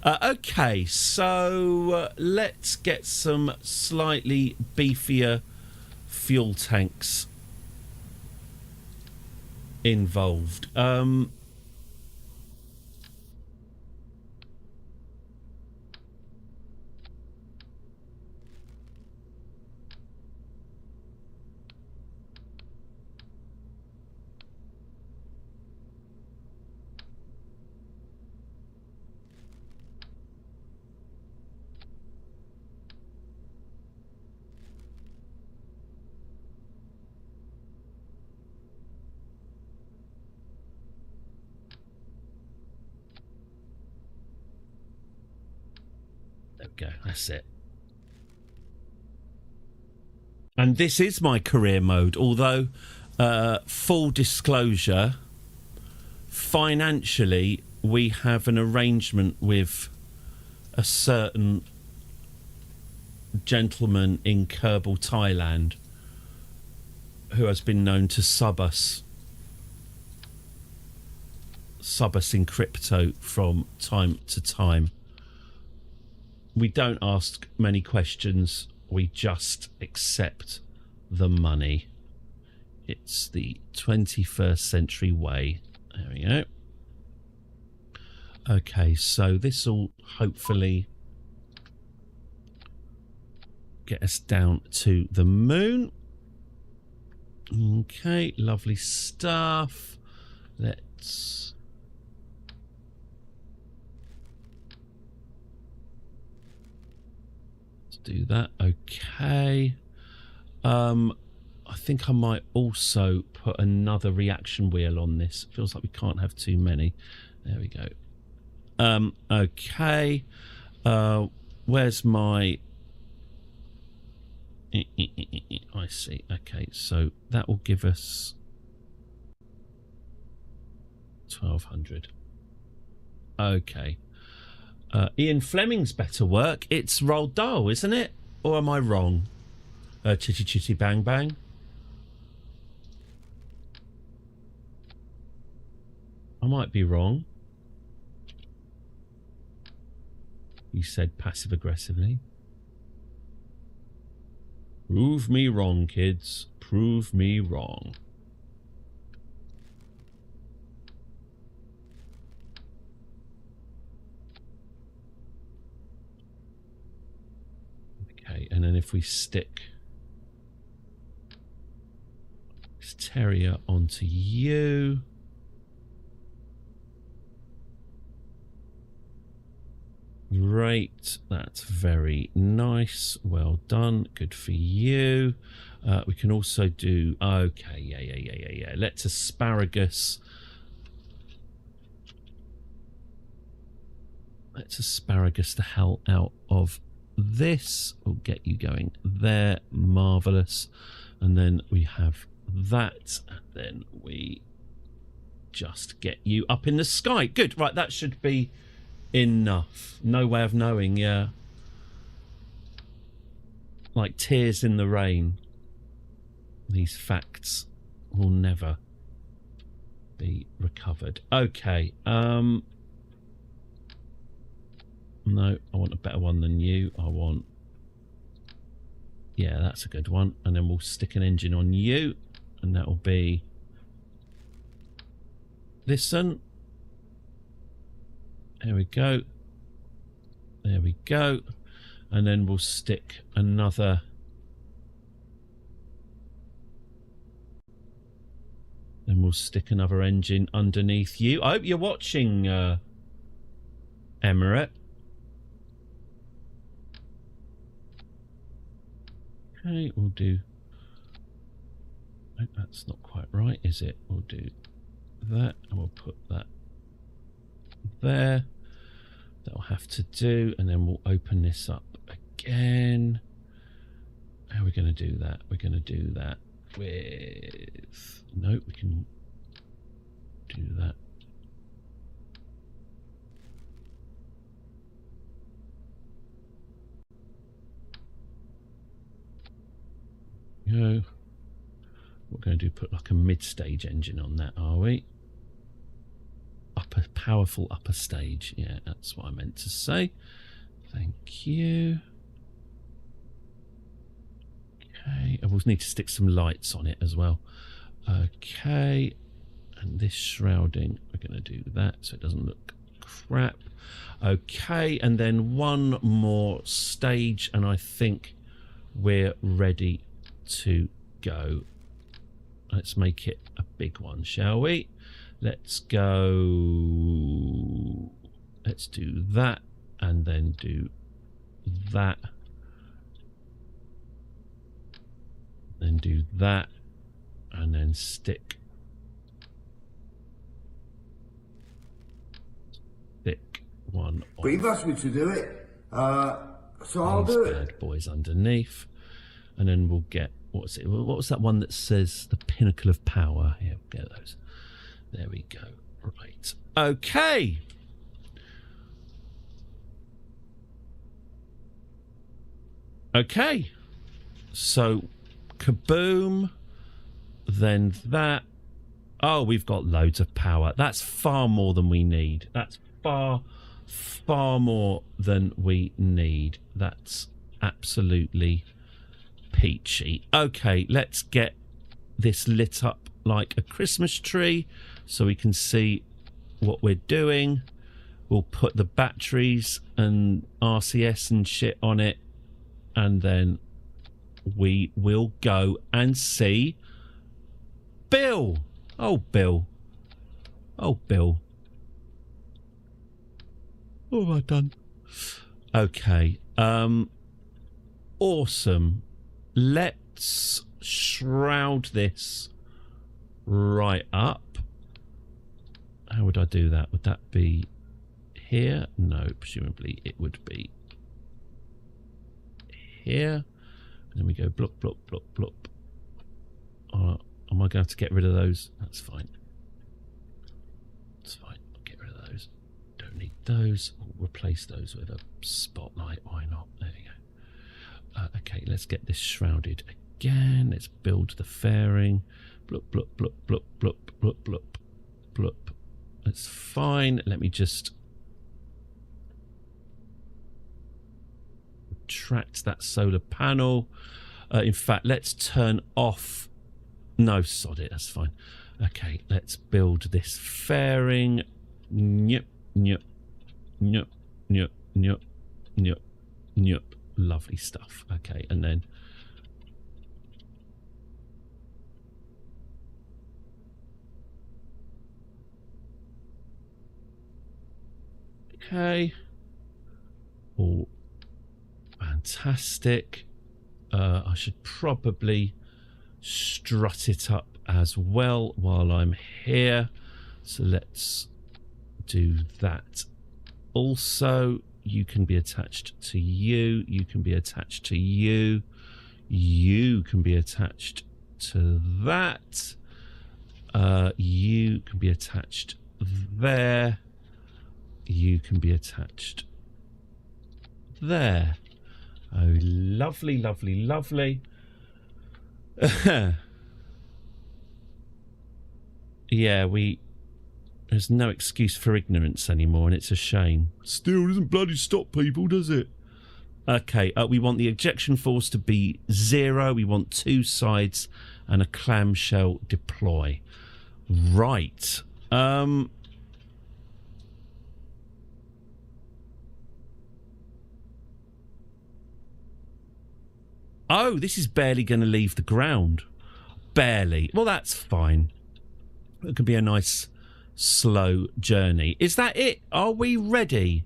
Okay, so let's get some slightly beefier fuel tanks involved. There we go, that's it. And this is my career mode, although, full disclosure, financially, we have an arrangement with a certain gentleman in Kerbal, Thailand, who has been known to sub us in crypto from time to time. We don't ask many questions. We just accept the money. It's the 21st century way. There we go. Okay, so this will hopefully get us down to the moon. Okay, lovely stuff. Let's do that. Okay. I think I might also put another reaction wheel on this. Feels like we can't have too many. There we go. Okay. Where's my... I see. Okay, so that will give us 1,200. Okay. Ian Fleming's better work. It's Roald Dahl, isn't it? Or am I wrong? Chitty Chitty Bang Bang. I might be wrong. He said passive aggressively. Prove me wrong, kids. Prove me wrong. Okay, and then if we stick this terrier onto you. Great, that's very nice. Well done, good for you. We can also do, okay, yeah. Let's asparagus. Let's asparagus the hell out of this. We'll get you going there, marvelous. And then we have that, and then we just get you up in the sky. Good, right, that should be enough. No way of knowing, yeah. Like tears in the rain. These facts will never be recovered. Okay, no, I want a better one than you. I want, yeah, that's a good one. And then we'll stick an engine on you, and that will be this one. There we go. There we go. And then we'll stick another. Then we'll stick another engine underneath you. I hope you're watching, Emirate. Okay, we'll do. Oh, that's not quite right, is it? We'll do that, and we'll put that there. That'll have to do, and then we'll open this up again. How are we going to do that? We're going to do that with, no, we can do that. Go. We're going to do, put like a mid-stage engine on that, are we? Powerful upper stage. Yeah, that's what I meant to say. Thank you. Okay, I will need to stick some lights on it as well. Okay, and this shrouding, we're going to do that so it doesn't look crap. Okay, and then one more stage, and I think we're ready to go. Let's make it a big one, shall we? Let's go. Let's do that, and then do that, then do that, and then stick one on. But you've asked me to do it, so I'll do it. Bad boys underneath, and then we'll get, what's it? What was that one that says the pinnacle of power? Yeah, we'll get those. There we go. Right. Okay. Okay. So, kaboom. Then that. Oh, we've got loads of power. That's far more than we need. That's far more than we need. That's absolutely peachy. Okay, let's get this lit up like a Christmas tree so we can see what we're doing. We'll put the batteries and RCS and shit on it, and then we will go and see Bill. Oh, Bill. Oh, Bill. What have I done? Okay. Awesome. Let's shroud this right up. How would I do that? Would that be here? No, presumably it would be here. And then we go blop, blop, blop, blop. Am I going to have to get rid of those? That's fine. That's fine. I'll get rid of those. Don't need those. We'll replace those with a spotlight. Why not? There you go. Okay, let's get this shrouded again. Let's build the fairing. Bloop, bloop, bloop, bloop, bloop, bloop, bloop, bloop. That's fine. Let me just retract that solar panel. In fact, let's turn off. No, sod it. That's fine. Okay, let's build this fairing. Nyep, nyep, nyep, nyep, nyep, nyep, nyep. Lovely stuff. Okay, and then okay. Oh, fantastic. I should probably strut it up as well while I'm here. So let's do that. Also, you can be attached to you. You can be attached to you. You can be attached to that. You can be attached there. You can be attached there. Oh, lovely, lovely, lovely. Yeah, there's no excuse for ignorance anymore, and it's a shame. Still doesn't bloody stop people, does it? Okay, we want the ejection force to be 0. We want 2 sides and a clamshell deploy. Right. Oh, this is barely going to leave the ground. Barely. Well, that's fine. It could be a nice slow journey. Is that it? Are we ready?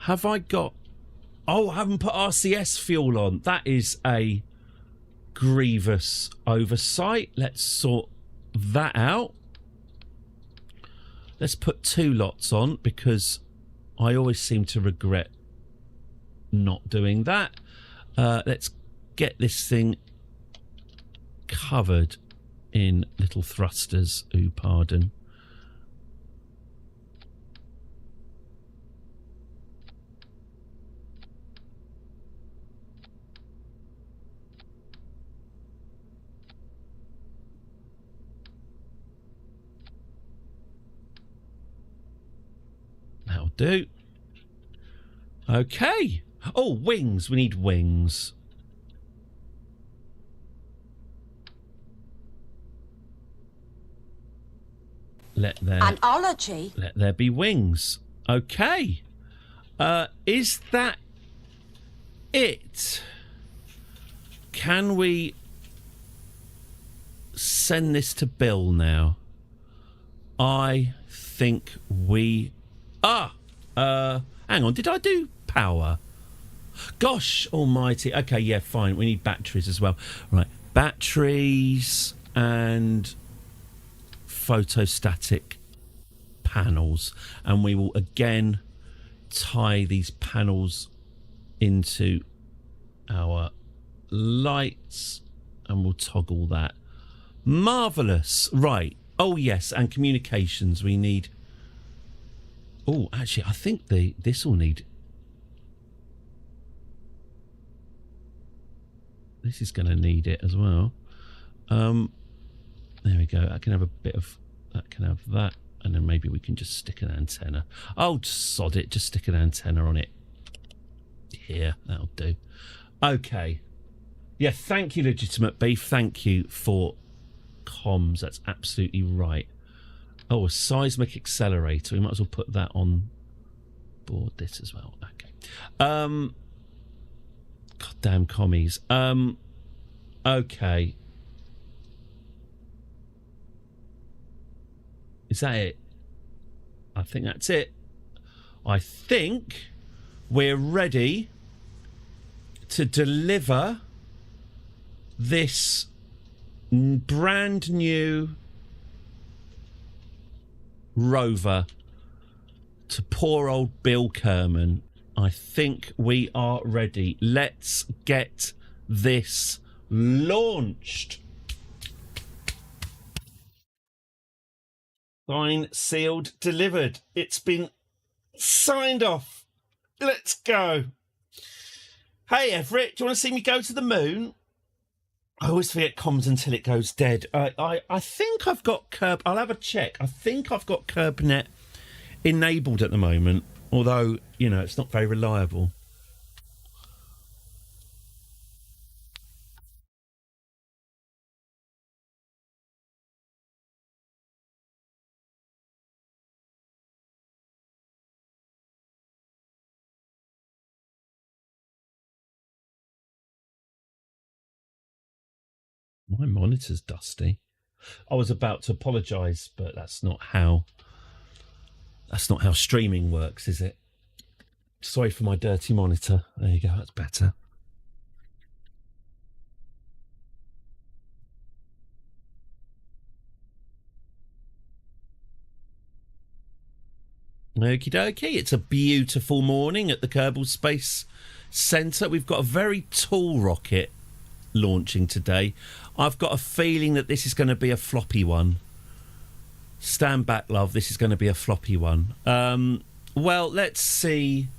Have I got... Oh, I haven't put RCS fuel on. That is a grievous oversight. Let's sort that out. Let's put 2 lots on because I always seem to regret not doing that. Let's get this thing covered in little thrusters. Ooh, pardon. That'll do. Okay. Oh, wings. We need wings. Let there be wings. Okay. Is that it? Can we send this to Bill now? I think we... hang on. Did I do power? Gosh almighty. Okay, yeah, fine. We need batteries as well. Right. Batteries and photostatic panels. And we will again tie these panels into our lights and we'll toggle that. Marvellous. Right. Oh, yes. And communications. We need... Oh, actually, I think this will need... This is going to need it as well. There we go. I can have a bit of... That can have that. And then maybe we can just stick an antenna. Oh, sod it. Just stick an antenna on it. Here. That'll do. Okay. Yeah, thank you, Legitimate Beef. Thank you for comms. That's absolutely right. Oh, a seismic accelerator. We might as well put that on board this as well. Okay. Goddamn commies. Okay. Is that it? I think that's it. I think we're ready to deliver this brand new Rover to poor old Bill Kerman. I think we are ready. Let's get this launched. Signed, sealed, delivered. It's been signed off. Let's go. Hey, Everett, do you want to see me go to the moon? I always forget comms until it goes dead. I think I've got Curb. I'll have a check. I think I've got KerbNet enabled at the moment, although, you know, it's not very reliable. My monitor's dusty. I was about to apologise, but that's not how streaming works, is it? Sorry for my dirty monitor. There you go, that's better. Okie dokie, it's a beautiful morning at the Kerbal Space Centre. We've got a very tall rocket launching today. I've got a feeling that this is going to be a floppy one. Stand back, love. This is going to be a floppy one. Well, let's see.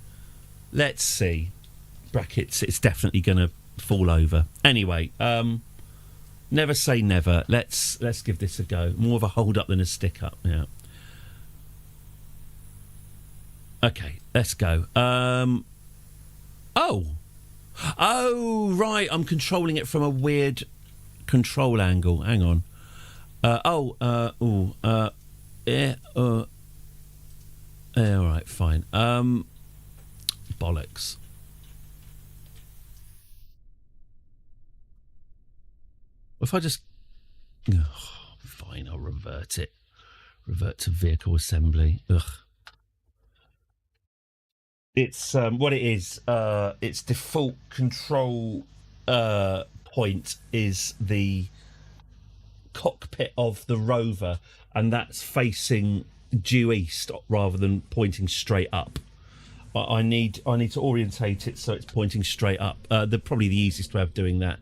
Let's see. Brackets, it's definitely going to fall over. Anyway, never say never. Let's give this a go. More of a hold up than a stick up. Yeah. Okay, let's go. Oh, right. I'm controlling it from a weird control angle. Hang on. Yeah. All right, fine. Bollocks. If I just... fine, I'll revert it. Revert to vehicle assembly. Ugh. It's what it is. Its default control point is the cockpit of the rover, and that's facing due east rather than pointing straight up. I need to orientate it so it's pointing straight up. Probably the easiest way of doing that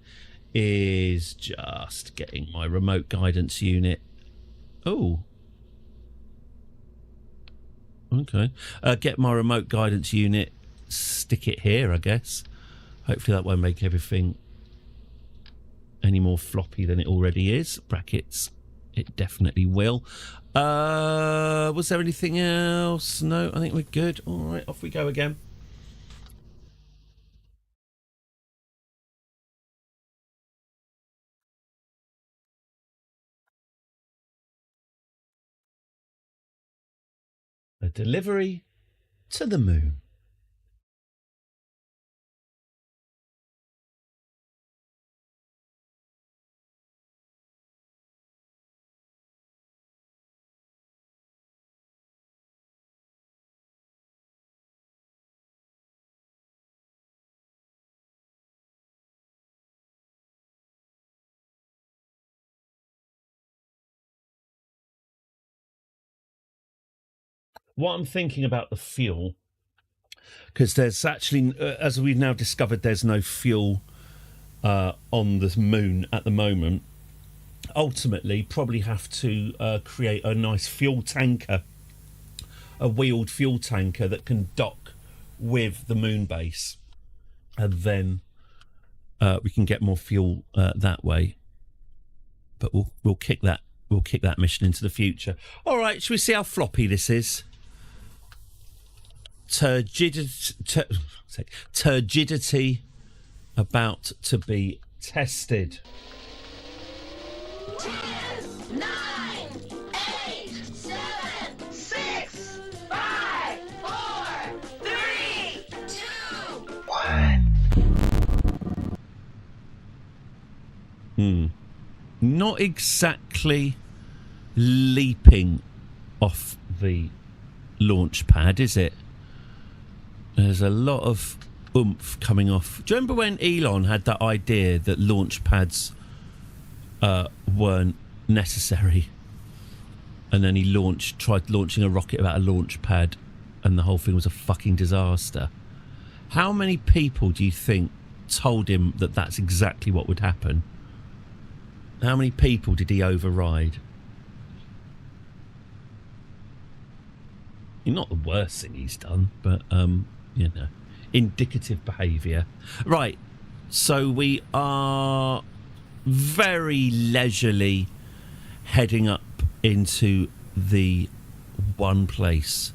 is just getting my remote guidance unit. Oh. Okay. Get my remote guidance unit, stick it here, I guess. Hopefully that won't make everything any more floppy than it already is. Brackets, it definitely will. Was there anything else? No, I think we're good. All right, off we go again. A delivery to the moon. What I'm thinking about the fuel, because there's actually, as we've now discovered, there's no fuel on the moon at the moment. Ultimately, probably have to create a nice fuel tanker, a wheeled fuel tanker that can dock with the moon base, and then we can get more fuel that way. But we'll kick that mission into the future. All right, shall we see how floppy this is? Turgidity about to be tested. 10, 9, 8, 7, 6, 5, 4, 3, 2, 1. Not exactly leaping off the launch pad, is it? There's a lot of oomph coming off. Do you remember when Elon had that idea that launch pads weren't necessary? And then he tried launching a rocket without a launch pad, and the whole thing was a fucking disaster. How many people do you think told him that that's exactly what would happen? How many people did he override? Not the worst thing he's done, but, you know, indicative behaviour. Right, so we are very leisurely heading up into the one place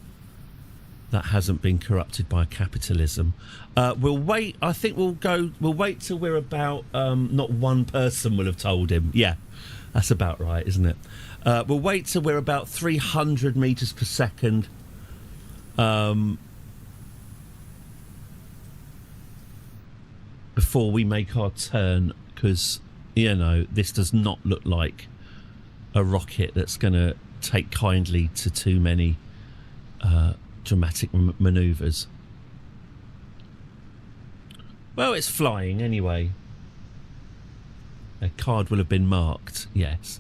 that hasn't been corrupted by capitalism. We'll wait. I think we'll wait till we're about, not one person will have told him. Yeah, that's about right, isn't it? We'll wait till we're about 300 metres per second. Before we make our turn, because, you know, this does not look like a rocket that's going to take kindly to too many dramatic manoeuvres. Well, it's flying anyway. A card will have been marked, yes.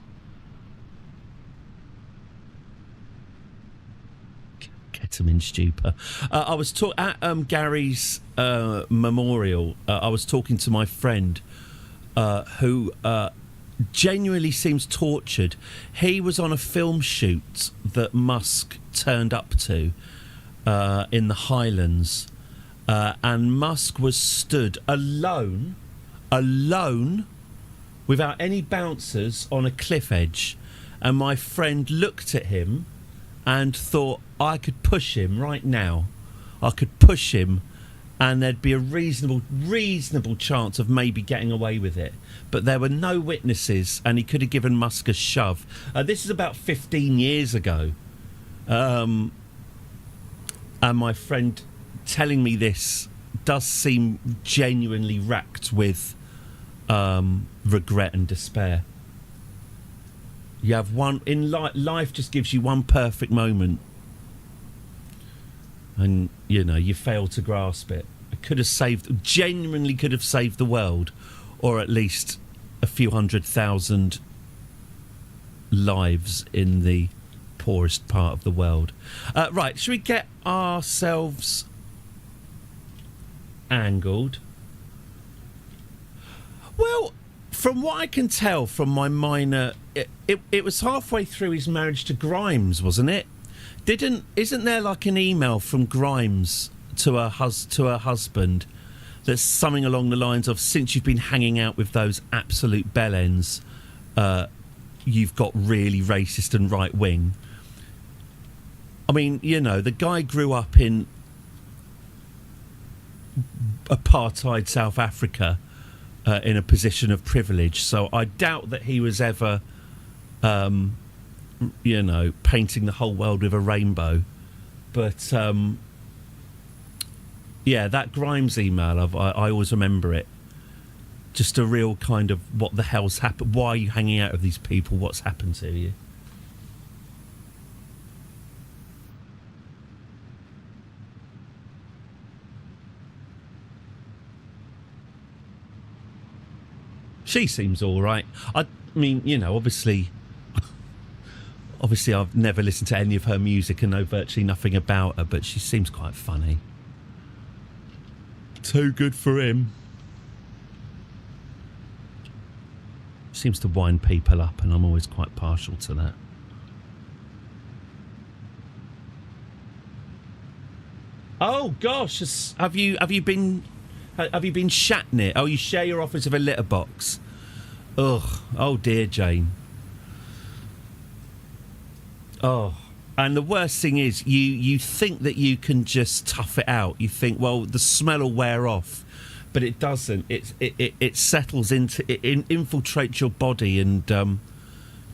Ketamine stupor. I was at Gary's memorial. I was talking to my friend who genuinely seems tortured. He was on a film shoot that Musk turned up to in the Highlands, and Musk was stood alone without any bouncers on a cliff edge, and my friend looked at him and thought, I could push him right now. I could push him and there'd be a reasonable chance of maybe getting away with it. But there were no witnesses, and he could have given Musk a shove. This is about 15 years ago. And my friend telling me this does seem genuinely racked with regret and despair. You have one in life just gives you one perfect moment, and you know you fail to grasp it. It genuinely could have saved the world, or at least a few 100,000 lives in the poorest part of the world. Right, should we get ourselves angled? Well, from what I can tell from my minor, it was halfway through his marriage to Grimes, wasn't it? Isn't there like an email from Grimes to her husband that's something along the lines of, since you've been hanging out with those absolute bellends, you've got really racist and right wing. I mean, you know, the guy grew up in apartheid South Africa, in a position of privilege, so I doubt that he was ever, you know, painting the whole world with a rainbow. But yeah, that Grimes email, I always remember it. Just a real kind of, what the hell's happened? Why are you hanging out with these people? What's happened to you? She seems all right. I mean, you know, obviously I've never listened to any of her music and know virtually nothing about her, but she seems quite funny. Too good for him. Seems to wind people up, and I'm always quite partial to that. Oh gosh, have you been shatting it? Oh, you share your office of a litter box. Ugh. Oh dear, Jane. Oh, and the worst thing is, you think that you can just tough it out. You think, well, the smell will wear off, but it doesn't. It settles into, it infiltrates your body and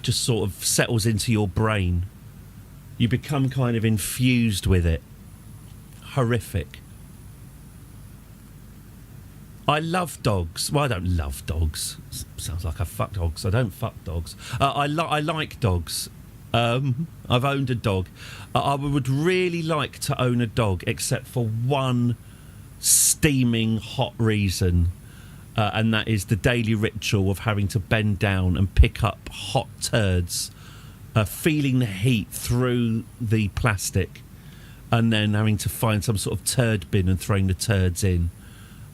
just sort of settles into your brain. You become kind of infused with it. Horrific. I love dogs. Well, I don't love dogs. Sounds like I fuck dogs. I don't fuck dogs. I like dogs. I've owned a dog. I would really like to own a dog, except for one steaming hot reason, and that is the daily ritual of having to bend down and pick up hot turds, feeling the heat through the plastic, and then having to find some sort of turd bin and throwing the turds in.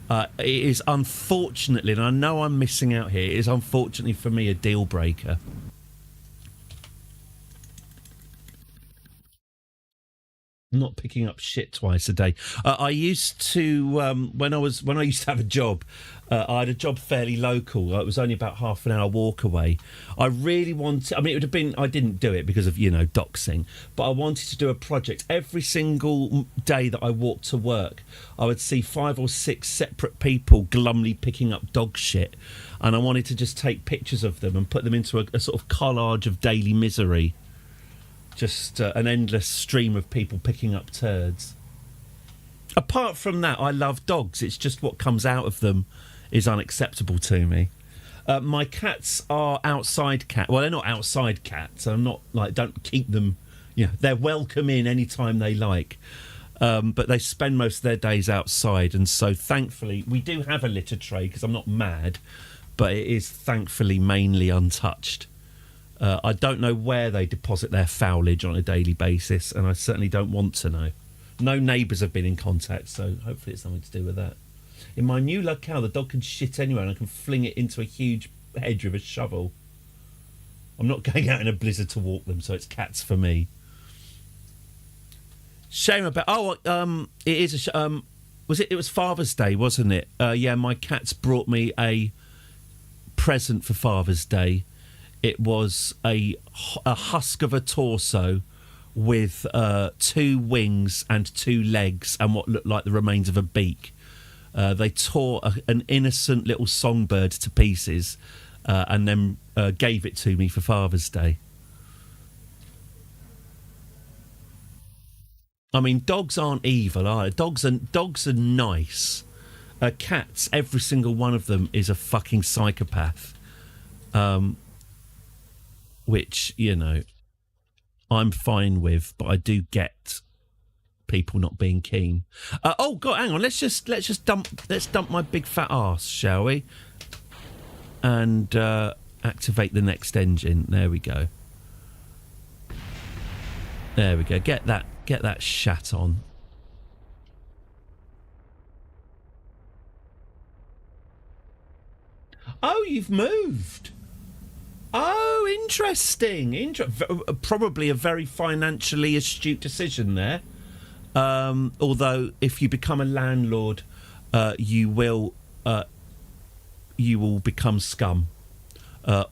It is unfortunately, and I know I'm missing out here, it is unfortunately for me a deal breaker. Not picking up shit twice a day. I used to when I used to have a job. I had a job fairly local. It was only about half an hour walk away. I really wanted. I mean, it would have been. I didn't do it because of doxing. But I wanted to do a project every single day that I walked to work. I would see 5 or 6 separate people glumly picking up dog shit, and I wanted to just take pictures of them and put them into a sort of collage of daily misery. Just an endless stream of people picking up turds. Apart from that, I love dogs. It's just what comes out of them is unacceptable to me. My cats are outside cats. Well, they're not outside cats. I'm not don't keep them. They're welcome in any time they like. But they spend most of their days outside, and so thankfully we do have a litter tray because I'm not mad, but it is thankfully mainly untouched. I don't know where they deposit their foulage on a daily basis, and I certainly don't want to know. No neighbours have been in contact, so hopefully it's something to do with that. In my new locale, the dog can shit anywhere, and I can fling it into a huge hedge with a shovel. I'm not going out in a blizzard to walk them, so it's cats for me. Shame about... it is a... it was Father's Day, wasn't it? Yeah, my cats brought me a present for Father's Day. It was a husk of a torso with 2 wings and 2 legs and what looked like the remains of a beak. They tore an innocent little songbird to pieces and then gave it to me for Father's Day. I mean, dogs aren't evil, are they? Dogs are nice. Cats, every single one of them is a fucking psychopath. Which, I'm fine with, but I do get people not being keen. Oh God, hang on. Let's dump my big fat arse, shall we? And activate the next engine. There we go. There we go. Get that shat on. Oh, you've moved. Oh, interesting. Probably a very financially astute decision there. Although, if you become a landlord, you will become scum.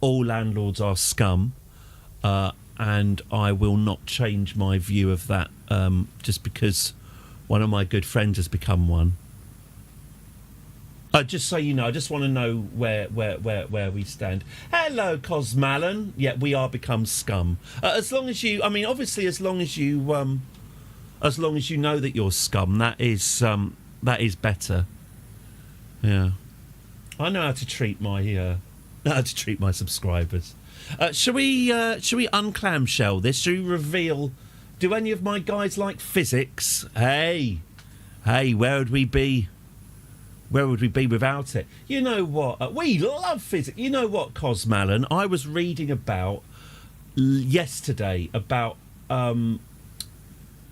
All landlords are scum, and I will not change my view of that just because one of my good friends has become one. Just so you know, I just want to know where we stand. Hello, Cosmallen. Yeah, we are become scum. As long as you, I mean, obviously, as long as you know that you're scum, that is better. Yeah, I know how to treat my subscribers. Shall we unclamshell this? Shall we reveal? Do any of my guys like physics? Hey, where would we be? Where would we be without it? You know what? We love physics. You know what, Cosmallen? I was reading about yesterday about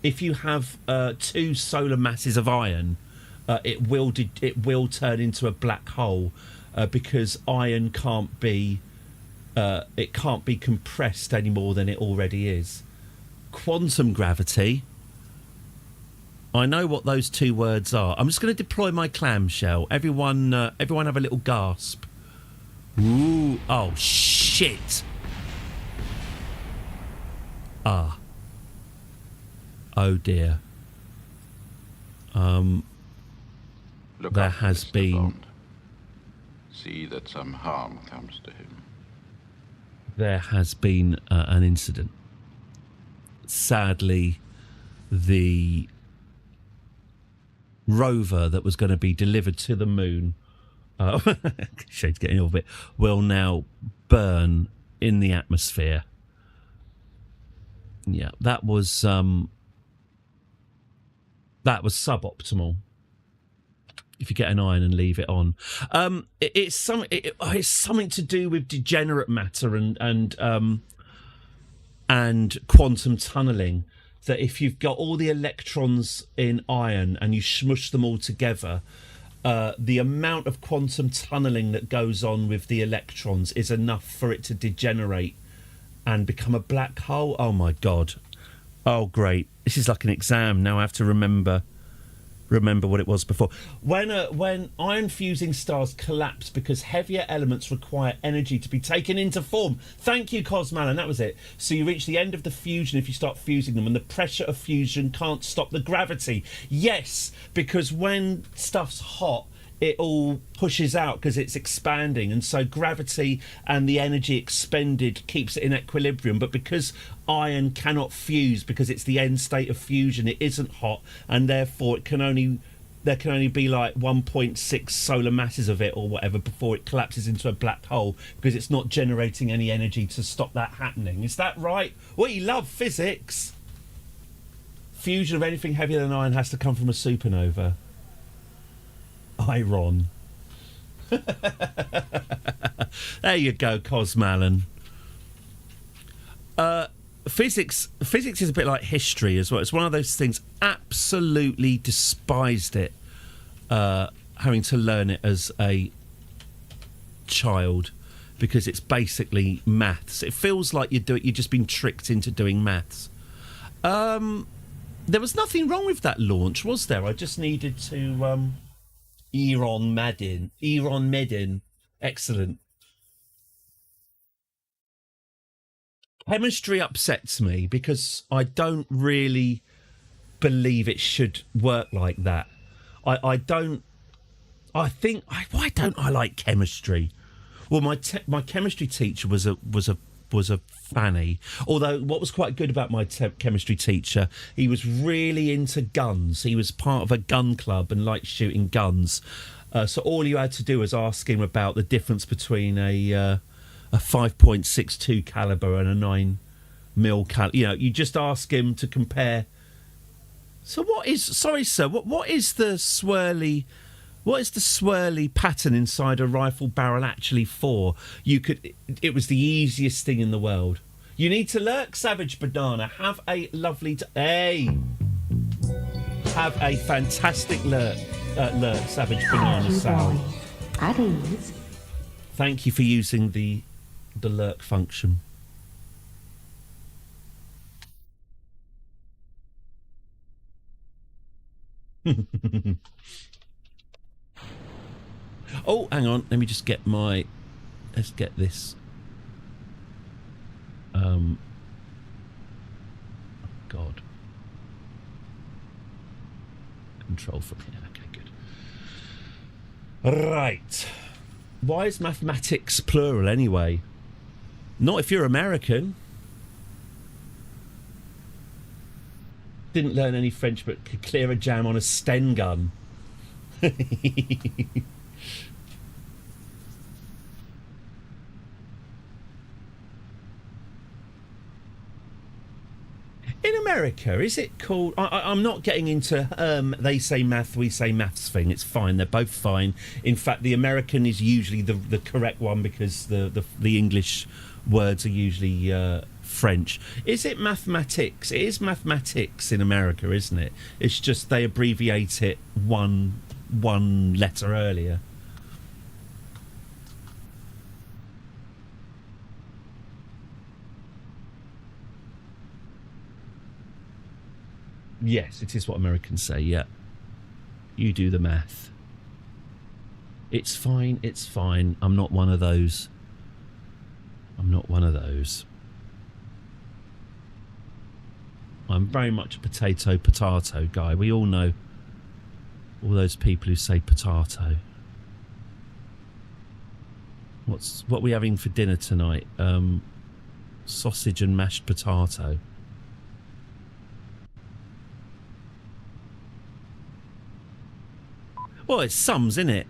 if you have 2 solar masses of iron, it will turn into a black hole because iron can't be compressed any more than it already is. Quantum gravity. I know what those 2 words are. I'm just going to deploy my clamshell. Everyone have a little gasp. Ooh, oh shit. Ah. Oh dear. Look there up, has Mr. been Bond. See that some harm comes to him. There has been an incident. Sadly, the rover that was going to be delivered to the moon, shade's getting a little bit, will now burn in the atmosphere. Yeah, that was suboptimal. If you get an iron and leave it on, it's something to do with degenerate matter and quantum tunneling. That if you've got all the electrons in iron and you smush them all together, the amount of quantum tunneling that goes on with the electrons is enough for it to degenerate and become a black hole. Oh my God! Oh great! This is like an exam now. I have to remember what it was before. When iron fusing stars collapse because heavier elements require energy to be taken into form. Thank you, Cosmalin, that was it. So you reach the end of the fusion if you start fusing them, and the pressure of fusion can't stop the gravity. Yes, because when stuff's hot, it all pushes out because it's expanding, and so gravity and the energy expended keeps it in equilibrium. But because iron cannot fuse because it's the end state of fusion, it isn't hot, and therefore there can only be like 1.6 solar masses of it or whatever before it collapses into a black hole, because it's not generating any energy to stop that happening. Is that right? We love physics. Fusion of anything heavier than iron has to come from a supernova. Iron. There you go, Cosmalin. Physics is a bit like history as well. It's one of those things. Absolutely despised it, having to learn it as a child, because it's basically maths. It feels like you've just been tricked into doing maths. There was nothing wrong with that launch, was there? I just needed to Eron Medin. Excellent. Chemistry upsets me because I don't really believe it should work like that. Why don't I like chemistry? Well, my chemistry teacher was a fanny. Although what was quite good about my chemistry teacher, he was really into guns. He was part of a gun club and liked shooting guns. So all you had to do was ask him about the difference between a 5.62 caliber and a 9mm caliber. You know, you just ask him to compare. So what is the swirly pattern inside a rifle barrel actually for? It was the easiest thing in the world. You need to lurk, Savage Banana. Have a lovely have a fantastic lurk, Savage Banana Sal. At ease. Thank you for using the lurk function. Oh, hang on. Let me just get let's get this. Oh, God. Control from here. Okay, good. Right. Why is mathematics plural anyway? Not if you're American. Didn't learn any French, but could clear a jam on a Sten gun. In America, is it called... I'm not getting into they say math, we say maths thing. It's fine. They're both fine. In fact, the American is usually the correct one, because the English words are usually French. Is it mathematics? It is mathematics in America, isn't it? It's just they abbreviate it one letter earlier. Yes, it is what Americans say, yeah. You do the math. It's fine, it's fine. I'm not one of those. I'm not one of those. I'm very much a potato guy. We all know all those people who say potato. What are we having for dinner tonight? Sausage and mashed potato. Well, it's sums, isn't it?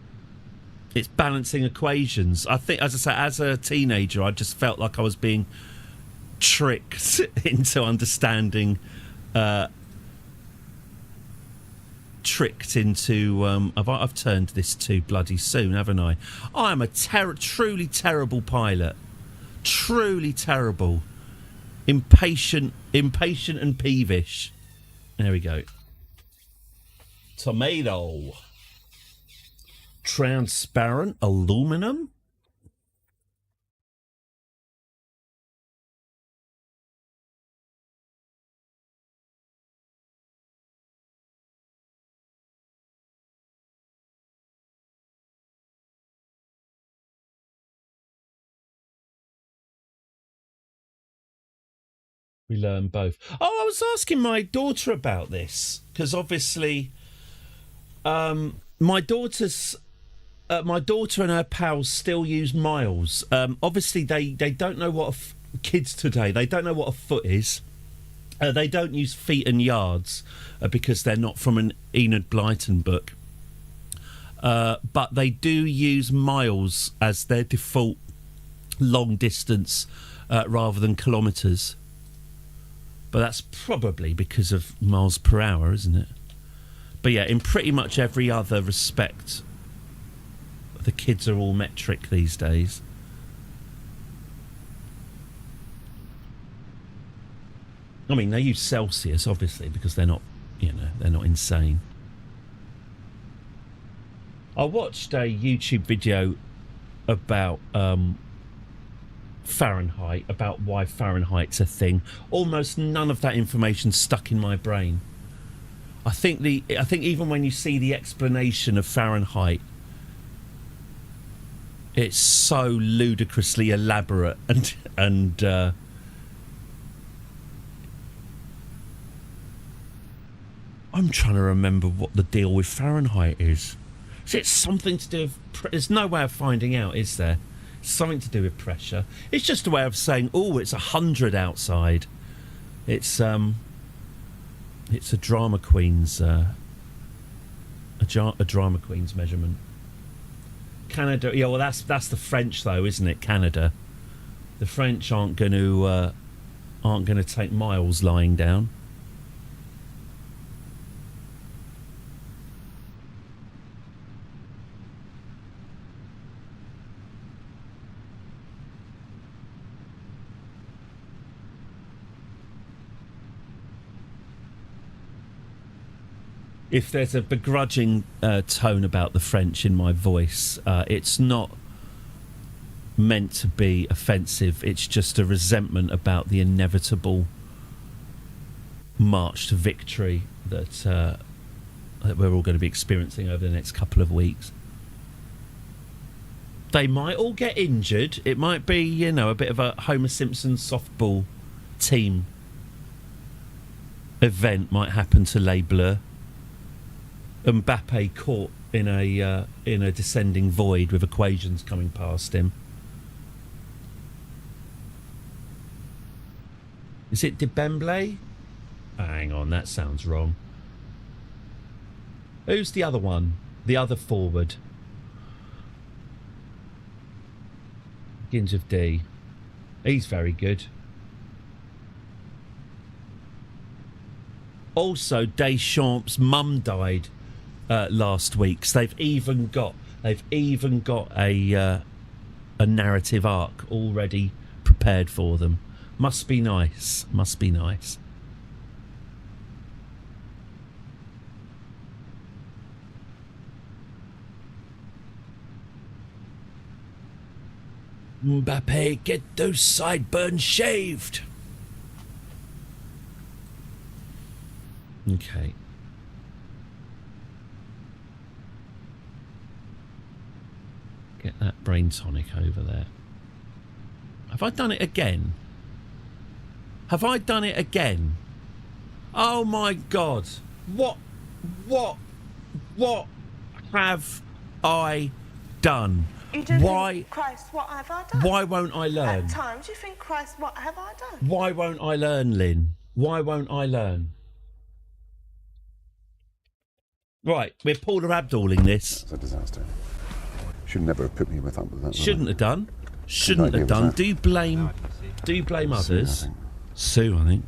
It's balancing equations. I think, as I say, as a teenager, I just felt like I was being tricked into understanding. Tricked into. I've turned this too bloody soon, haven't I? I am a truly terrible pilot. Truly terrible. Impatient and peevish. There we go. Tomato. Transparent aluminum. We learn both. Oh, I was asking my daughter about this because obviously, my daughter and her pals still use miles. Obviously, they don't know what kids today. They don't know what a foot is. They don't use feet and yards because they're not from an Enid Blyton book. But they do use miles as their default long distance rather than kilometres. But that's probably because of miles per hour, isn't it? But yeah, in pretty much every other respect, the kids are all metric these days. I mean, they use Celsius, obviously, because they're not, they're not insane. I watched a YouTube video about Fahrenheit, about why Fahrenheit's a thing. Almost none of that information stuck in my brain. I think even when you see the explanation of Fahrenheit, it's so ludicrously elaborate and I'm trying to remember what the deal with Fahrenheit is. Is it something to do with... There's no way of finding out, is there? Something to do with pressure. It's just a way of saying, oh, it's 100 outside. It's a drama queen's a drama queen's measurement. Canada, yeah, well, that's the French though, isn't it? Canada. The French aren't going to take miles lying down. If there's a begrudging tone about the French in my voice, it's not meant to be offensive. It's just a resentment about the inevitable march to victory that we're all going to be experiencing over the next couple of weeks. They might all get injured. It might be, a bit of a Homer Simpson softball team event might happen to Les Bleus. Mbappe caught in a descending void with equations coming past him. Is it Dembele? Hang on, that sounds wrong. Who's the other one? The other forward. Begins with D. He's very good. Also, Deschamps' mum died last week, so they've even got a narrative arc already prepared for them. Must be nice. Must be nice. Mbappe, get those sideburns shaved. Okay. Get that brain tonic over there. Have I done it again? Have I done it again? Oh my God. What have I done? You do think, Christ, what have I done? Why won't I learn? At times you think, Christ, what have I done? Why won't I learn, Lynn? Why won't I learn? Right, we're Paula Abdalling this. It's a disaster. Should never have put me with that. Shouldn't have done. Shouldn't have done. Do blame Do you blame Sue, others? I think. Sue, I think.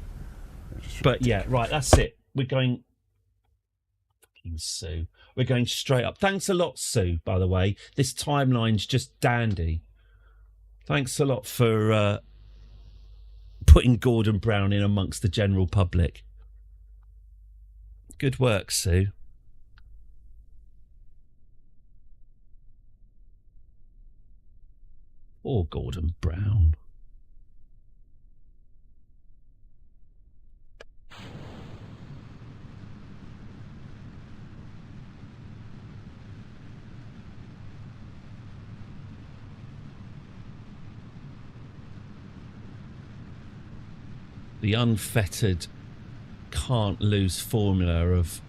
But yeah, right, that's it. We're going... Fucking Sue. We're going straight up. Thanks a lot, Sue, by the way. This timeline's just dandy. Thanks a lot for putting Gordon Brown in amongst the general public. Good work, Sue. Or Gordon Brown. The unfettered, can't lose formula of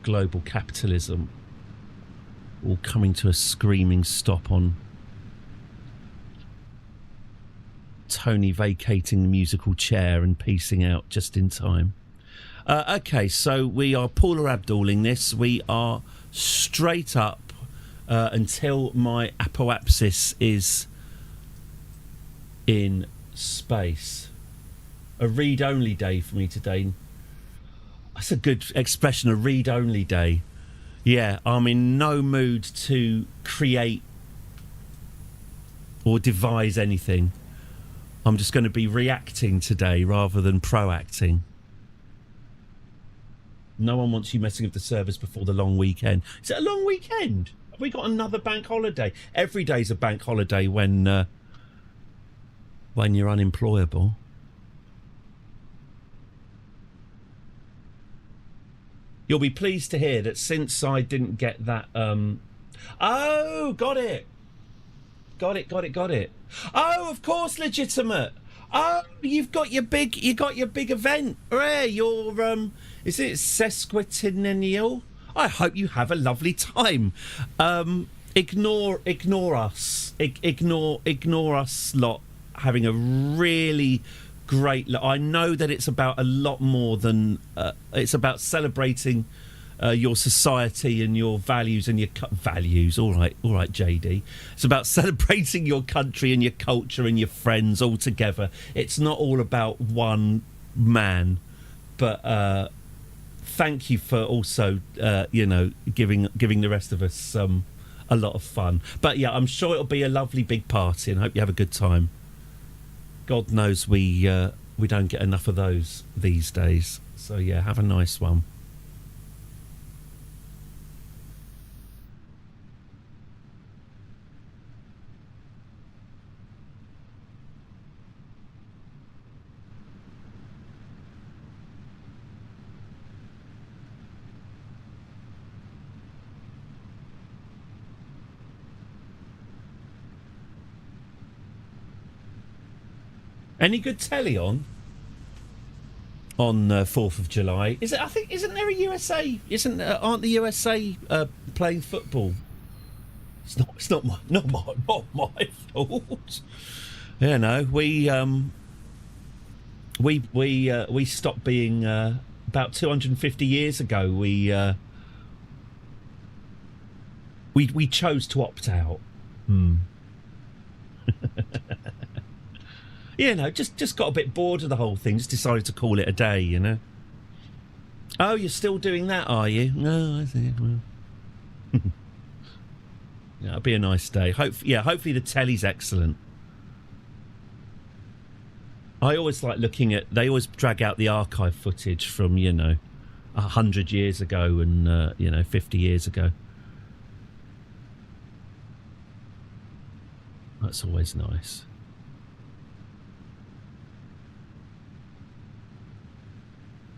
global capitalism all coming to a screaming stop on Tony vacating the musical chair and piecing out just in time. Okay, so we are Paula Abdalling this. We are straight up until my apoapsis is in space. A read-only day for me today. That's a good expression, a read-only day. Yeah, I'm in no mood to create or devise anything. I'm just going to be reacting today rather than proacting. No one wants you messing with the service before the long weekend. Is it a long weekend? Have we got another bank holiday? Every day's a bank holiday when you're unemployable. You'll be pleased to hear that since I didn't get that... Oh, got it. Got it. Oh, of course, legitimate. Oh, you got your big event. Hooray, your is it sesquicentennial? I hope you have a lovely time. Ignore us. Ignore us lot having a really great... I know that it's about a lot more than... it's about celebrating your society and your values and your... values, all right, JD. It's about celebrating your country and your culture and your friends all together. It's not all about one man. But thank you for also, giving the rest of us a lot of fun. But yeah, I'm sure it'll be a lovely big party and I hope you have a good time. God knows we don't get enough of those these days. So yeah, have a nice one. Any good telly on 4th of July? Is it? I think isn't there a USA? Aren't the USA playing football? It's not my fault. You know, we stopped being about 250 years ago. We chose to opt out. You know, just got a bit bored of the whole thing. Just decided to call it a day, you know. Oh, you're still doing that, are you? No, I see. Well, yeah, it'll be a nice day. Hopefully the telly's excellent. I always like looking at... They always drag out the archive footage from, 100 years ago and, 50 years ago. That's always nice.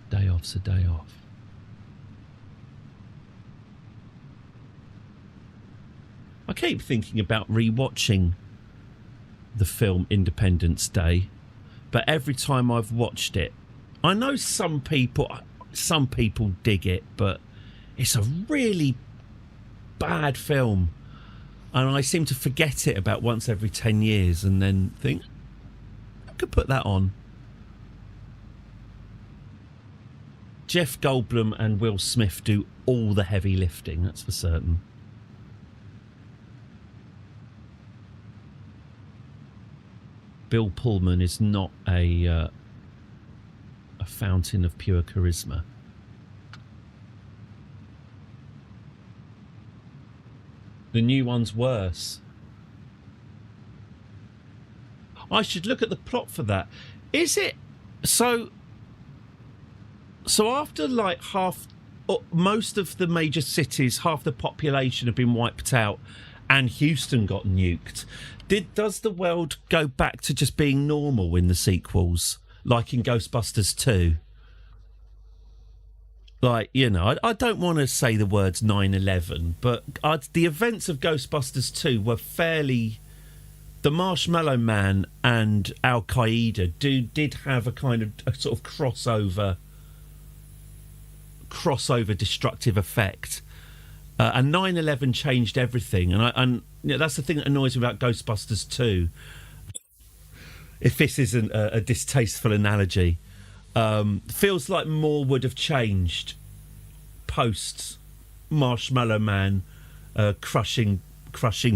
Day off's a day off. I keep thinking about rewatching the film Independence Day, but every time I've watched it, I know some people dig it, but it's a really bad film, and I seem to forget it about once every 10 years and then think, I could put that on. Jeff Goldblum and Will Smith do all the heavy lifting, that's for certain. Bill Pullman is not a fountain of pure charisma. The new one's worse. I should look at the plot for that. Is it so? So after like most of the major cities, half the population have been wiped out, and Houston got nuked. Does the world go back to just being normal in the sequels, like in Ghostbusters 2? Like, you know, I don't want to say the words 9/11, but the events of Ghostbusters 2 were fairly... The Marshmallow Man and Al Qaeda did have a kind of a sort of crossover destructive effect. And 9/11 changed everything. And you know, that's the thing that annoys me about Ghostbusters 2. If this isn't a distasteful analogy, feels like more would have changed post Marshmallow Man crushing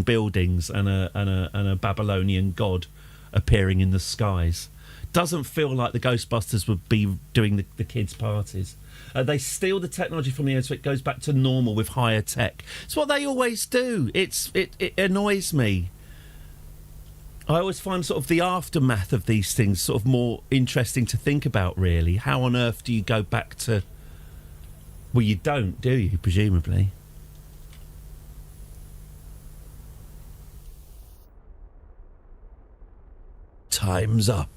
buildings and a Babylonian god appearing in the skies. Doesn't feel like the Ghostbusters would be doing the kids' parties. They steal the technology from the end so it goes back to normal with higher tech. It's what they always do. It annoys me. I always find sort of the aftermath of these things sort of more interesting to think about, really. How on earth do you go back to... Well, you don't, do you, presumably? Time's up.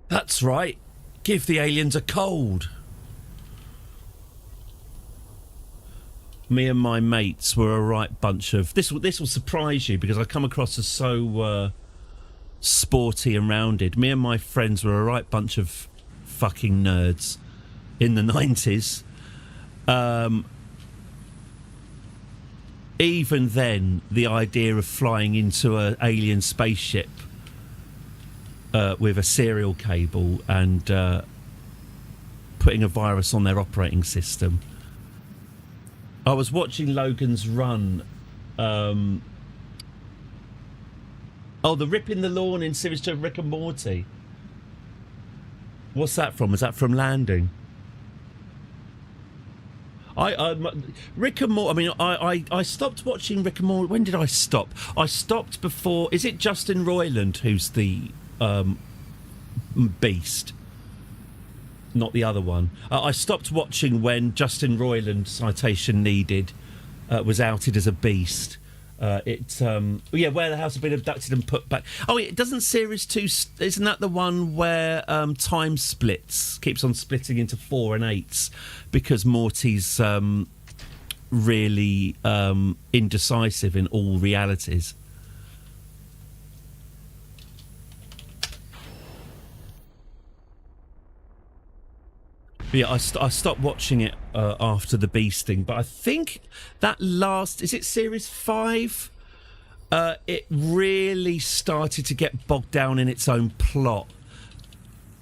That's right. Give the aliens a cold. Me and my mates were a right bunch of... This will surprise you because I come across as so sporty and rounded. Me and my friends were a right bunch of fucking nerds in the 90s. Even then, the idea of flying into an alien spaceship with a serial cable and putting a virus on their operating system. I was watching Logan's Run. The Ripping the Lawn in series 2 of Rick and Morty. What's that from? Is that from Landing? Rick and Morty. I mean, I stopped watching Rick and Morty. When did I stop? I stopped before. Is it Justin Roiland who's the beast? Not the other one. I stopped watching when Justin Roiland, citation needed, was outed as a beast. Where the house had been abducted and put back. Oh, it doesn't series 2. Isn't that the one where time splits, keeps on splitting into 4 and 8s because Morty's really indecisive in all realities? Yeah, I stopped watching it after the beasting, but I think that is it series 5? It really started to get bogged down in its own plot.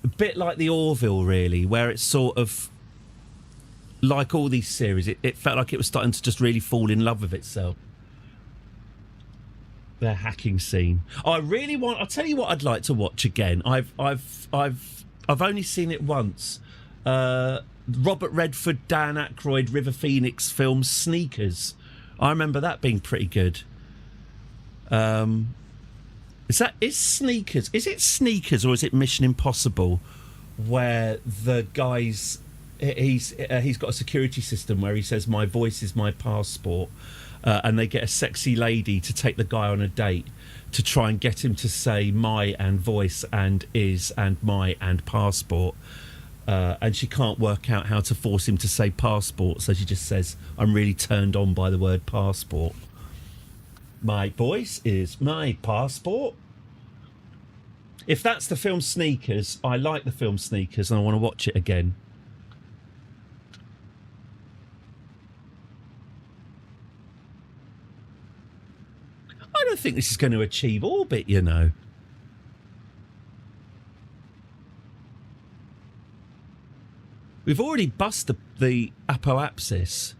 A bit like the Orville, really, where it's sort of, like all these series, it felt like it was starting to just really fall in love with itself. The hacking scene. I'll tell you what I'd like to watch again. I've only seen it once. Robert Redford, Dan Aykroyd, River Phoenix film Sneakers. I remember that being pretty good. Is it Sneakers or is it Mission Impossible, where the guy's he's got a security system where he says my voice is my passport, and they get a sexy lady to take the guy on a date to try and get him to say my and voice and is and my and passport. And she can't work out how to force him to say passport, so she just says, I'm really turned on by the word passport. My voice is my passport. If that's the film Sneakers, I like the film Sneakers and I want to watch it again. I don't think this is going to achieve orbit, you know. We've already busted the apoapsis.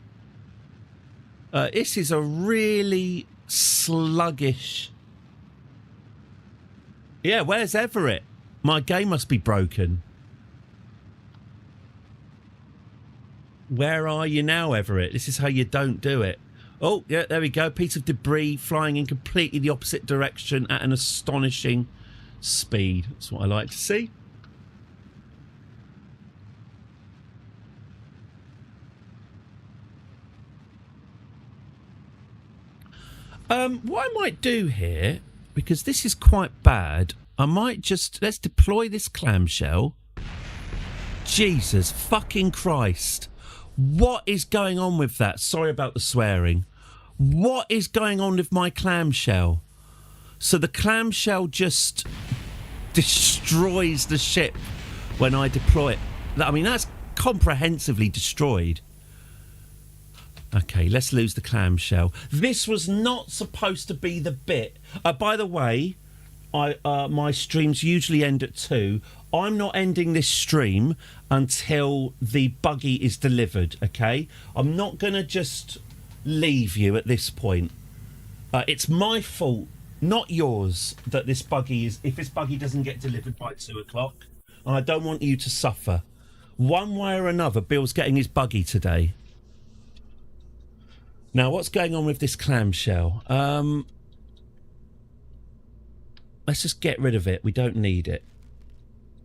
This is a really sluggish Yeah, where's Everett? My game must be broken. Where are you now, Everett? This is how you don't do it. Oh, yeah, there we go. Piece of debris flying in completely the opposite direction at an astonishing speed. That's what I like to see. What I might do here, because this is quite bad, I might just... Let's deploy this clamshell. Jesus fucking Christ. What is going on with that? Sorry about the swearing. What is going on with my clamshell? So the clamshell just destroys the ship when I deploy it. I mean, that's comprehensively destroyed. Okay, let's lose the clamshell. This was not supposed to be the bit. By the way, my streams usually end at 2. I'm not ending this stream until the buggy is delivered, okay? I'm not going to just leave you at this point. It's my fault, not yours, that this buggy is... If this buggy doesn't get delivered by 2 o'clock, and I don't want you to suffer. One way or another, Bill's getting his buggy today. Now, what's going on with this clamshell? Let's just get rid of it. We don't need it.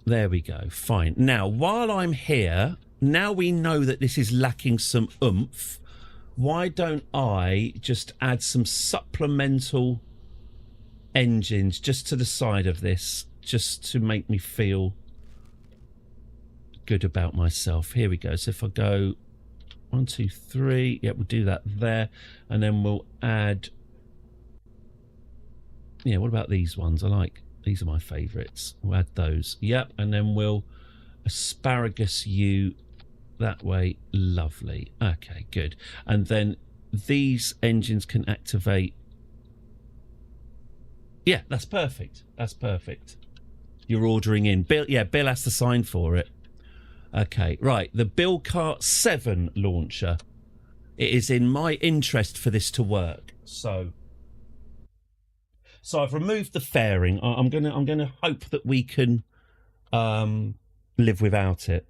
There we go. Fine. Now, while I'm here, now we know that this is lacking some oomph, why don't I just add some supplemental engines just to the side of this, just to make me feel good about myself. Here we go. So if I go 1, 2, 3, yeah, we'll do that there, and then we'll add... Yeah, what about these ones? These are my favourites. We'll add those. Yep, and then we'll asparagus you that way. Lovely. Okay, good. And then these engines can activate. Yeah, that's perfect. That's perfect. You're ordering in. Bill, yeah, Bill has to sign for it. Okay, right. The Bill Cart 7 launcher. It is in my interest for this to work. So I've removed the fairing. I'm gonna hope that we can live without it.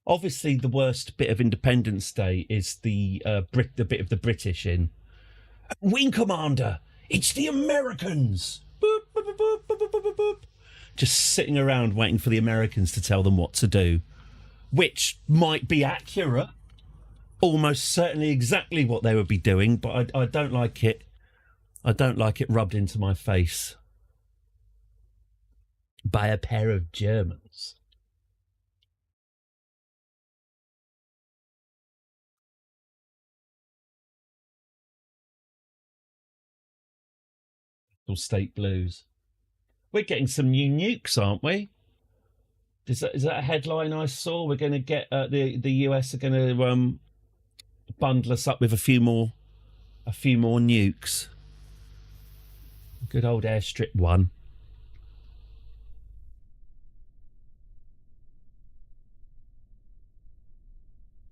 Obviously, the worst bit of Independence Day is the bit of the British in Wing Commander. It's the Americans. Boop, boop, boop, boop, boop, boop, boop. Just sitting around waiting for the Americans to tell them what to do, which might be accurate. Almost certainly exactly what they would be doing, but I don't like it. I don't like it rubbed into my face by a pair of Germans. State Blues. We're getting some new nukes, aren't we? Is that a headline I saw? We're going to get the US are going to bundle us up with a few more nukes. Good old Airstrip 1.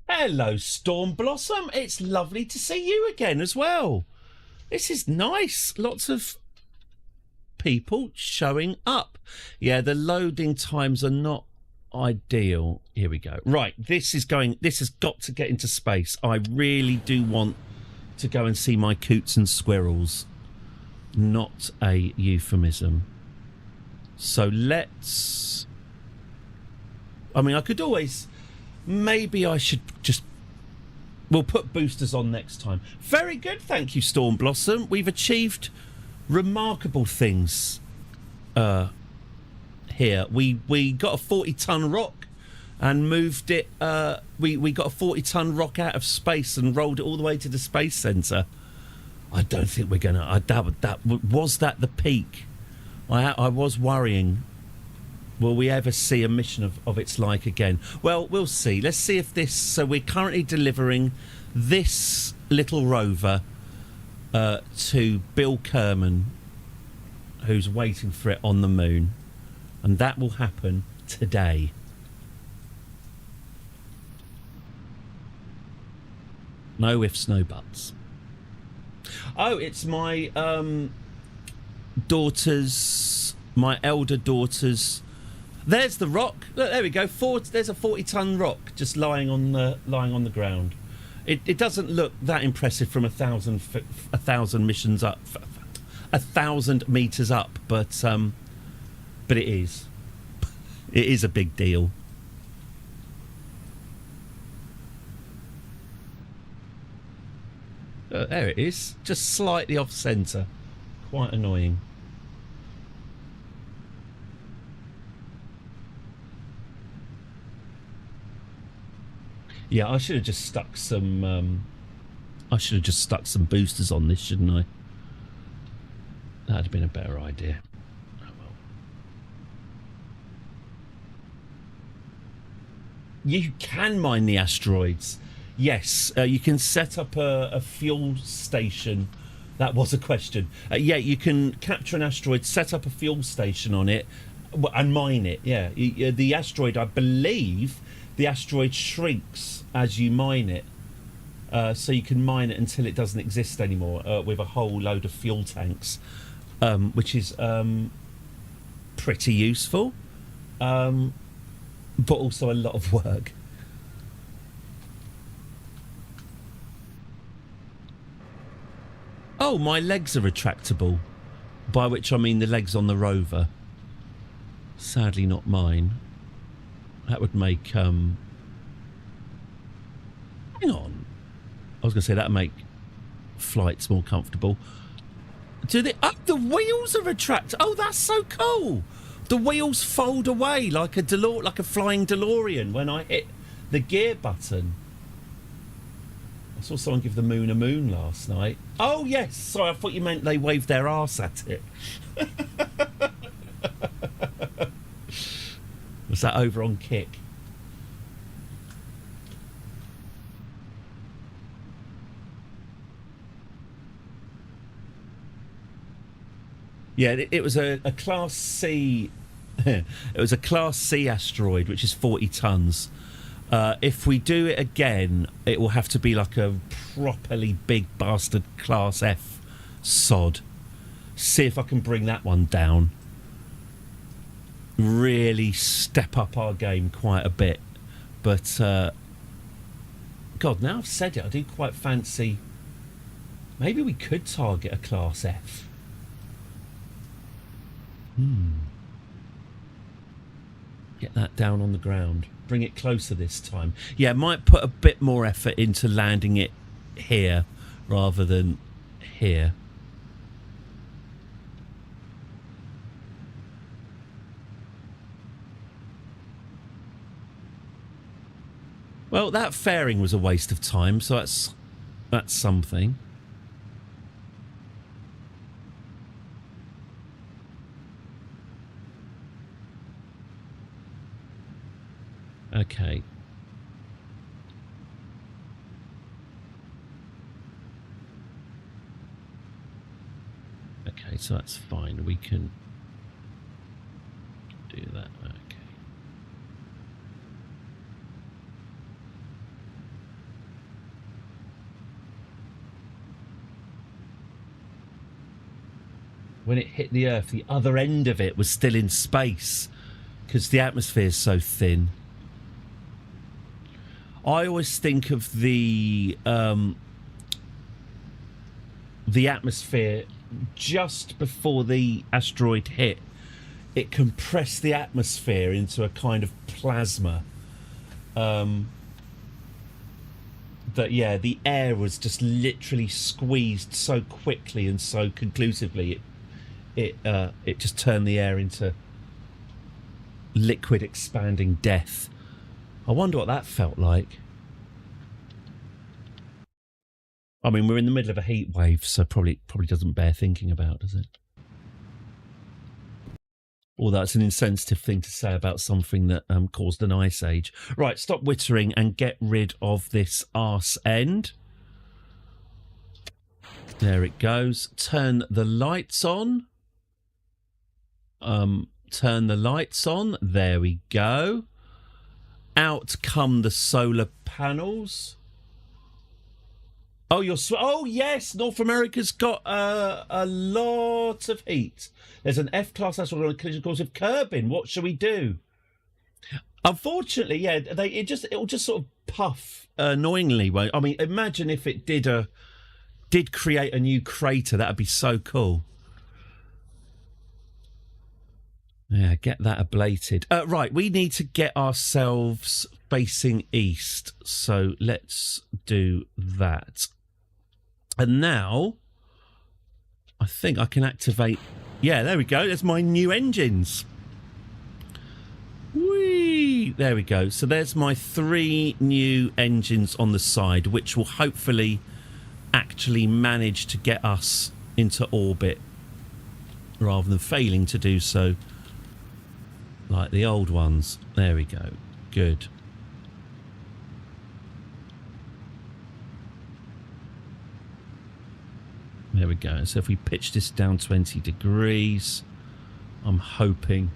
Hello, Storm Blossom. It's lovely to see you again as well. This is nice. Lots of people showing up. Yeah, the loading times are not ideal. Here we go. Right, this has got to get into space. I really do want to go and see my coots and squirrels. Not a euphemism. So let's... I mean, I could always... Maybe I should just... We'll put boosters on next time. Very good, thank you, Storm Blossom. We've achieved remarkable things here. We got a 40-ton rock and moved it. We got a 40-ton rock out of space and rolled it all the way to the space centre. I don't think we're gonna. Was that the peak? I was worrying. Will we ever see a mission of its like again? Well, we'll see. Let's see if this... So we're currently delivering this little rover to Bill Kerman, who's waiting for it on the moon. And that will happen today. No ifs, no buts. Oh, it's my my elder daughter's. There's the rock. Look, there we go. There's a 40-ton rock just lying on the ground. It doesn't look that impressive from 1,000 missions up, 1,000 meters up, but it is. It is a big deal. There it is, just slightly off centre. Quite annoying. Yeah, I should have just stuck some. I should have just stuck some boosters on this, shouldn't I? That'd have been a better idea. Oh well. You can mine the asteroids. Yes, you can set up a fuel station. That was a question. Yeah, you can capture an asteroid, set up a fuel station on it, and mine it. Yeah, the asteroid, I believe, the asteroid shrinks as you mine it. So you can mine it until it doesn't exist anymore with a whole load of fuel tanks, which is pretty useful, but also a lot of work. Oh, my legs are retractable, by which I mean the legs on the rover. Sadly not mine. That would make... hang on. I was going to say that would make flights more comfortable. Do they... Oh, the wheels are retractable. Oh, that's so cool. The wheels fold away like a flying DeLorean when I hit the gear button. I saw someone give the moon a moon last night. Oh, yes. Sorry, I thought you meant they waved their arse at it. Was that over on Kick? Yeah, it was a Class C... it was a Class C asteroid, which is 40 tons. If we do it again, it will have to be like a properly big bastard Class F sod. See if I can bring that one down. Really step up our game quite a bit. But, God, now I've said it, I do quite fancy... Maybe we could target a Class F. Get that down on the ground. Bring it closer this time. Yeah, might put a bit more effort into landing it here rather than here. Well, that fairing was a waste of time, so that's something. Okay. Okay, so that's fine. We can do that. Okay. When it hit the Earth, the other end of it was still in space because the atmosphere is so thin. I always think of the atmosphere just before the asteroid hit. It compressed the atmosphere into a kind of plasma. That yeah, the air was just literally squeezed so quickly and so conclusively. It just turned the air into liquid expanding death. I wonder what that felt like. I mean, we're in the middle of a heat wave, so probably doesn't bear thinking about, does it? Although that's an insensitive thing to say about something that caused an ice age. Right, stop wittering and get rid of this arse end. There it goes. Turn the lights on. Turn the lights on. There we go. Out come the solar panels. Oh, oh, yes, North America's got a lot of heat. There's an F-class asteroid on a collision course with Kerbin. What shall we do? Unfortunately, yeah, it'll just sort of puff annoyingly. I mean, imagine if it did create a new crater. That'd be so cool. Yeah, get that ablated. Right, we need to get ourselves facing east. So let's do that. And now, I think I can activate... Yeah, there we go. There's my new engines. Whee! There we go. So there's my 3 new engines on the side, which will hopefully actually manage to get us into orbit rather than failing to do so like the old ones. There we go. Good. There we go. So if we pitch this down 20 degrees, I'm hoping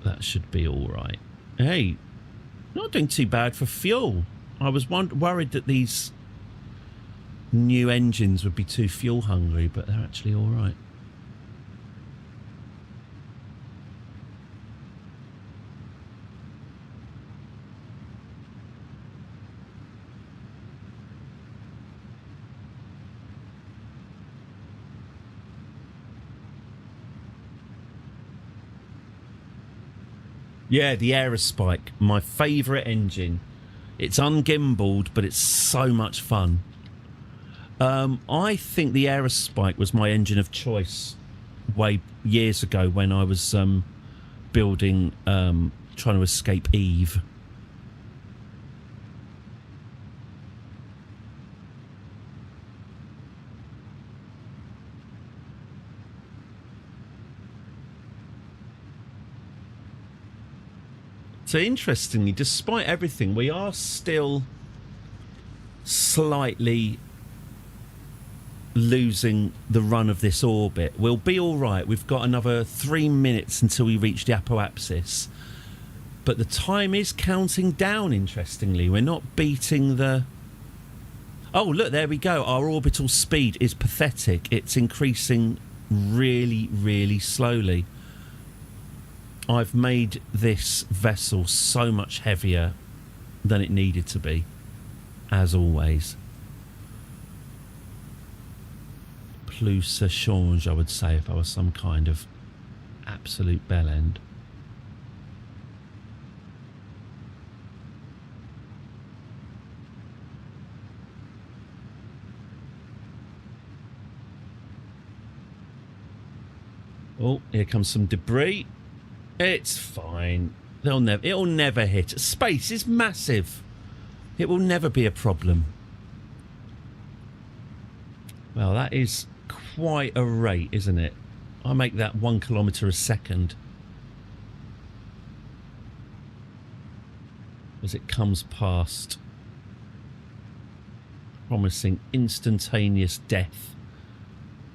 that should be all right. Hey, not doing too bad for fuel. I was worried that these new engines would be too fuel hungry, but they're actually all right. Yeah, the Aerospike, my favourite engine. It's ungimbaled, but it's so much fun. I think the Aerospike was my engine of choice years ago when I was building, trying to escape Eve. So interestingly, despite everything, we are still slightly losing the run of this orbit. We'll be all right. We've got another 3 minutes until we reach the apoapsis. But the time is counting down, interestingly. We're not beating the... Oh, look, there we go. Our orbital speed is pathetic. It's increasing really, really slowly. I've made this vessel so much heavier than it needed to be, as always. Plus a change, I would say, if I was some kind of absolute bellend. Oh, here comes some debris. It's fine. It'll never hit. Space is massive. It will never be a problem. Well, that is quite a rate, isn't it? I make that 1 kilometre a second as it comes past, promising instantaneous death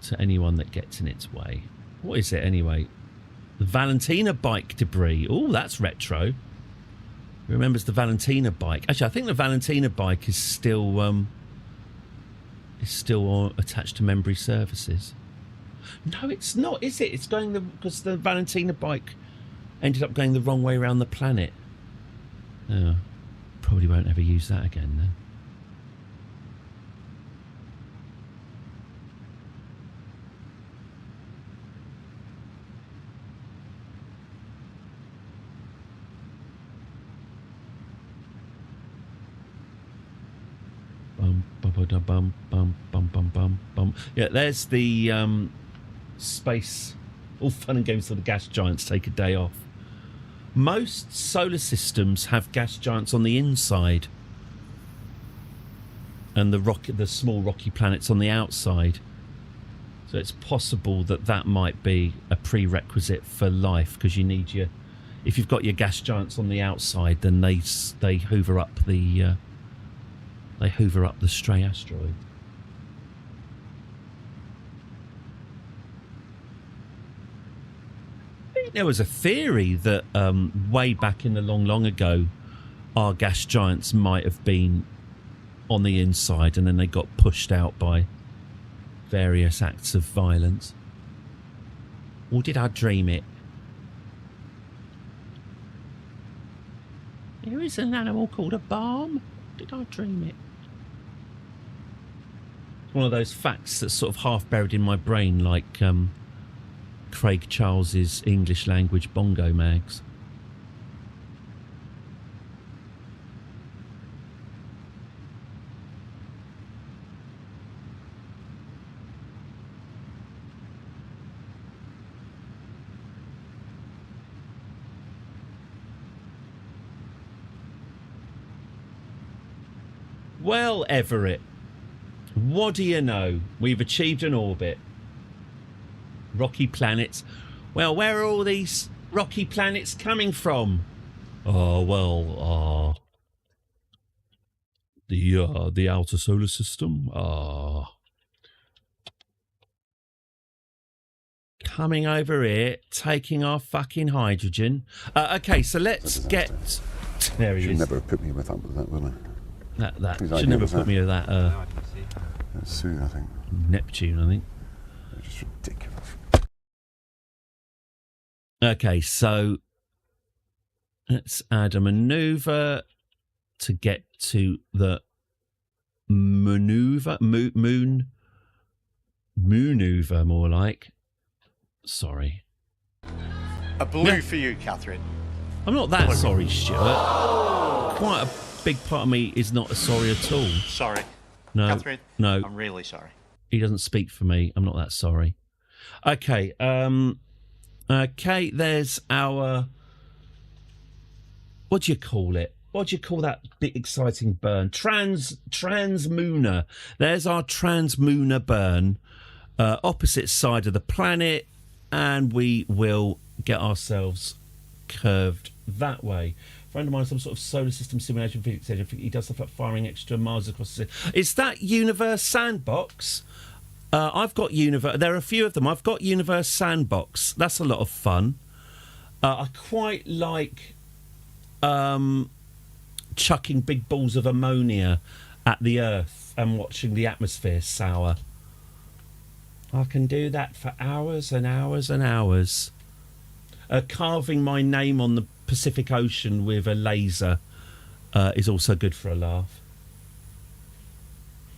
to anyone that gets in its way. What is it anyway? The Valentina bike debris. Oh, that's retro. Remembers the Valentina bike. Actually, I think the Valentina bike is still attached to Membry Services. No, it's not, is it? It's going because the Valentina bike ended up going the wrong way around the planet. Oh, probably won't ever use that again then. Bum, bum, bum, bum, bum, bum. Yeah, there's the space. All fun and games till the gas giants take a day off. Most solar systems have gas giants on the inside, and the small rocky planets on the outside. So it's possible that might be a prerequisite for life, because you need if you've got your gas giants on the outside, then they hoover up the stray asteroid. I think there was a theory that way back in the long ago, our gas giants might have been on the inside, and then they got pushed out by various acts of violence. Or did I dream it? There is an animal called a barm. Did I dream it? One of those facts that's sort of half buried in my brain, like Craig Charles's English language bongo mags. Well, Everett, what do you know? We've achieved an orbit. Rocky planets. Well, where are all these rocky planets coming from? The outer solar system. Coming over here, taking our fucking hydrogen. Okay, so let's get... There he is. Should never have put me with that, will I? That should never put me with that. Sue, I think. Neptune, I think. It's just ridiculous. Okay, so let's add a maneuver to get to the maneuver, mooneuver, more like. Sorry. A blue for you, Catherine. I'm not that sorry, Stuart. Quite a big part of me is not sorry at all. Sorry. No, Catherine? no. I'm really sorry. He doesn't speak for me. I'm not that sorry. Okay, okay, there's our... What do you call it? What do you call that big exciting burn? Transmooner. There's our transmooner burn. Opposite side of the planet, and we will get ourselves curved that way. Friend of mine, some sort of solar system simulation physics engine. He does stuff like firing extra miles across the city. Is that Universe Sandbox? I've got Universe. There are a few of them. I've got Universe Sandbox. That's a lot of fun. I quite like chucking big balls of ammonia at the Earth and watching the atmosphere sour. I can do that for hours and hours and hours. Carving my name on the Pacific Ocean with a laser is also good for a laugh.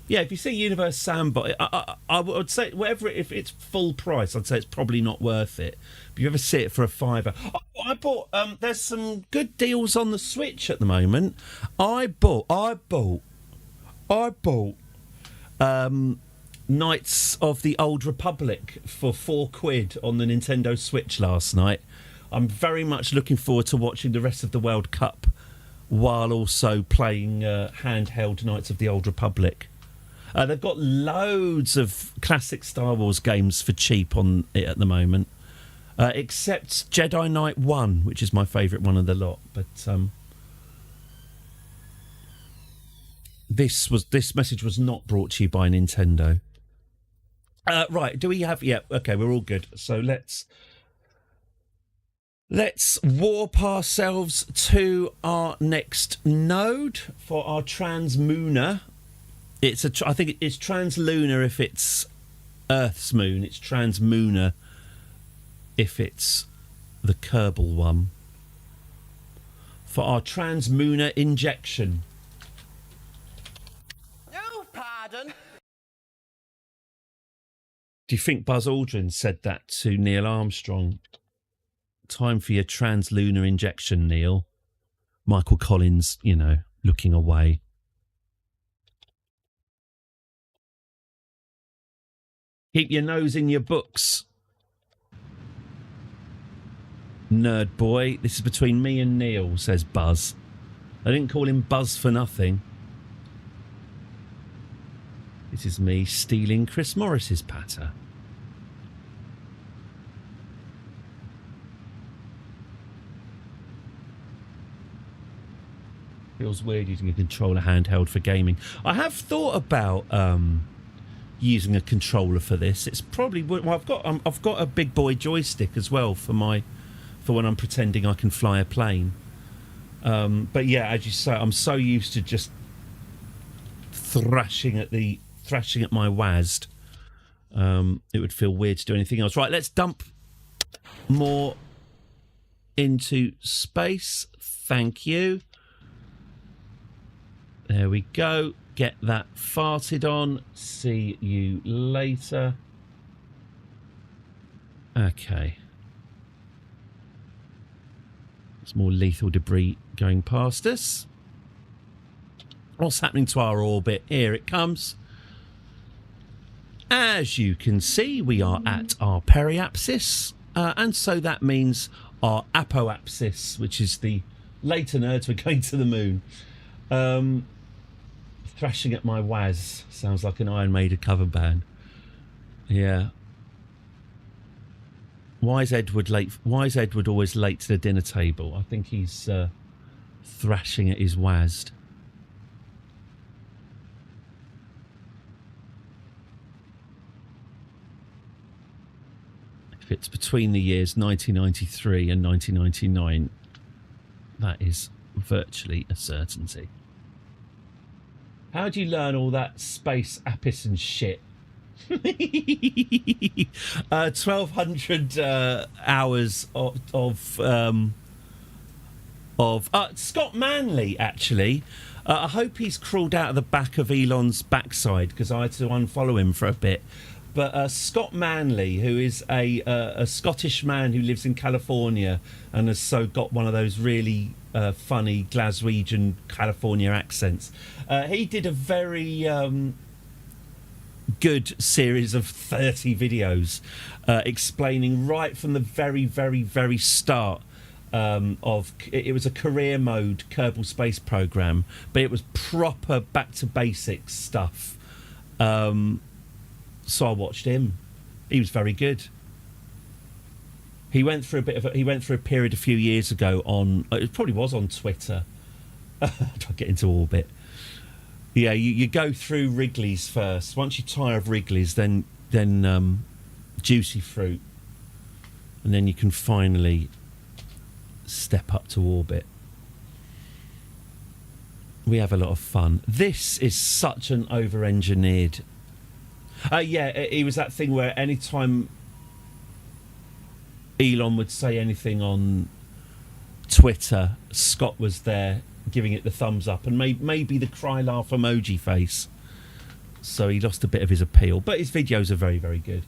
Yeah, if you see Universe Sandbox, I would say whatever. If it's full price, I'd say it's probably not worth it. But you ever see it for a £5? I bought. There's some good deals on the Switch at the moment. I bought. Knights of the Old Republic for £4 on the Nintendo Switch last night. I'm very much looking forward to watching the rest of the World Cup while also playing handheld Knights of the Old Republic. They've got loads of classic Star Wars games for cheap on it at the moment, except Jedi Knight 1, which is my favourite one of the lot. But this message was not brought to you by Nintendo. Right, do we have... Yeah, okay, we're all good. So let's warp ourselves to our next node for our transmooner. I think it's translunar if it's Earth's moon. It's transmooner if it's the Kerbal one. For our transmooner injection. Oh, pardon. Do you think Buzz Aldrin said that to Neil Armstrong? Time for your translunar injection, Neil. Michael Collins, looking away. Keep your nose in your books. Nerd boy, this is between me and Neil, says Buzz. I didn't call him Buzz for nothing. This is me stealing Chris Morris's patter. Feels weird using a controller handheld for gaming. I have thought about using a controller for this. It's probably... Well, I've got a big boy joystick as well for when I'm pretending I can fly a plane. But yeah, as you say, I'm so used to just thrashing at my WASD. It would feel weird to do anything else. Right, let's dump more into space. Thank you. There we go. Get that farted on. See you later. Okay. There's more lethal debris going past us. What's happening to our orbit? Here it comes. As you can see, we are at our periapsis, and so that means our apoapsis, which is the later nerds, we're going to the moon. Thrashing at my WAS sounds like an Iron Maiden cover band. Yeah. Why is Edward late? Why is Edward always late to the dinner table? I think he's thrashing at his WASD. If it's between the years 1993 and 1999, that is virtually a certainty. How do you learn all that space apis and shit? 1,200 hours of Scott Manley, actually. I hope he's crawled out of the back of Elon's backside, because I had to unfollow him for a bit. But Scott Manley, who is a Scottish man who lives in California and has so got one of those really funny Glaswegian California accents, he did a very good series of 30 videos explaining right from the very, very, very start of it was a career mode Kerbal space program, but it was proper back to basics stuff. So I watched him. He was very good. He went through a period a few years ago on, it probably was on Twitter. I'll get into orbit. Yeah, you go through Wrigley's first. Once you tire of Wrigley's, then Juicy Fruit, and then you can finally step up to orbit. We have a lot of fun. This is such an over-engineered. Yeah, it was that thing where anytime Elon would say anything on Twitter, Scott was there giving it the thumbs up, and maybe the cry laugh emoji face. So he lost a bit of his appeal, but his videos are very, very good.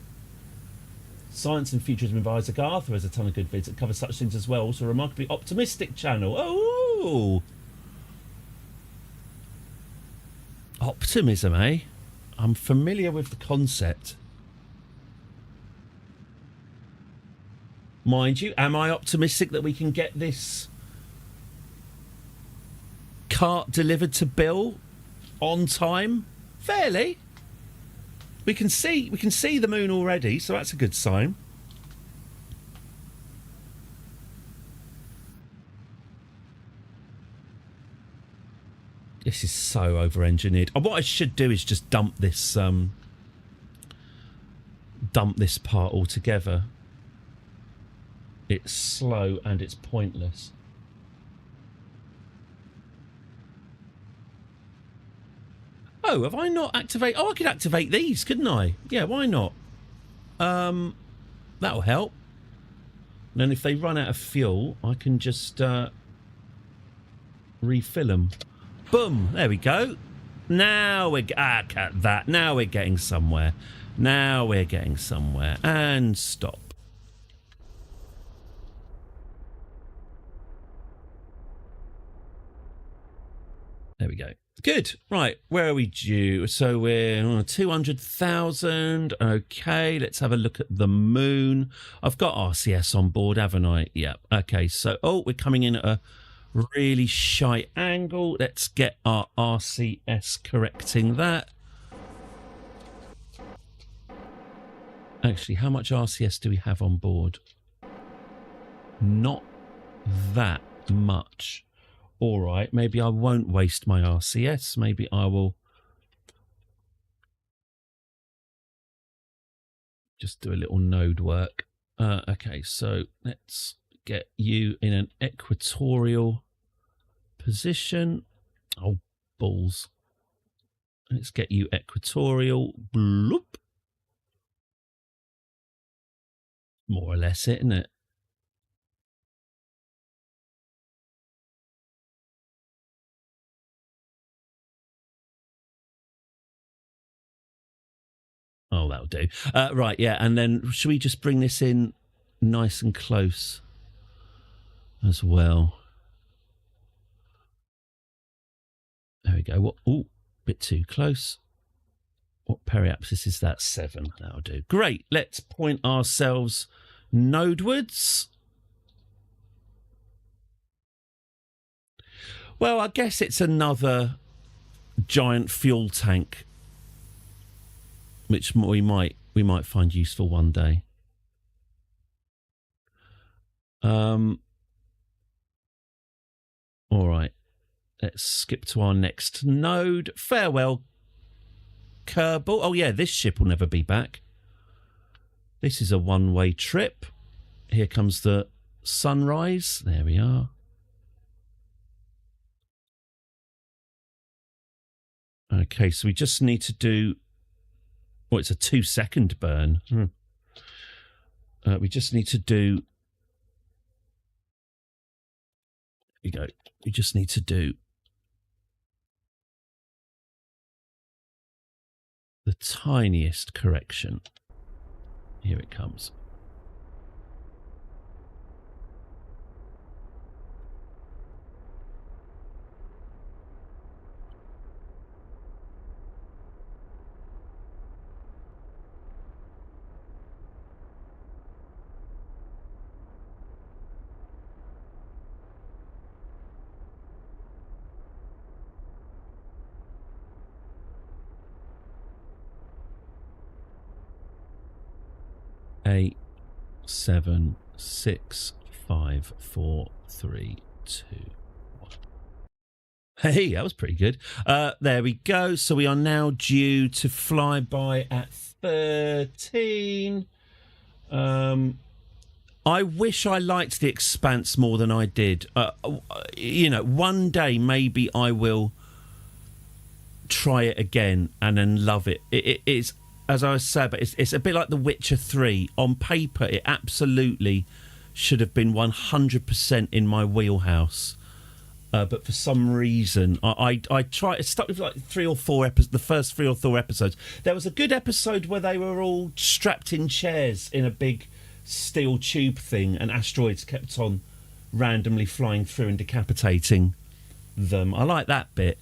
Science and Futurism with Isaac Arthur has a ton of good vids that cover such things as well. Also a remarkably optimistic channel. Oh, optimism, eh? I'm familiar with the concept. Mind you, am I optimistic that we can get this cart delivered to Bill on time? Fairly. We can see the moon already, so that's a good sign. This is so over-engineered. What I should do is just dump this part altogether. It's slow and it's pointless. Oh, have I not activated? Oh, I could activate these, couldn't I? Yeah, why not? That'll help. And then if they run out of fuel, I can just refill them. Boom! There we go. Now we're cut that. Now we're getting somewhere. Now we're getting somewhere. And stop. There we go. Good. Right, where are we due? So we're on 200,000. Okay, let's have a look at the moon. I've got RCS on board, haven't I? Yeah. Okay, so, we're coming in at a really shite angle. Let's get our RCS correcting that. Actually, how much RCS do we have on board? Not that much. All right, maybe I won't waste my RCS. Maybe I will just do a little node work. Okay, so let's get you in an equatorial position. Oh, balls. Let's get you equatorial. Bloop. More or less it, isn't it? Oh, that'll do. Right, yeah, and then should we just bring this in nice and close as well? There we go. What? Oh, bit too close. What periapsis is that? 7. That'll do. Great. Let's point ourselves nodewards. Well, I guess it's another giant fuel tank, which we might find useful one day. All right. Let's skip to our next node. Farewell, Kerbal. Oh, yeah, this ship will never be back. This is a one-way trip. Here comes the sunrise. There we are. Okay, so we just need to do... Oh, it's a 2-second burn. We just need to do... Here we go. We just need to do... the tiniest correction. Here it comes. Eight, 7, 6, 5, 4, 3, 2, 1. Hey, that was pretty good. There we go. So we are now due to fly by at 13. I wish I liked The Expanse more than I did. You know, one day maybe I will try it again and then love it. It's, as I said, but it's a bit like The Witcher 3. On paper, it absolutely should have been 100% in my wheelhouse. But for some reason, I tried. It stuck with like 3 or 4 episodes. The first 3 or 4 episodes. There was a good episode where they were all strapped in chairs in a big steel tube thing, and asteroids kept on randomly flying through and decapitating them. I like that bit.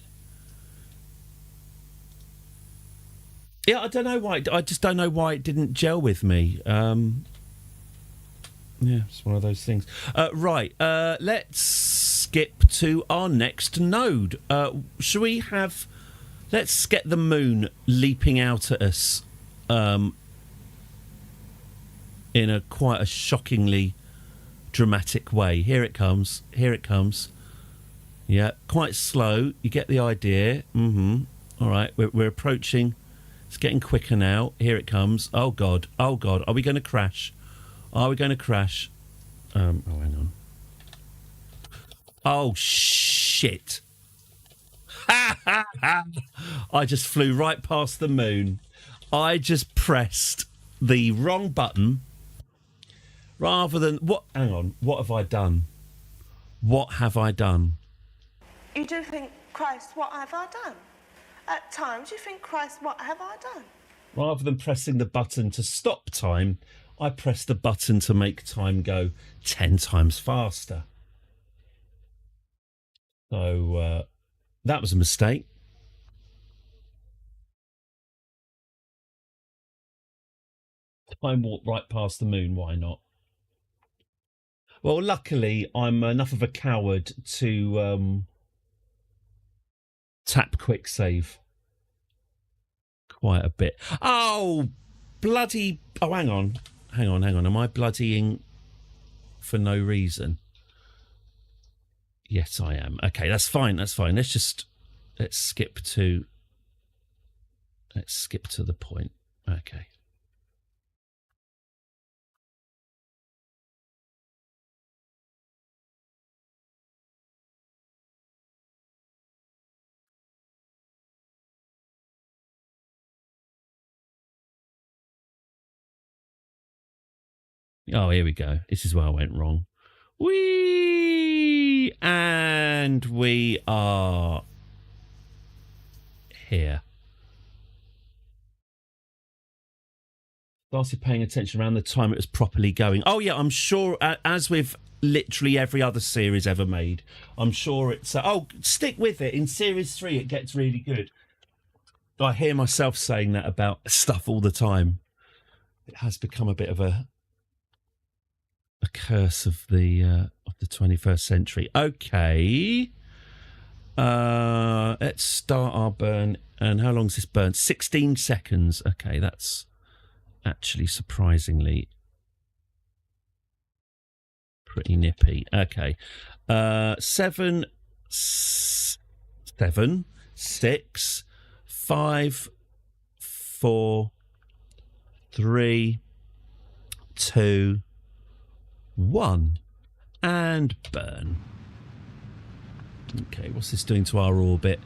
Yeah, I don't know why. I just don't know why it didn't gel with me. Yeah, it's one of those things. Right, let's skip to our next node. Shall we have... Let's get the moon leaping out at us in quite a shockingly dramatic way. Here it comes. Here it comes. Yeah, quite slow. You get the idea. All right, we're approaching... It's getting quicker now. Here it comes. Oh, God. Oh, God. Are we going to crash? Are we going to crash? Oh, hang on. Oh, shit. I just flew right past the moon. I just pressed the wrong button rather than... What? Hang on. What have I done? What have I done? You do think, Christ, what have I done? At times you think, Christ, what have I done? Rather than pressing the button to stop time, I pressed the button to make time go 10 times faster. So that was a mistake. Time walked right past the moon, why not? Well, luckily, I'm enough of a coward to tap quick save quite a bit. Oh, bloody... Oh, hang on. Am I bloodying for no reason? Yes, I am. Okay, that's fine. Let's skip to the point. Okay. Oh, here we go. This is where I went wrong. Whee! And we are here. Started paying attention around the time it was properly going. Oh, yeah, I'm sure, as with literally every other series ever made, I'm sure it's... stick with it. In Series 3, it gets really good. I hear myself saying that about stuff all the time. It has become a bit of a curse of the 21st century. Okay. Let's start our burn. And how long is this burn? 16 seconds. Okay, that's actually surprisingly pretty nippy. Okay. 7, 6, 5, 4, 3, 2, 1, and burn. Okay, what's this doing to our orbit?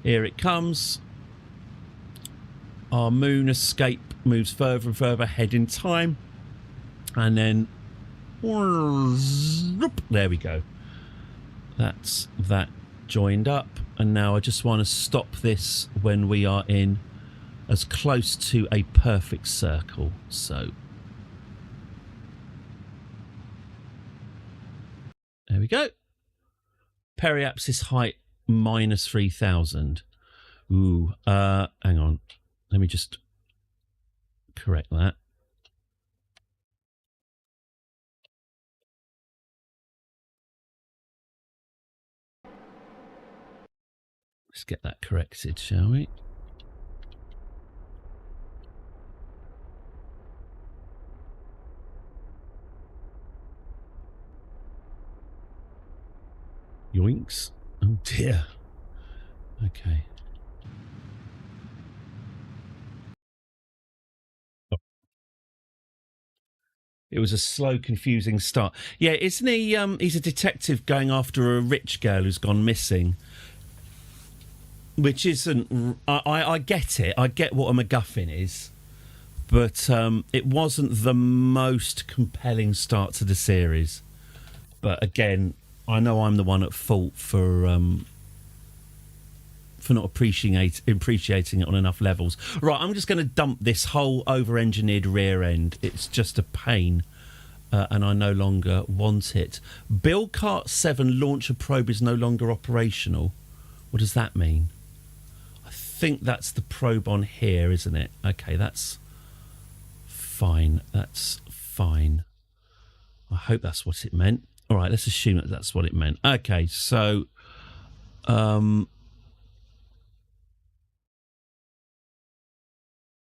Here it comes. Our moon escape moves further and further ahead in time. And then... there we go. That's that joined up. And now I just want to stop this when we are in as close to a perfect circle. So... there we go. Periapsis height minus 3,000. Ooh, hang on. Let me just correct that. Let's get that corrected, shall we? Yoinks. Oh dear. Okay. Oh. It was a slow, confusing start. Yeah, isn't he? He's a detective going after a rich girl who's gone missing. Which isn't... I get it. I get what a MacGuffin is. But it wasn't the most compelling start to the series. But again... I know I'm the one at fault for not appreciating it on enough levels. Right, I'm just going to dump this whole over-engineered rear end. It's just a pain, and I no longer want it. Bill Cart 7 launcher probe is no longer operational. What does that mean? I think that's the probe on here, isn't it? Okay, that's fine. That's fine. I hope that's what it meant. All right, let's assume that that's what it meant. Okay, so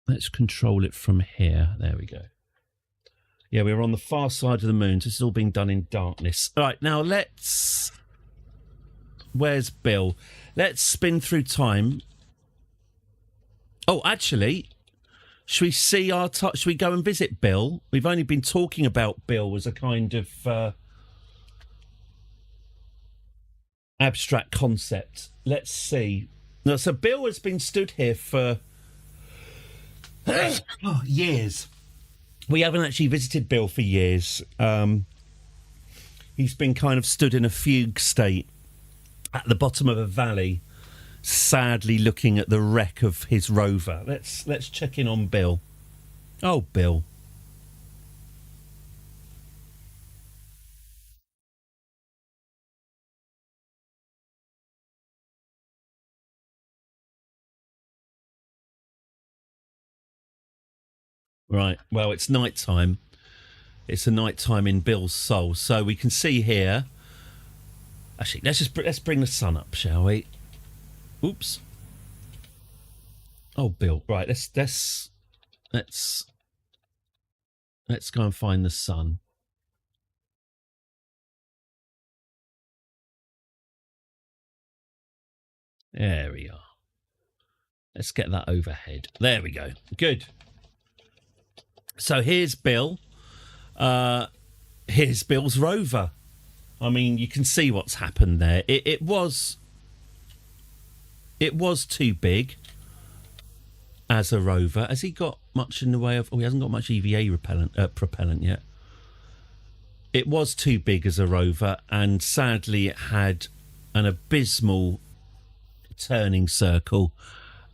let's control it from here. There we go. Yeah, we're on the far side of the moon. So this is all being done in darkness. All right, now let's... where's Bill? Let's spin through time. Oh, actually, should we see our... should we go and visit Bill? We've only been talking about Bill as a kind of... abstract concept. Let's see. Now, so Bill has been stood here for years. We haven't actually visited Bill for years. He's been kind of stood in a fugue state at the bottom of a valley, sadly looking at the wreck of his rover. Let's check in on Bill. Oh, Bill. Right, well, it's night time. It's a night time in Bill's soul. So we can see here... actually, let's bring the sun up, shall we? Oops. Oh, Bill. Right, let's go and find the sun. There we are. Let's get that overhead. There we go. Good. So here's Bill. Here's Bill's rover. I mean, you can see what's happened there. It was too big as a rover. Has he got much in the way of... oh, he hasn't got much EVA propellant yet. it was too big as a rover, and sadly it had an abysmal turning circle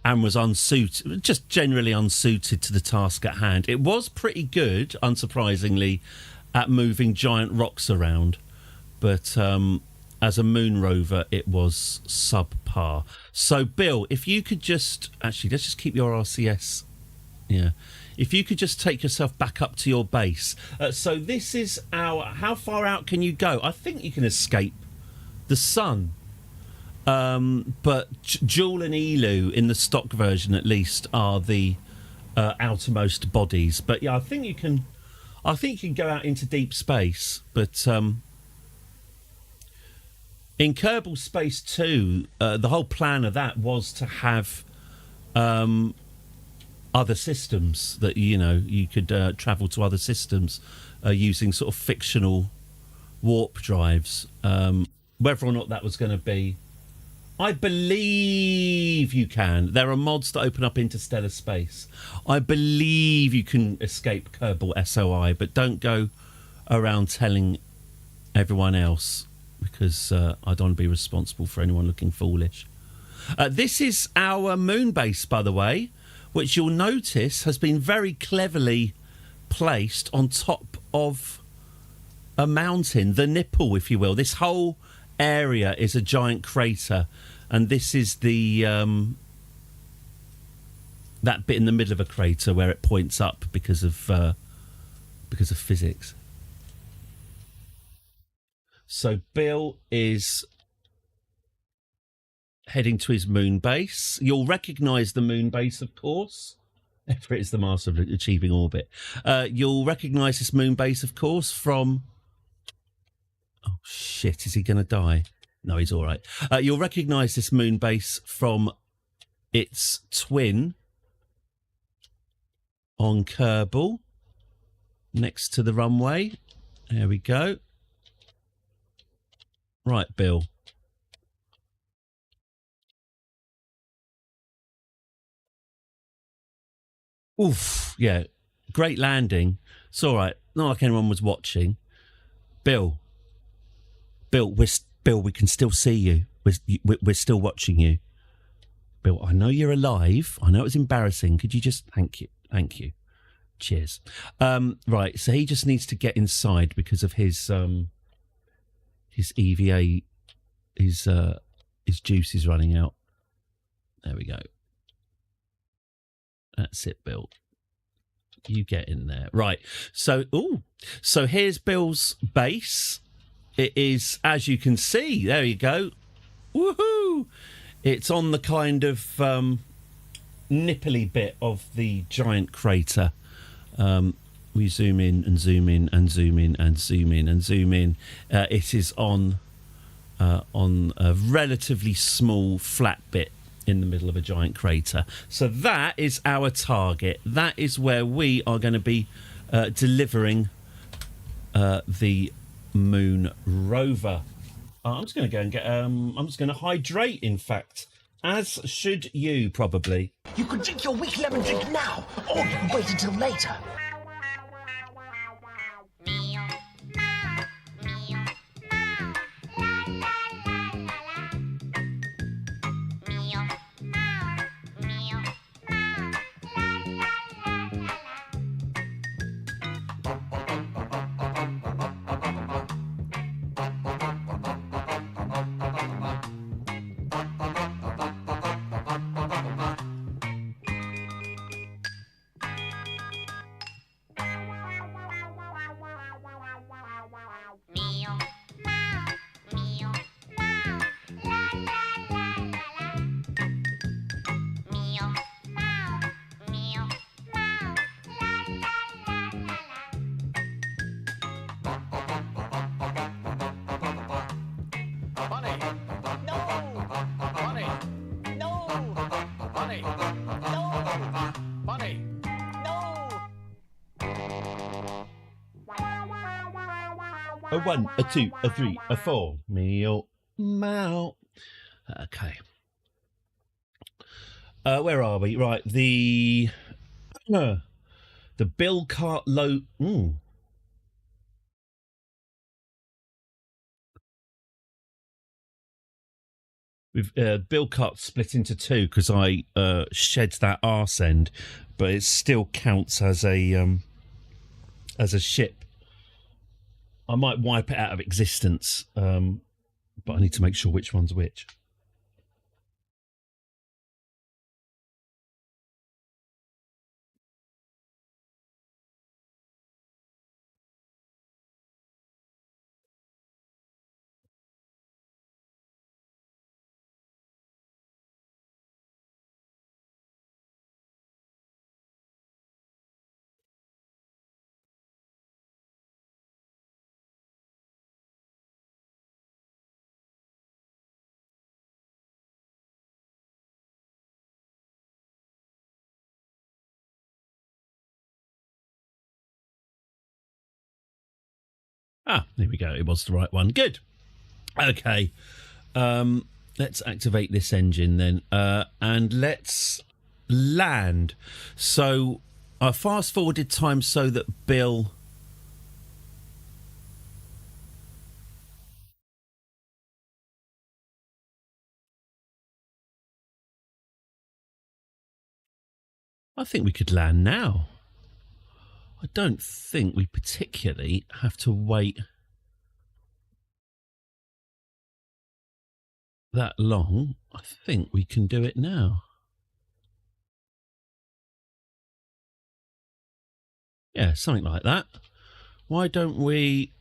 and was unsuited, just generally unsuited to the task at hand. It was pretty good, unsurprisingly, at moving giant rocks around, but as a moon rover, it was subpar. So, Bill, if you could just... Actually, let's just keep your RCS. Yeah. If you could just take yourself back up to your base. So this is our... How far out can you go? I think you can escape the sun. But Joule and Elu, in the stock version at least, are the outermost bodies. But yeah, I think you can go out into deep space. But in Kerbal Space 2, the whole plan of that was to have other systems that, you know, you could travel to other systems using sort of fictional warp drives. Whether or not that was going to be... I believe you can. There are mods that open up interstellar space. I believe you can escape Kerbal SOI, but don't go around telling everyone else, because I don't want to be responsible for anyone looking foolish. This is our moon base, by the way, which you'll notice has been very cleverly placed on top of a mountain, the nipple, if you will. This whole area is a giant crater, and this is the that bit in the middle of a crater where it points up because of physics. So Bill is heading to his moon base. You'll recognise the moon base, of course. Ever it's the master of achieving orbit. You'll recognise this moon base, of course, from... Oh, shit, is he going to die? No, he's all right. You'll recognise this moon base from its twin on Kerbal, next to the runway. There we go. Right, Bill. Oof, yeah, great landing. It's all right. Not like anyone was watching. Bill, we can still see you. We're still watching you. Bill, I know you're alive. I know it was embarrassing. Could you just... Thank you. Cheers. Right, so he just needs to get inside because of his EVA, his juice is running out. There we go. That's it, Bill. You get in there. Right. So here's Bill's base. It is, as you can see, there you go. Woohoo! It's on the kind of nipply bit of the giant crater. We zoom in and zoom in and zoom in and zoom in and zoom in. It is on a relatively small flat bit in the middle of a giant crater. So that is our target. That is where we are going to be delivering the moon rover. I'm just going to go and get... I'm just going to hydrate, in fact. As should you, probably. You could drink your weak lemon drink now, or you can wait until later. A 1, a 2, a 3, a 4. Meow, meow. Okay. Where are we? Right, the Bill Cart low. We've bill cut split into two because I shed that arse end, but it still counts as a ship. I might wipe it out of existence, but I need to make sure which one's which. Ah, there we go. It was the right one. Good. Okay. Let's activate this engine then. And let's land. So I fast forwarded time so that Bill... I think we could land now. I don't think we particularly have to wait that long. I think we can do it now. Yeah, something like that. Why don't we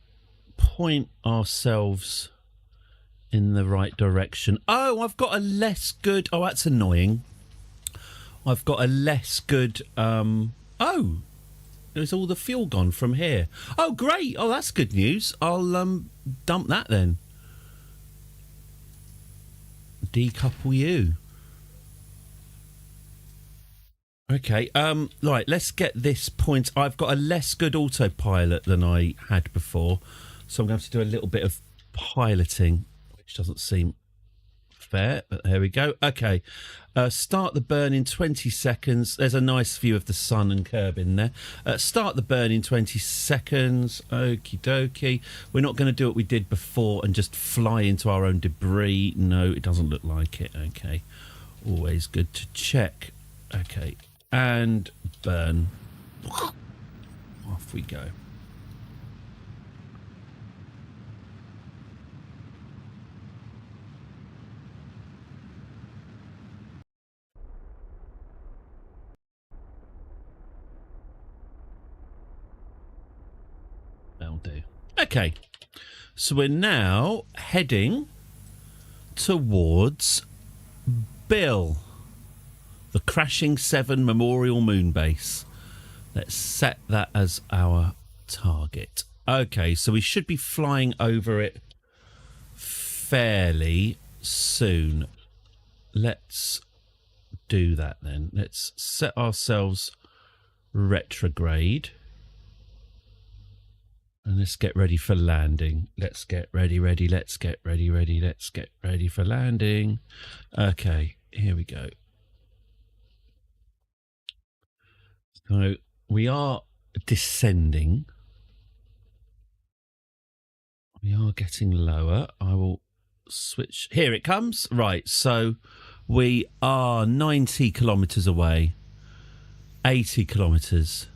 point ourselves in the right direction? Oh, I've got a less good... Oh, that's annoying. I've got a less good... Oh, there's all the fuel gone from here. Oh, great. Oh, that's good news. I'll dump that then. Decouple you. Okay, right, let's get this point. I've got a less good autopilot than I had before, so I'm going to have to do a little bit of piloting, which doesn't seem fair, but there we go. Okay, start the burn in 20 seconds. There's a nice view of the sun and Kerb in there. Start the burn in 20 seconds. Okie dokie. We're not going to do what we did before and just fly into our own debris. No, it doesn't look like it. Okay, always good to check. Okay, and burn. Off we go. That'll do. Okay, so we're now heading towards Bill, the Crashing 7 Memorial Moon Base. Let's set that as our target. Okay, so we should be flying over it fairly soon. Let's do that then. Let's set ourselves retrograde. And let's get ready for landing. Let's get ready. Let's get ready. Let's get ready for landing. Okay, here we go. So we are descending. We are getting lower. I will switch. Here it comes. Right, so we are 90 kilometres away. 80 kilometres.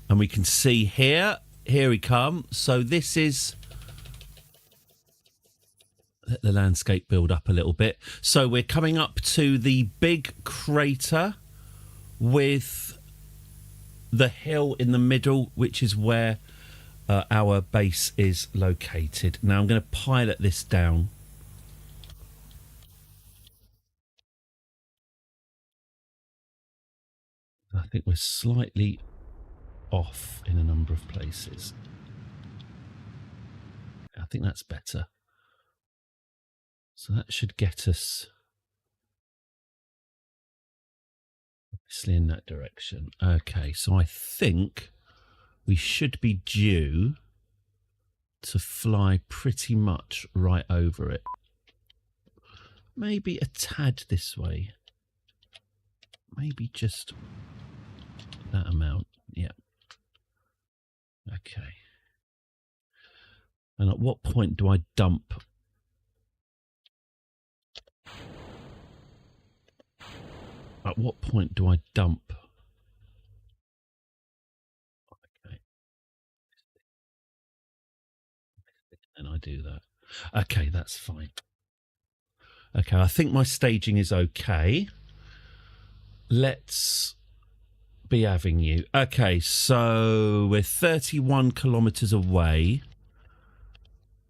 And we can see here we come. So this is... Let the landscape build up a little bit. So we're coming up to the big crater with the hill in the middle, which is where our base is located. Now I'm going to pilot this down. I think we're slightly off in a number of places. I think that's better. So that should get us obviously in that direction. Okay, so I think we should be due to fly pretty much right over it. Maybe a tad this way. Maybe just that amount. Yeah. Okay. And at what point do I dump At what point do I dump? Okay. And I do that. Okay, that's fine. Okay, I think my staging is okay. Let's be having you. Okay, so we're 31 kilometres away.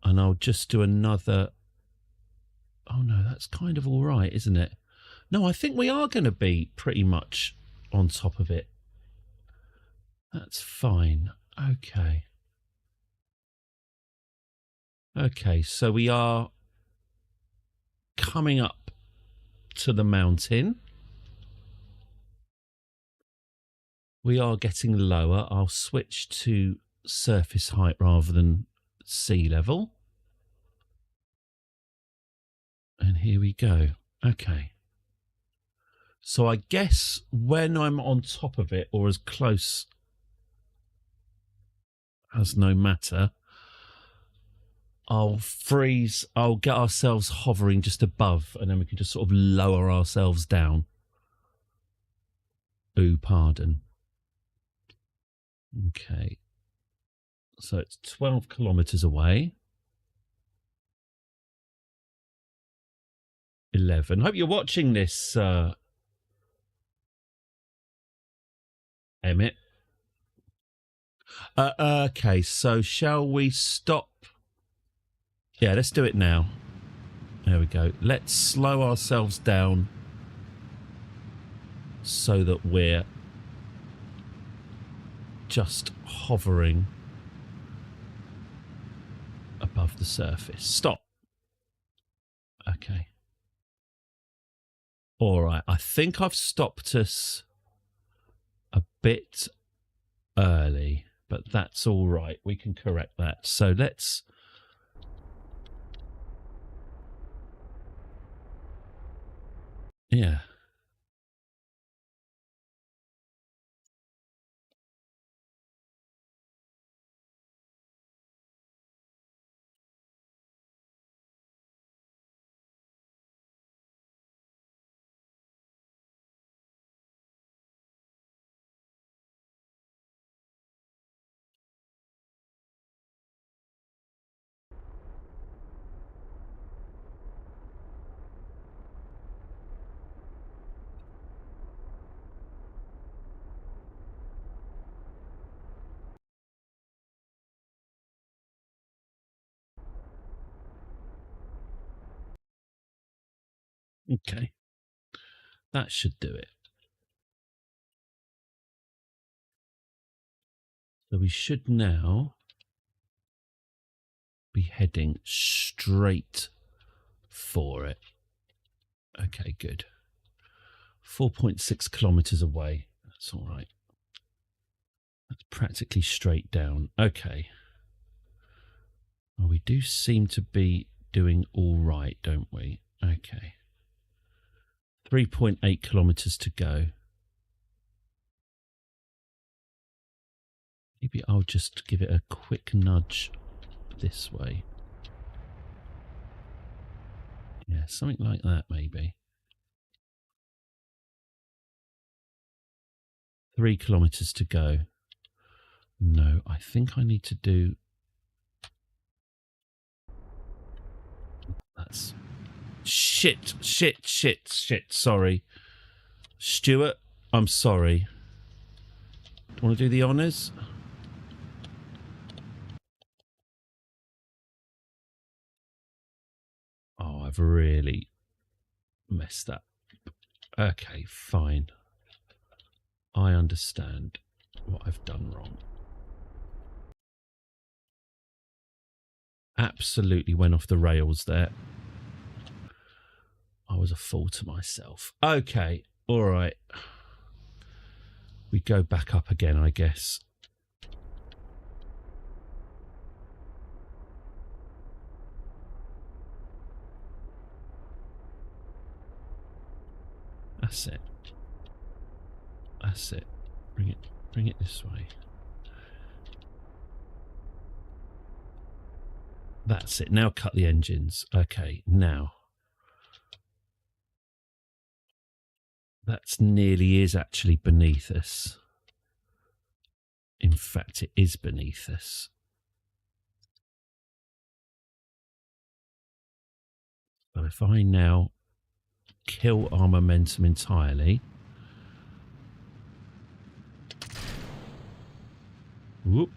And I'll just do another... Oh, no, that's kind of all right, isn't it? No, I think we are going to be pretty much on top of it. That's fine. Okay. Okay, so we are coming up to the mountain. We are getting lower. I'll switch to surface height rather than sea level. And here we go. Okay. So I guess when I'm on top of it, or as close as no matter, I'll freeze, I'll get ourselves hovering just above, and then we can just sort of lower ourselves down. Ooh, pardon. Okay. So it's 12 kilometres away. 11. Hope you're watching this, Emmett. Okay, so shall we stop? Yeah, let's do it now. There we go. Let's slow ourselves down so that we're just hovering above the surface. Stop. Okay. All right. I think I've stopped us a bit early, but that's all right. We can correct that. So let's... Yeah. Okay. That should do it. So we should now be heading straight for it. Okay, good. 4.6 kilometres away. That's all right. That's practically straight down. Okay. Well, we do seem to be doing all right, don't we? Okay. 3.8 kilometres to go. Maybe I'll just give it a quick nudge this way. Yeah, something like that, maybe. 3 kilometres to go. No, I think I need to do... That's... Shit. Sorry. Stuart, I'm sorry. Do you want to do the honours? Oh, I've really messed up. Okay, fine. I understand what I've done wrong. Absolutely went off the rails there. I was a fool to myself. Okay, all right. We go back up again, I guess. That's it. That's it. Bring it this way. That's it. Now cut the engines. Okay, now. That's nearly is actually beneath us. In fact, it is beneath us. But if I now kill our momentum entirely... Whoop.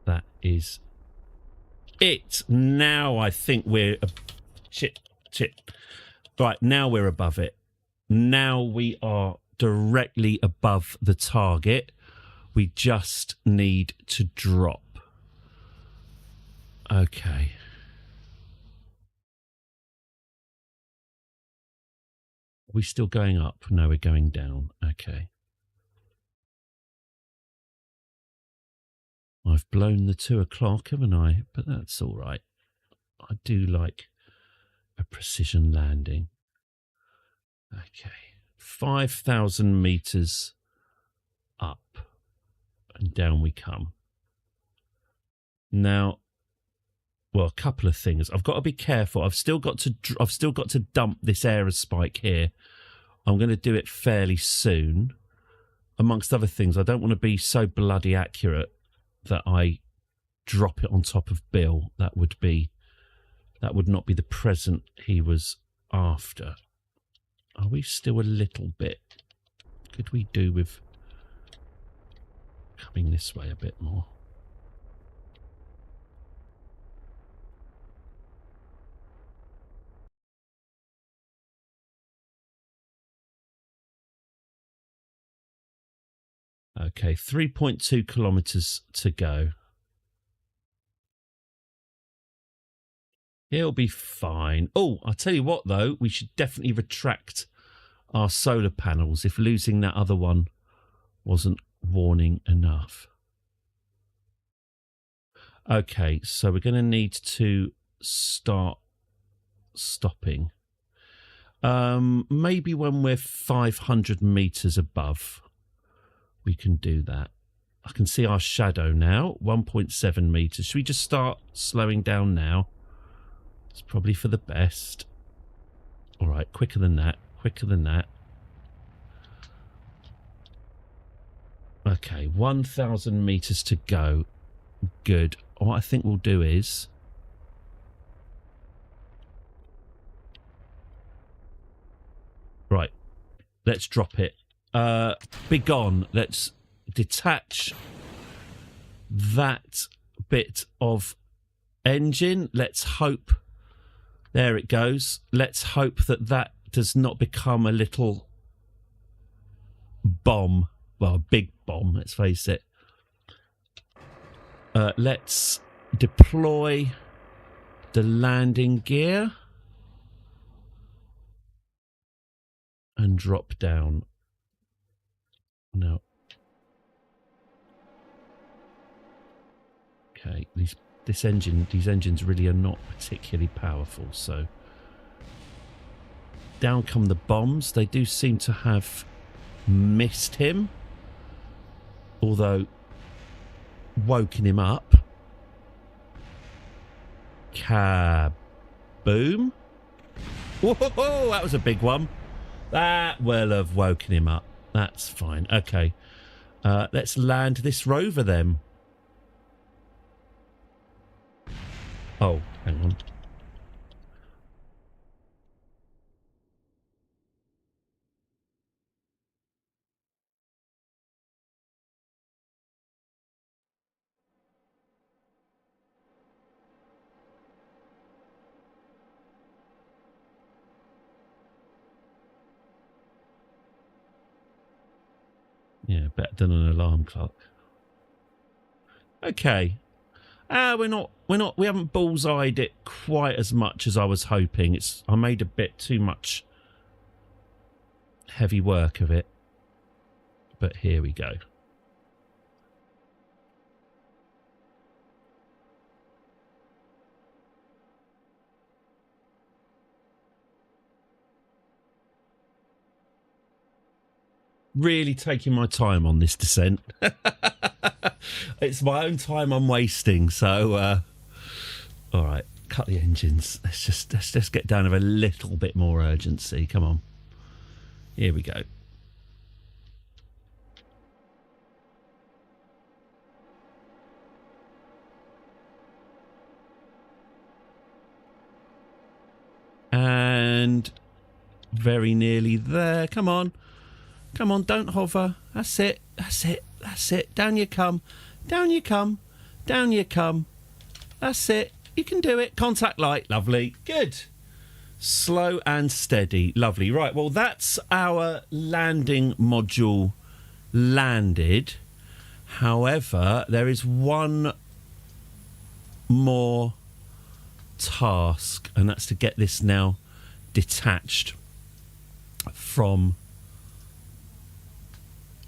That is it. Now I think we're... Shit. Right, now we're above it. Now we are directly above the target. We just need to drop. Okay. Are we still going up? No, we're going down. Okay. I've blown the 2 o'clock, haven't I? But that's all right. I do like a precision landing. Okay. 5,000 meters up and down we come. Now, well, a couple of things. I've got to be careful. I've still got to dump this aerospike here. I'm going to do it fairly soon. Amongst other things, I don't want to be so bloody accurate that I drop it on top of Bill. That would not be the present he was after. Are we still a little bit? Could we do with coming this way a bit more? Okay, 3.2 kilometers to go. He'll be fine. Oh, I'll tell you what, though. We should definitely retract our solar panels if losing that other one wasn't warning enough. Okay, so we're going to need to start stopping. Maybe when we're 500 meters above, we can do that. I can see our shadow now, 1.7 meters. Should we just start slowing down now? It's probably for the best. All right, quicker than that, quicker than that. Okay, 1,000 meters to go. Good. What I think we'll do is... Right, let's drop it. Be gone. Let's detach that bit of engine. Let's hope... There it goes. Let's hope that that does not become a little bomb. Well, a big bomb, let's face it. Let's deploy the landing gear and drop down. No. Okay, these engines really are not particularly powerful, so down come the bombs. They do seem to have missed him, although woken him up. Kaboom. Whoa, that was a big one. That will have woken him up. That's fine. Okay, let's land this rover then. Oh, hang on. Yeah, better than an alarm clock. Okay. We haven't bullseyed it quite as much as I was hoping. I made a bit too much heavy work of it. But here we go. Really taking my time on this descent. It's my own time I'm wasting, so All right, cut the engines. Let's just get down with a little bit more urgency. Come on. Here we go. And very nearly there. Come on. Come on, don't hover. That's it. That's it. That's it. Down you come. Down you come. Down you come. That's it. You can do it. Contact light. Lovely. Good. Slow and steady. Lovely. Right, well, that's our landing module landed. However, there is one more task, and that's to get this now detached from...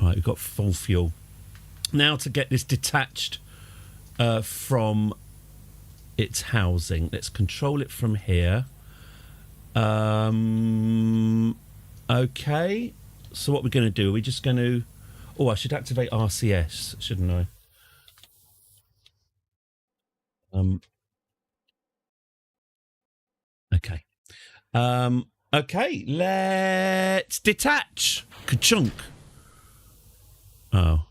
Right, we've got full fuel. Now to get this detached from its housing. Let's control it from here. Okay. So what we're going to do, we're just going to... Oh, I should activate RCS, shouldn't I? Okay. Okay, let's detach. Ka-chunk. Oh.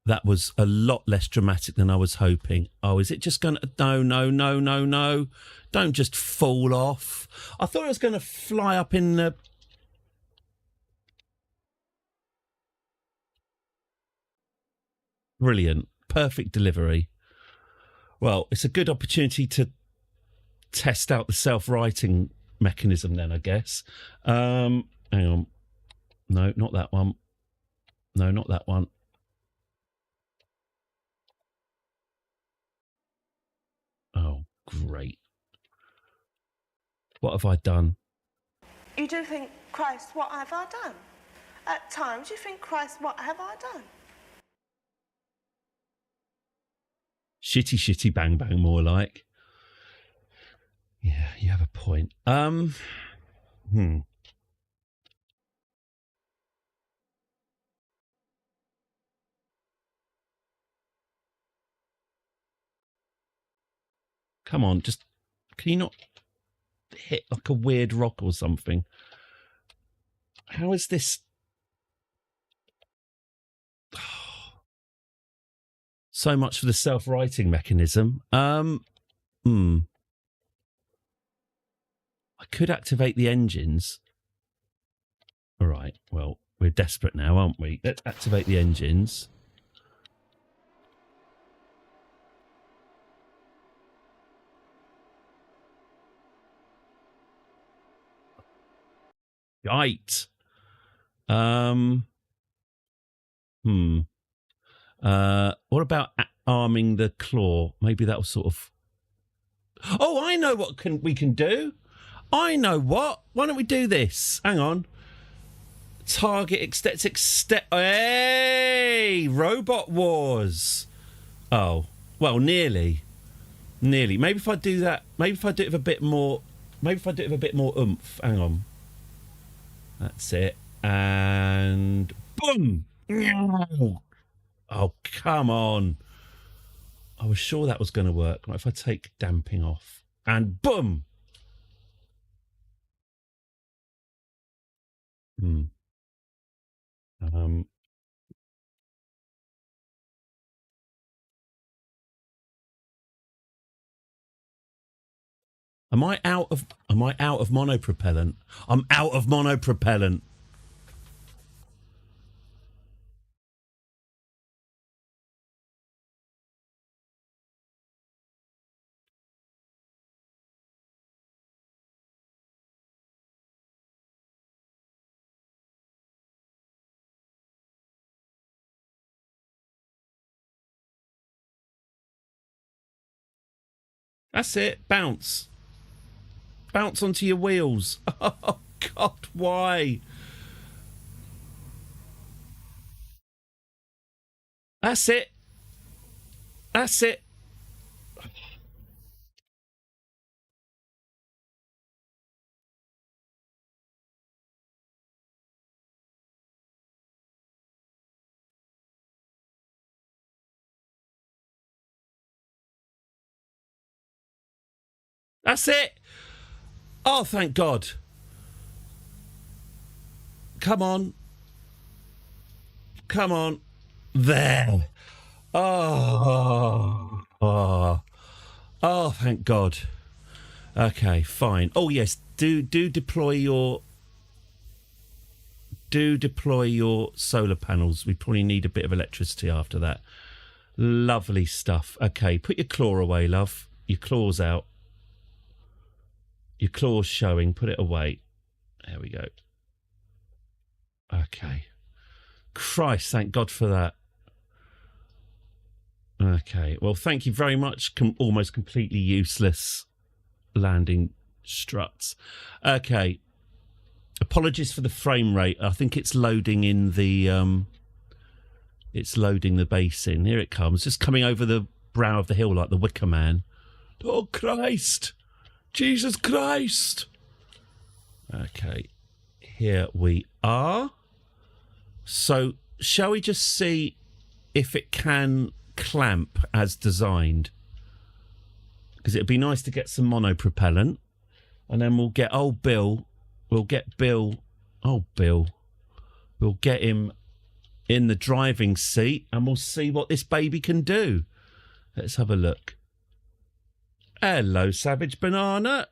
That was a lot less dramatic than I was hoping. Oh, is it just going to... No. Don't just fall off. I thought it was going to fly up in the... Brilliant. Perfect delivery. Well, it's a good opportunity to test out the self-righting mechanism then, I guess. Hang on. No, not that one. No, not that one. Oh, great. What have I done? You do think, Christ, what have I done? At times you think, Christ, what have I done? Shitty, bang, bang, more like. Yeah, you have a point. Come on, just... Can you not hit like a weird rock or something? How is this... So much for the self-righting mechanism. I could activate the engines. All right, well, we're desperate now, aren't we? Let's activate the engines. Right. What about arming the claw? Maybe that'll sort of... Oh, I know what we can do. I know what. Why don't we do this? Hang on. Target extend. Hey, Robot Wars. Oh, well, nearly. Maybe if I do that. Maybe if I do it with a bit more. Maybe if I do it with a bit more oomph. Hang on. That's it. And boom. Oh, come on. I was sure that was going to work. Right, if I take damping off. And boom. Am I out of monopropellant? I'm out of monopropellant. That's it. Bounce. Bounce onto your wheels. Oh, God, why? That's it. That's it. That's it. Oh, thank God. Come on. Come on. There. Oh. Oh. Oh, thank God. Okay, fine. Oh, yes. Do deploy your solar panels. We probably need a bit of electricity after that. Lovely stuff. Okay, put your claw away, love. Your claw's out. Your claw's showing. Put it away. There we go. Okay. Christ, thank God for that. Okay, well, thank you very much. Almost completely useless landing struts. Okay. Apologies for the frame rate. I think it's loading in the... it's loading the base in. Here it comes. Just coming over the brow of the hill like the Wicker Man. Oh, Christ. Jesus Christ. Okay. Here we are. So, shall we just see if it can clamp as designed? Because it'd be nice to get some monopropellant. And then we'll get old Bill. We'll get Bill. Oh, Bill. We'll get him in the driving seat and we'll see what this baby can do. Let's have a look. Hello, Savage Banana.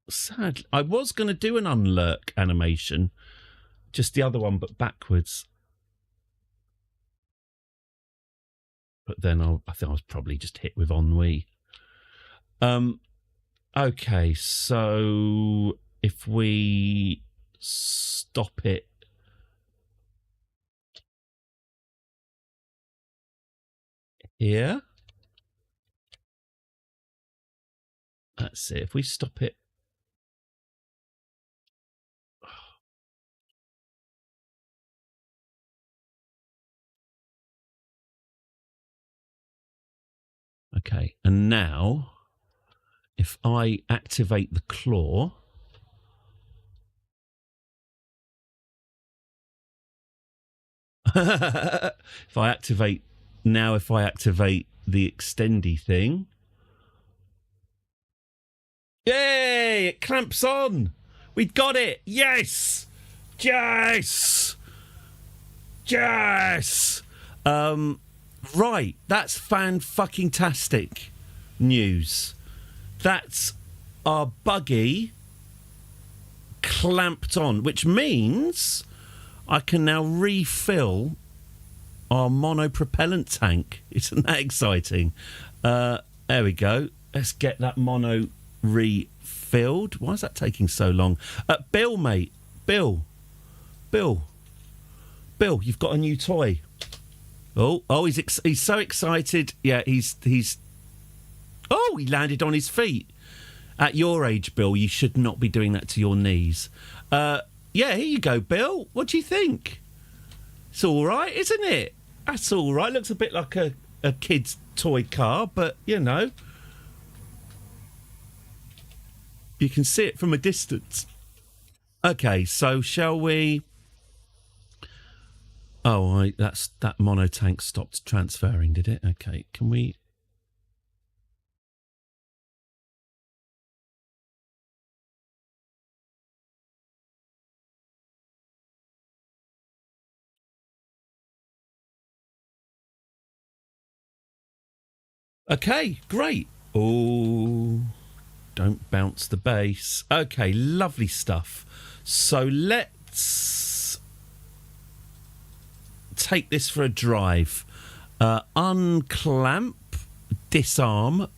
Sad. I was going to do an unlurk animation. Just the other one, but backwards. But then I think I was probably just hit with ennui. Okay, so if we stop it here. That's it. If we stop it. Okay, and now if I activate the claw. If I activate the extendy thing. Yay! It clamps on. We got it. Yes. Yes. Yes. Right. That's fan-fucking-tastic news. That's our buggy clamped on, which means I can now refill our monopropellant tank. Isn't that exciting? There we go. Let's get that mono refilled. Why is that taking so long? Bill, mate. Bill, you've got a new toy. Oh, he's so excited. Yeah, he's. Oh, he landed on his feet. At your age, Bill, you should not be doing that to your knees. Yeah, here you go, Bill. What do you think? It's all right, isn't it? That's all right. Looks a bit like a kid's toy car, but, you know. You can see it from a distance. Okay, so shall we... Oh, that mono tank stopped transferring, did it? Okay, can we... Okay, great. Oh, don't bounce the base. Okay, lovely stuff. So let's take this for a drive. Unclamp, disarm.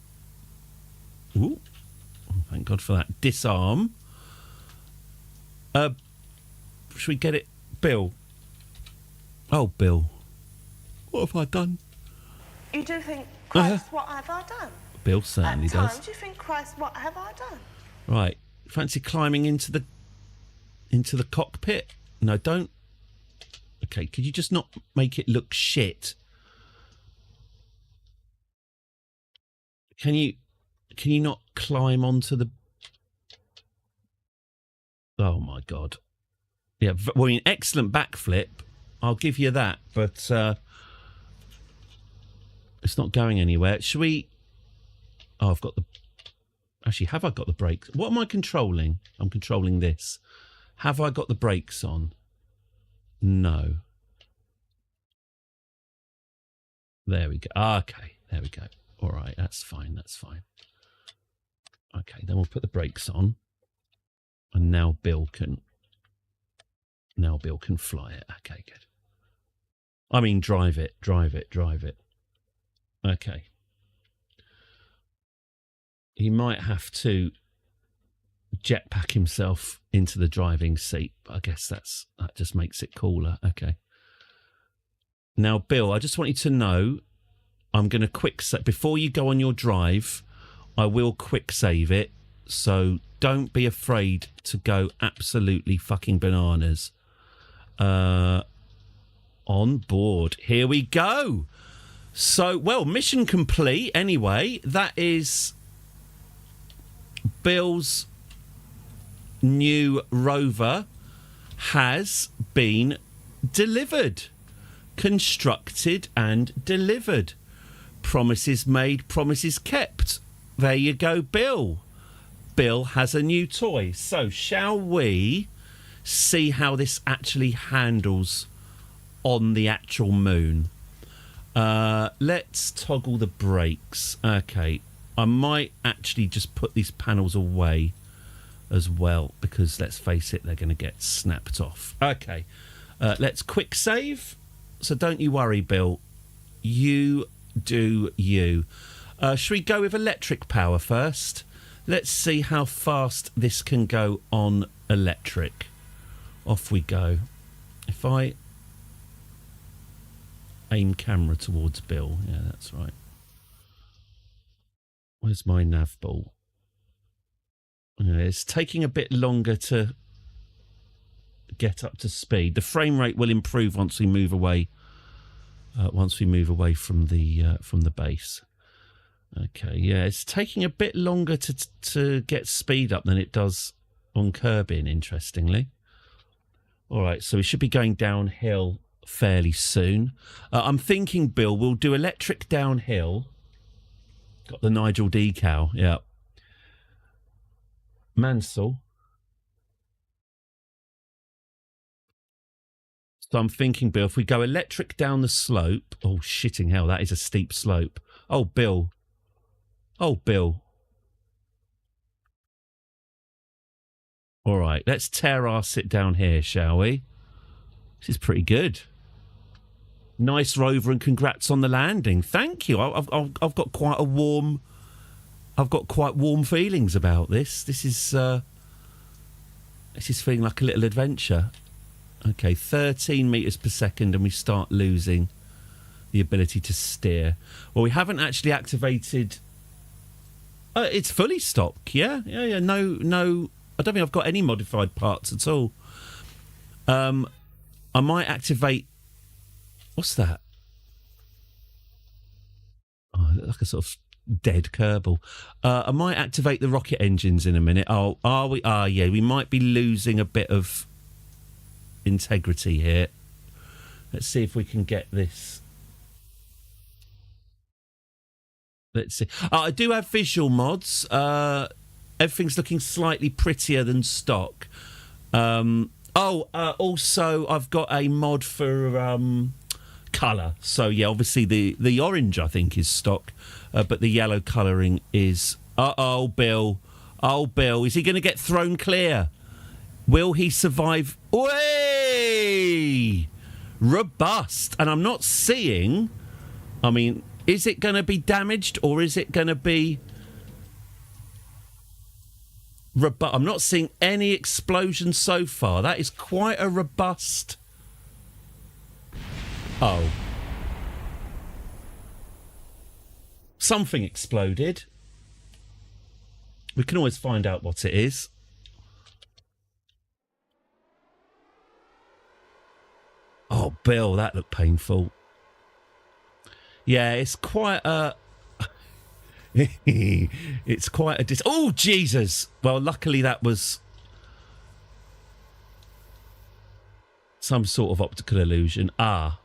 Ooh, thank God for that. Disarm. Should we get it? Bill. Oh, Bill. What have I done? You do think, Christ, what have I done? Bill certainly does. At times you think, Christ, what have I done? Right. Fancy climbing into the cockpit? No, don't. Okay, could you just not make it look shit? Can you not climb onto the... Oh, my God. Yeah, well, an excellent backflip. I'll give you that, but it's not going anywhere. Should we... Oh, I've got the... Actually, have I got the brakes? What am I controlling? I'm controlling this. Have I got the brakes on? No. There we go. Okay, there we go. All right, that's fine, that's fine. Okay, then we'll put the brakes on. And now Bill can fly it. Okay, good. I mean, drive it. Okay. He might have to jetpack himself into the driving seat. But I guess that just makes it cooler. Okay. Now, Bill, I just want you to know, I'm going to quick save. Before you go on your drive, I will quick save it. So don't be afraid to go absolutely fucking bananas. On board. Here we go. So, well, mission complete anyway. That is Bill's new rover has been delivered. Constructed and delivered. Promises made, promises kept. There you go, Bill. Bill has a new toy. So, shall we see how this actually handles on the actual moon? Let's toggle the brakes. Okay, I might actually just put these panels away as well, because let's face it, they're going to get snapped off. Okay, let's quick save. So don't you worry, Bill. You do you. Should we go with electric power first? Let's see how fast this can go on electric. Off we go. If I aim camera towards Bill. Yeah, that's right. Where's my nav ball? It's taking a bit longer to get up to speed. The frame rate will improve once we move away. From the base. Okay, yeah, it's taking a bit longer to get speed up than it does on Kerbal, interestingly. All right, so we should be going downhill fairly soon. I'm thinking, Bill, we'll do electric downhill. Got the Nigel decal, yeah. Mansell. So I'm thinking, Bill, if we go electric down the slope... Oh, shitting hell, that is a steep slope. Oh, Bill. Oh, Bill. All right, let's tear arse it down here, shall we? This is pretty good. Nice rover, and congrats on the landing. Thank you. I've got quite a warm... I've got quite warm feelings about this. This is feeling like a little adventure. Okay, 13 metres per second, and we start losing the ability to steer. Well, we haven't actually activated... it's fully stock, yeah. No, I don't think I've got any modified parts at all. I might activate... What's that? Oh, like a sort of dead Kerbal. I might activate the rocket engines in a minute. Oh, are we? Yeah, we might be losing a bit of integrity here. Let's see if we can get this. Let's see. I do have visual mods. Everything's looking slightly prettier than stock. Also, I've got a mod for colour. So, yeah, obviously the orange, I think, is stock. But the yellow colouring is... Uh-oh, Bill. Oh, Bill. Is he going to get thrown clear? Will he survive? Way! Robust. And I'm not seeing... I mean, is it going to be damaged, or is it going to be... I'm not seeing any explosions so far. That is quite a robust... Oh. Something exploded. We can always find out what it is. Oh, Bill, that looked painful. Yeah, it's quite a... it's quite a... Oh, Jesus! Well, luckily that was some sort of optical illusion. I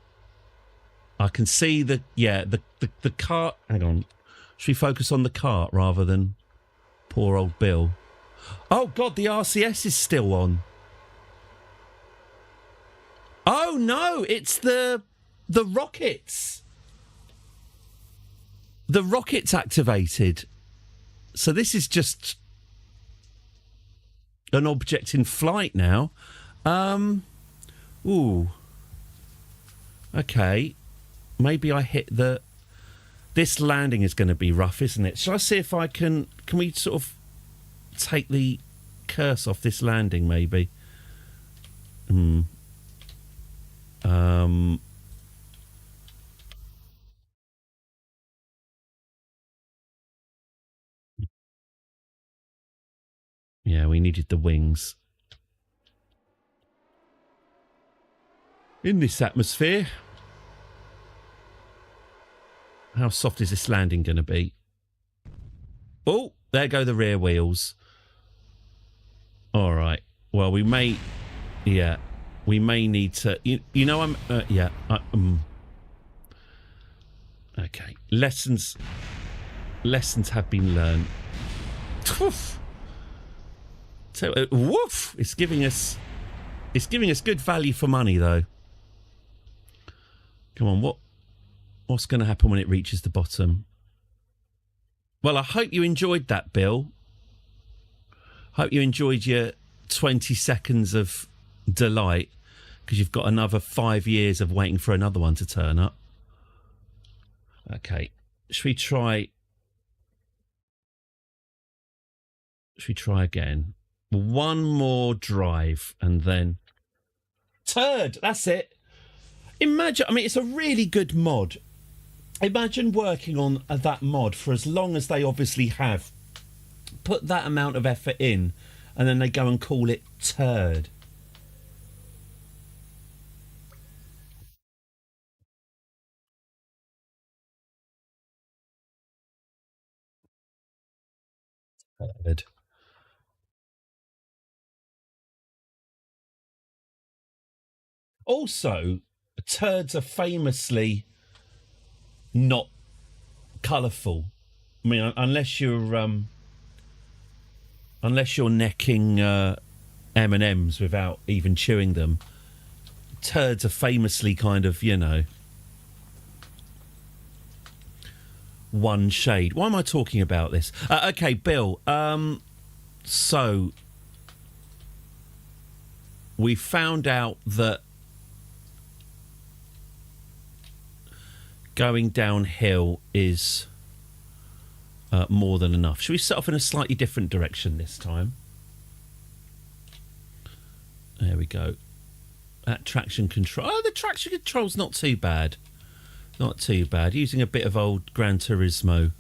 can see the... Yeah, the car... Hang on. Should we focus on the cart rather than poor old Bill? Oh, God, the RCS is still on. Oh, no, it's the rockets. The rocket's activated. So this is just an object in flight now. Ooh. Okay. Maybe I hit the... This landing is going to be rough, isn't it? Shall I see if I can... Can we sort of take the curse off this landing, maybe? Yeah, we needed the wings. In this atmosphere... How soft is this landing going to be? Oh, there go the rear wheels. All right. Well, we may... Yeah. We may need to... You know, I'm... yeah. Okay. Lessons have been learned. Woof. So, woof! It's giving us good value for money, though. Come on, what's going to happen when it reaches the bottom? Well, I hope you enjoyed that, Bill. Hope you enjoyed your 20 seconds of delight, because you've got another 5 years of waiting for another one to turn up. Okay. Should we try again? One more drive and then... Turd! That's it! Imagine... I mean, it's a really good mod. Imagine working on that mod for as long as they obviously have. Put that amount of effort in, and then they go and call it Turd. Turd. Also, turds are famously not colourful. I mean, unless you're necking M&Ms without even chewing them. Turds are famously kind of, you know, one shade. Why am I talking about this? Okay, Bill. So we found out that going downhill is more than enough. Should we set off in a slightly different direction this time? There we go. That traction control. Oh, the traction control's not too bad. Not too bad. Using a bit of old Gran Turismo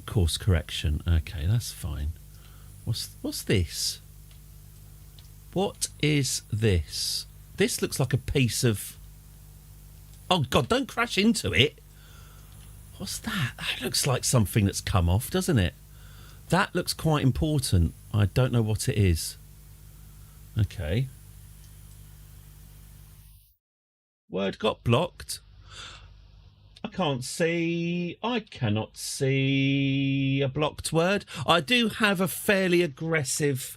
course correction. Okay, that's fine. What's this? What is this? This looks like a piece of... Oh, God, don't crash into it. What's that? That looks like something that's come off, doesn't it? That looks quite important. I don't know what it is. Okay. Word got blocked. I cannot see a blocked word. I do have a fairly aggressive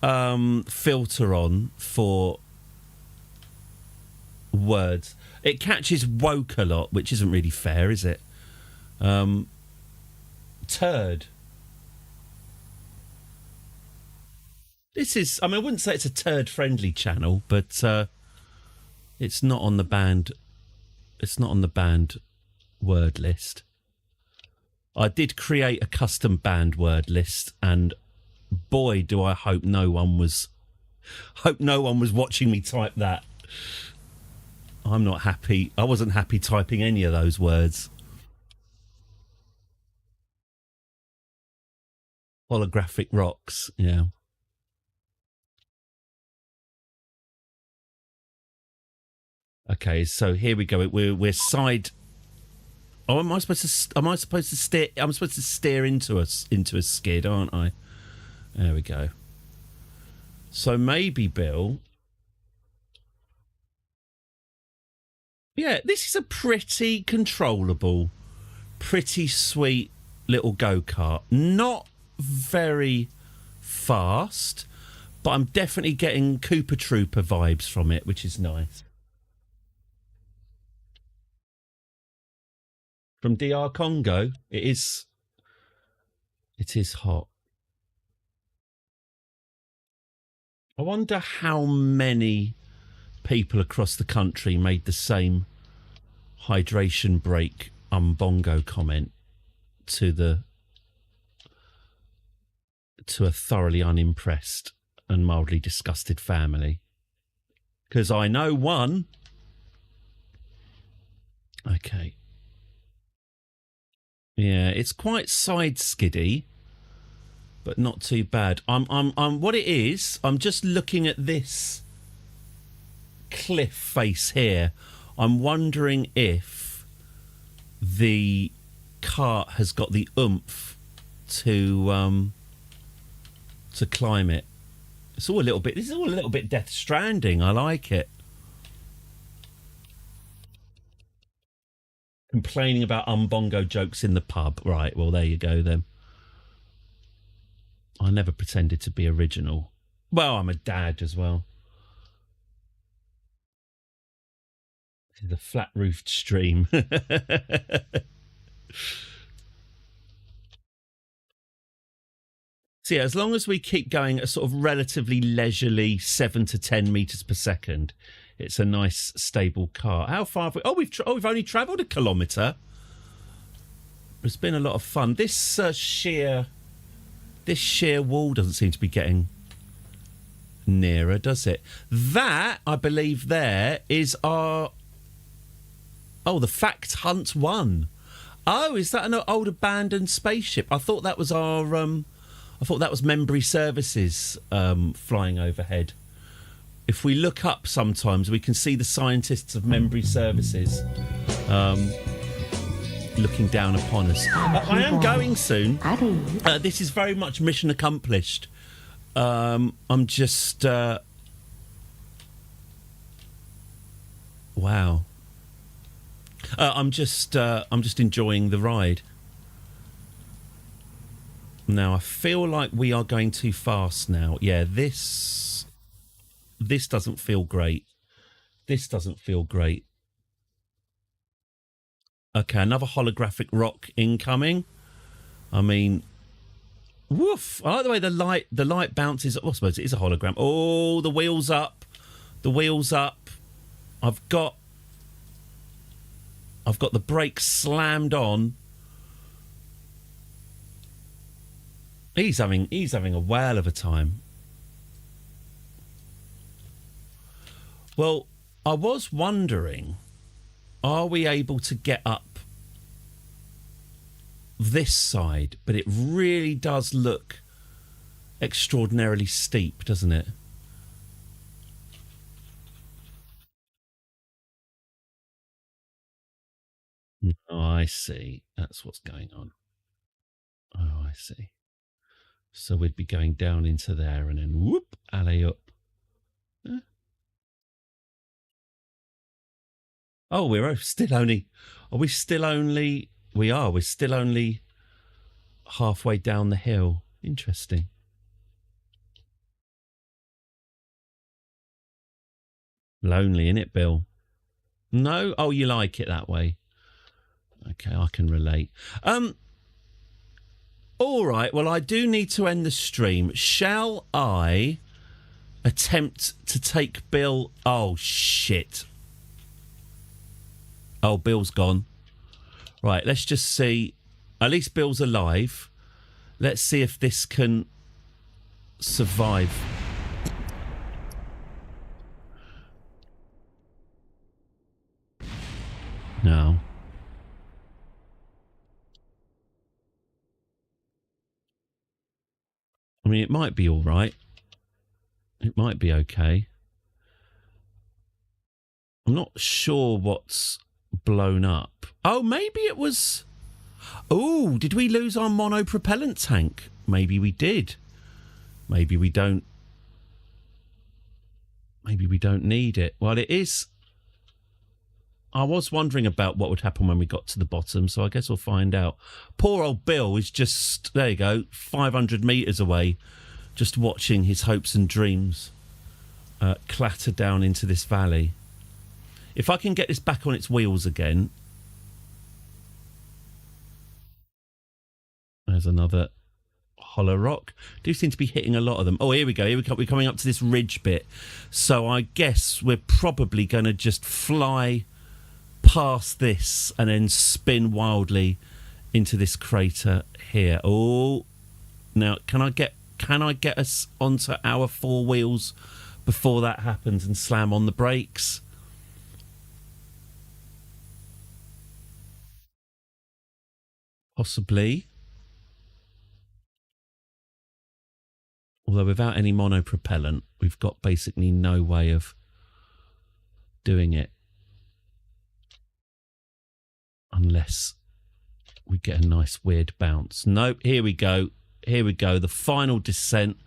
filter on for words. It catches woke a lot, which isn't really fair, is it? Turd. This is... I mean, I wouldn't say it's a turd-friendly channel, but it's not on the banned... It's not on the banned word list. I did create a custom banned word list, and boy, do I hope no one was watching me type that. I'm not happy. I wasn't happy typing any of those words. Holographic rocks, yeah. Okay, so here we go. We're side. Oh, am I supposed to steer? I'm supposed to steer into a skid, aren't I? There we go. So maybe, Bill. Yeah, this is a pretty controllable pretty sweet little go-kart. Not very fast, but I'm definitely getting Cooper Trooper vibes from it, which is nice. From DR Congo, it is hot. I wonder how many people across the country made the same hydration break umbongo comment to a thoroughly unimpressed and mildly disgusted family. Because I know one. Okay. Yeah, it's quite side skiddy, but not too bad. I'm what it is, I'm just looking at this cliff face here. I'm wondering if the cart has got the oomph to climb it. This is all a little bit Death Stranding. I like it. Complaining about umbongo jokes in the pub. Right, well, there you go then. I never pretended to be original. Well, I'm a dad as well. This is a flat-roofed stream. So yeah, as long as we keep going at sort of relatively leisurely 7 to 10 metres per second, it's a nice, stable car. How far have we... we've only travelled a kilometre. It's been a lot of fun. This sheer wall doesn't seem to be getting nearer, does it? That, I believe, there is our... Oh, the Fact Hunt 1. Oh, is that an old abandoned spaceship? I thought that was our... I thought that was Membry Services flying overhead. If we look up sometimes, we can see the scientists of Membry Services looking down upon us. I am going soon. This is very much mission accomplished. I'm just... wow. I'm just enjoying the ride. Now, I feel like we are going too fast now. Yeah, this doesn't feel great. This doesn't feel great. Okay, another holographic rock incoming. I mean, woof. I like the way the light bounces. I suppose it is a hologram. Oh, the wheels up. The wheels up. I've got the brakes slammed on. He's having a whale of a time. Well, I was wondering, are we able to get up this side? But it really does look extraordinarily steep, doesn't it? Oh, I see. That's what's going on. Oh, I see. So we'd be going down into there and then whoop, alley up. Oh, we're still only... Are we still only... We are. We're still only halfway down the hill. Interesting. Lonely, innit, Bill? No? Oh, you like it that way. Okay, I can relate. All right, well, I do need to end the stream. Shall I attempt to take Bill... Oh, shit. Oh, Bill's gone. Right, let's just see. At least Bill's alive. Let's see if this can survive. No. I mean, it might be all right. It might be okay. I'm not sure what's blown up. Oh, maybe it was... Oh, did we lose our monopropellant tank? Maybe we did. Maybe we don't... Maybe we don't need it. Well, it is I was wondering about what would happen when we got to the bottom, so I guess we'll find out. Poor old Bill is just, there you go, 500 metres away, just watching his hopes and dreams clatter down into this valley. If I can get this back on its wheels again... There's another hollow rock. Do seem to be hitting a lot of them. Oh, here we go. We're coming up to this ridge bit. So I guess we're probably going to just fly past this and then spin wildly into this crater here. Oh, now can I get us onto our four wheels before that happens and slam on the brakes? Possibly. Although without any monopropellant, we've got basically no way of doing it. Unless we get a nice weird bounce. Nope, here we go. Here we go. The final descent.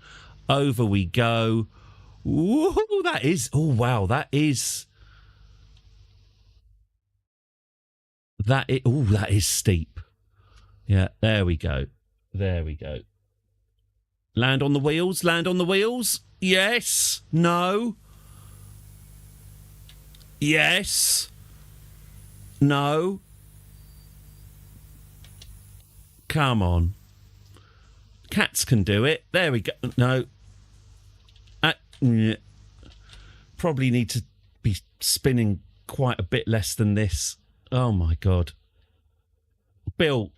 Over we go. Woo, that is... Oh, wow, that is... That is steep. Yeah, there we go. There we go. Land on the wheels. Land on the wheels. Yes. No. Yes. No. Come on. Cats can do it. There we go. No. Yeah. Probably need to be spinning quite a bit less than this. Oh, my God. Bill,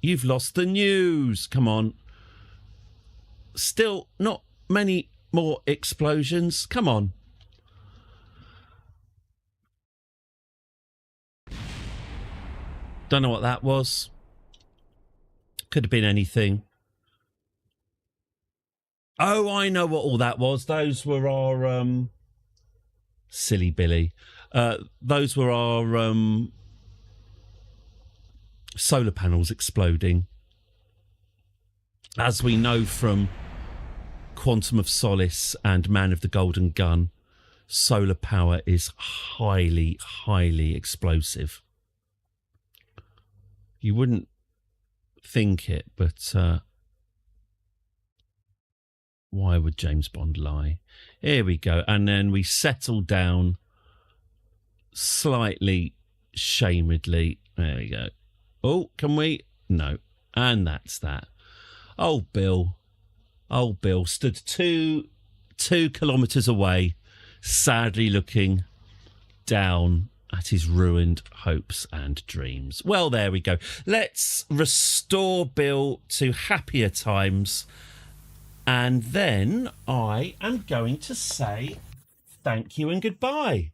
you've lost the news. Come on. Still not many more explosions. Come on. Don't know what that was. Could have been anything. Oh, I know what all that was. Those were our... Silly Billy. Those were our solar panels exploding. As we know from Quantum of Solace and Man of the Golden Gun, solar power is highly, highly explosive. You wouldn't think it, but why would James Bond lie? Here we go. And then we settle down slightly shamedly. There we go. Oh, can we? No. And that's that. Old Bill stood two kilometres away, sadly looking down at his ruined hopes and dreams. Well, there we go. Let's restore Bill to happier times. And then I am going to say thank you and goodbye.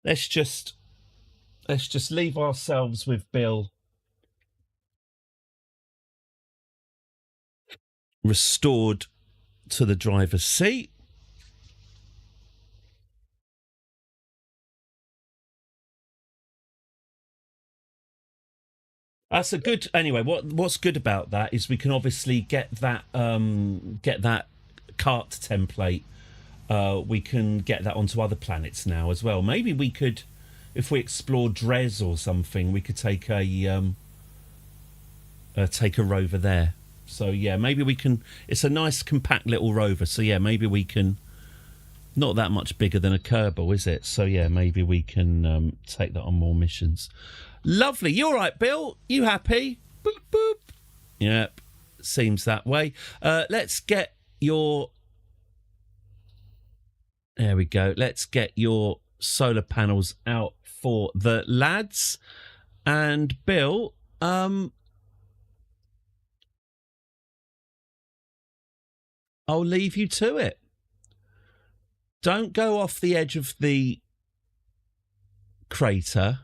Let's just leave ourselves with Bill restored to the driver's seat. That's a good... Anyway, what's good about that is we can obviously get that cart template. We can get that onto other planets now as well. Maybe we could, if we explore Dres or something, we could take a rover there. So yeah, maybe we can... It's a nice compact little rover. So yeah, maybe we can... Not that much bigger than a Kerbal, is it? So yeah, maybe we can take that on more missions. Lovely. You all right, Bill? You happy? Boop, boop. Yep. Seems that way. Let's get your... There we go. Let's get your solar panels out for the lads. And Bill, I'll leave you to it. Don't go off the edge of the crater.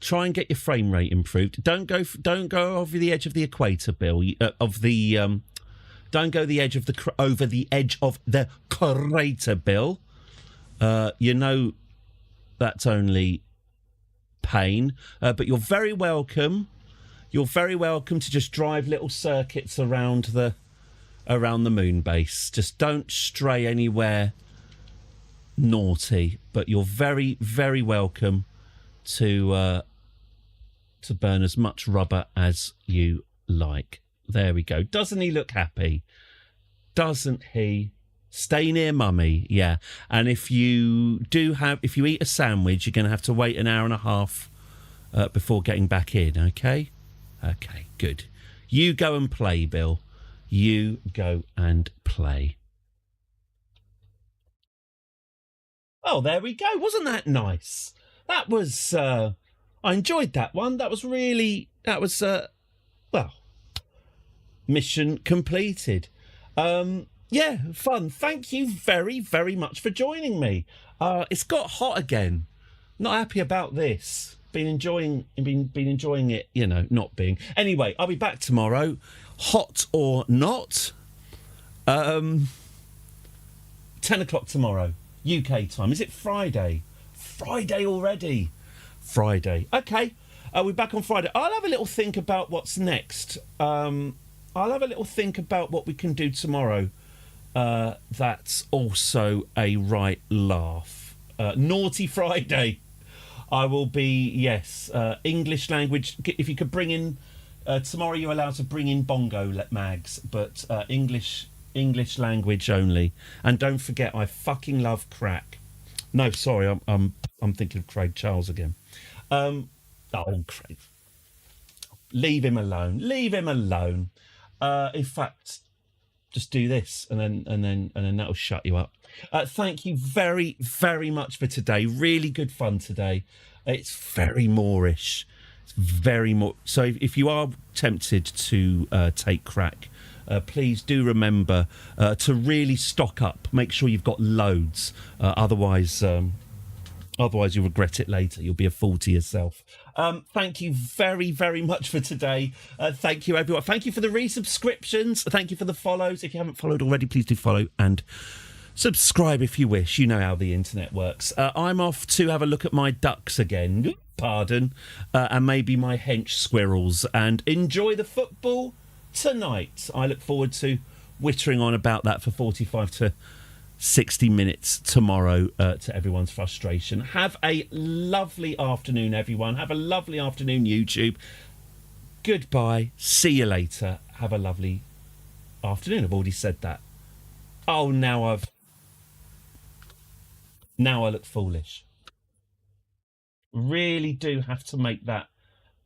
Try and get your frame rate improved. Don't go over the edge of the equator, Bill. Don't go over the edge of the crater, Bill. You know that's only pain. But you're very welcome. You're very welcome to just drive little circuits around the moon base. Just don't stray anywhere naughty, but you're very, very welcome to burn as much rubber as you like. There we go. Doesn't he look happy? Doesn't he? Stay near mummy, yeah. And if you eat a sandwich, you're going to have to wait an hour and a half before getting back in, okay? Okay, good. You go and play, Bill. You go and play. Oh, there we go. Wasn't that nice? That was, I enjoyed that one. That was, well, mission completed. Yeah, fun. Thank you very, very much for joining me. It's got hot again. Not happy about this. Been enjoying it, you know, not being. Anyway, I'll be back tomorrow, hot or not. 10 o'clock tomorrow, UK time. Is it Friday? Friday already. Friday. Okay, we're back on Friday. I'll have a little think about what's next. I'll have a little think about what we can do tomorrow. That's also a right laugh. Naughty Friday. I will be, yes, English language. If you could bring in, tomorrow you're allowed to bring in bongo mags, but English language only. And don't forget, I fucking love crack. No, sorry, I'm thinking of Craig Charles again. Craig. Leave him alone. Leave him alone. In fact, just do this, and then that'll shut you up. Thank you very, very much for today. Really good fun today. It's very Moorish. It's very more. So if you are tempted to take crack, please do remember to really stock up. Make sure you've got loads. Otherwise you'll regret it later. You'll be a fool to yourself. Thank you very, very much for today. Thank you, everyone. Thank you for the resubscriptions. Thank you for the follows. If you haven't followed already, please do follow and subscribe if you wish. You know how the internet works. I'm off to have a look at my ducks again. Pardon. And maybe my hench squirrels. And enjoy the football tonight. I look forward to wittering on about that for 45 to 60 minutes tomorrow to everyone's frustration. Have a lovely afternoon, everyone. Have a lovely afternoon, YouTube. Goodbye. See you later. Have a lovely afternoon. I've already said that. Oh, now I look foolish. Really do have to make that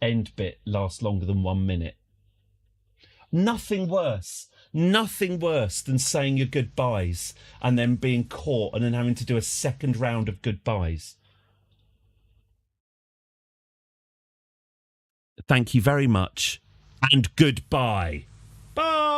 end bit last longer than 1 minute. Nothing worse than saying your goodbyes and then being caught and then having to do a second round of goodbyes. Thank you very much and goodbye. Bye.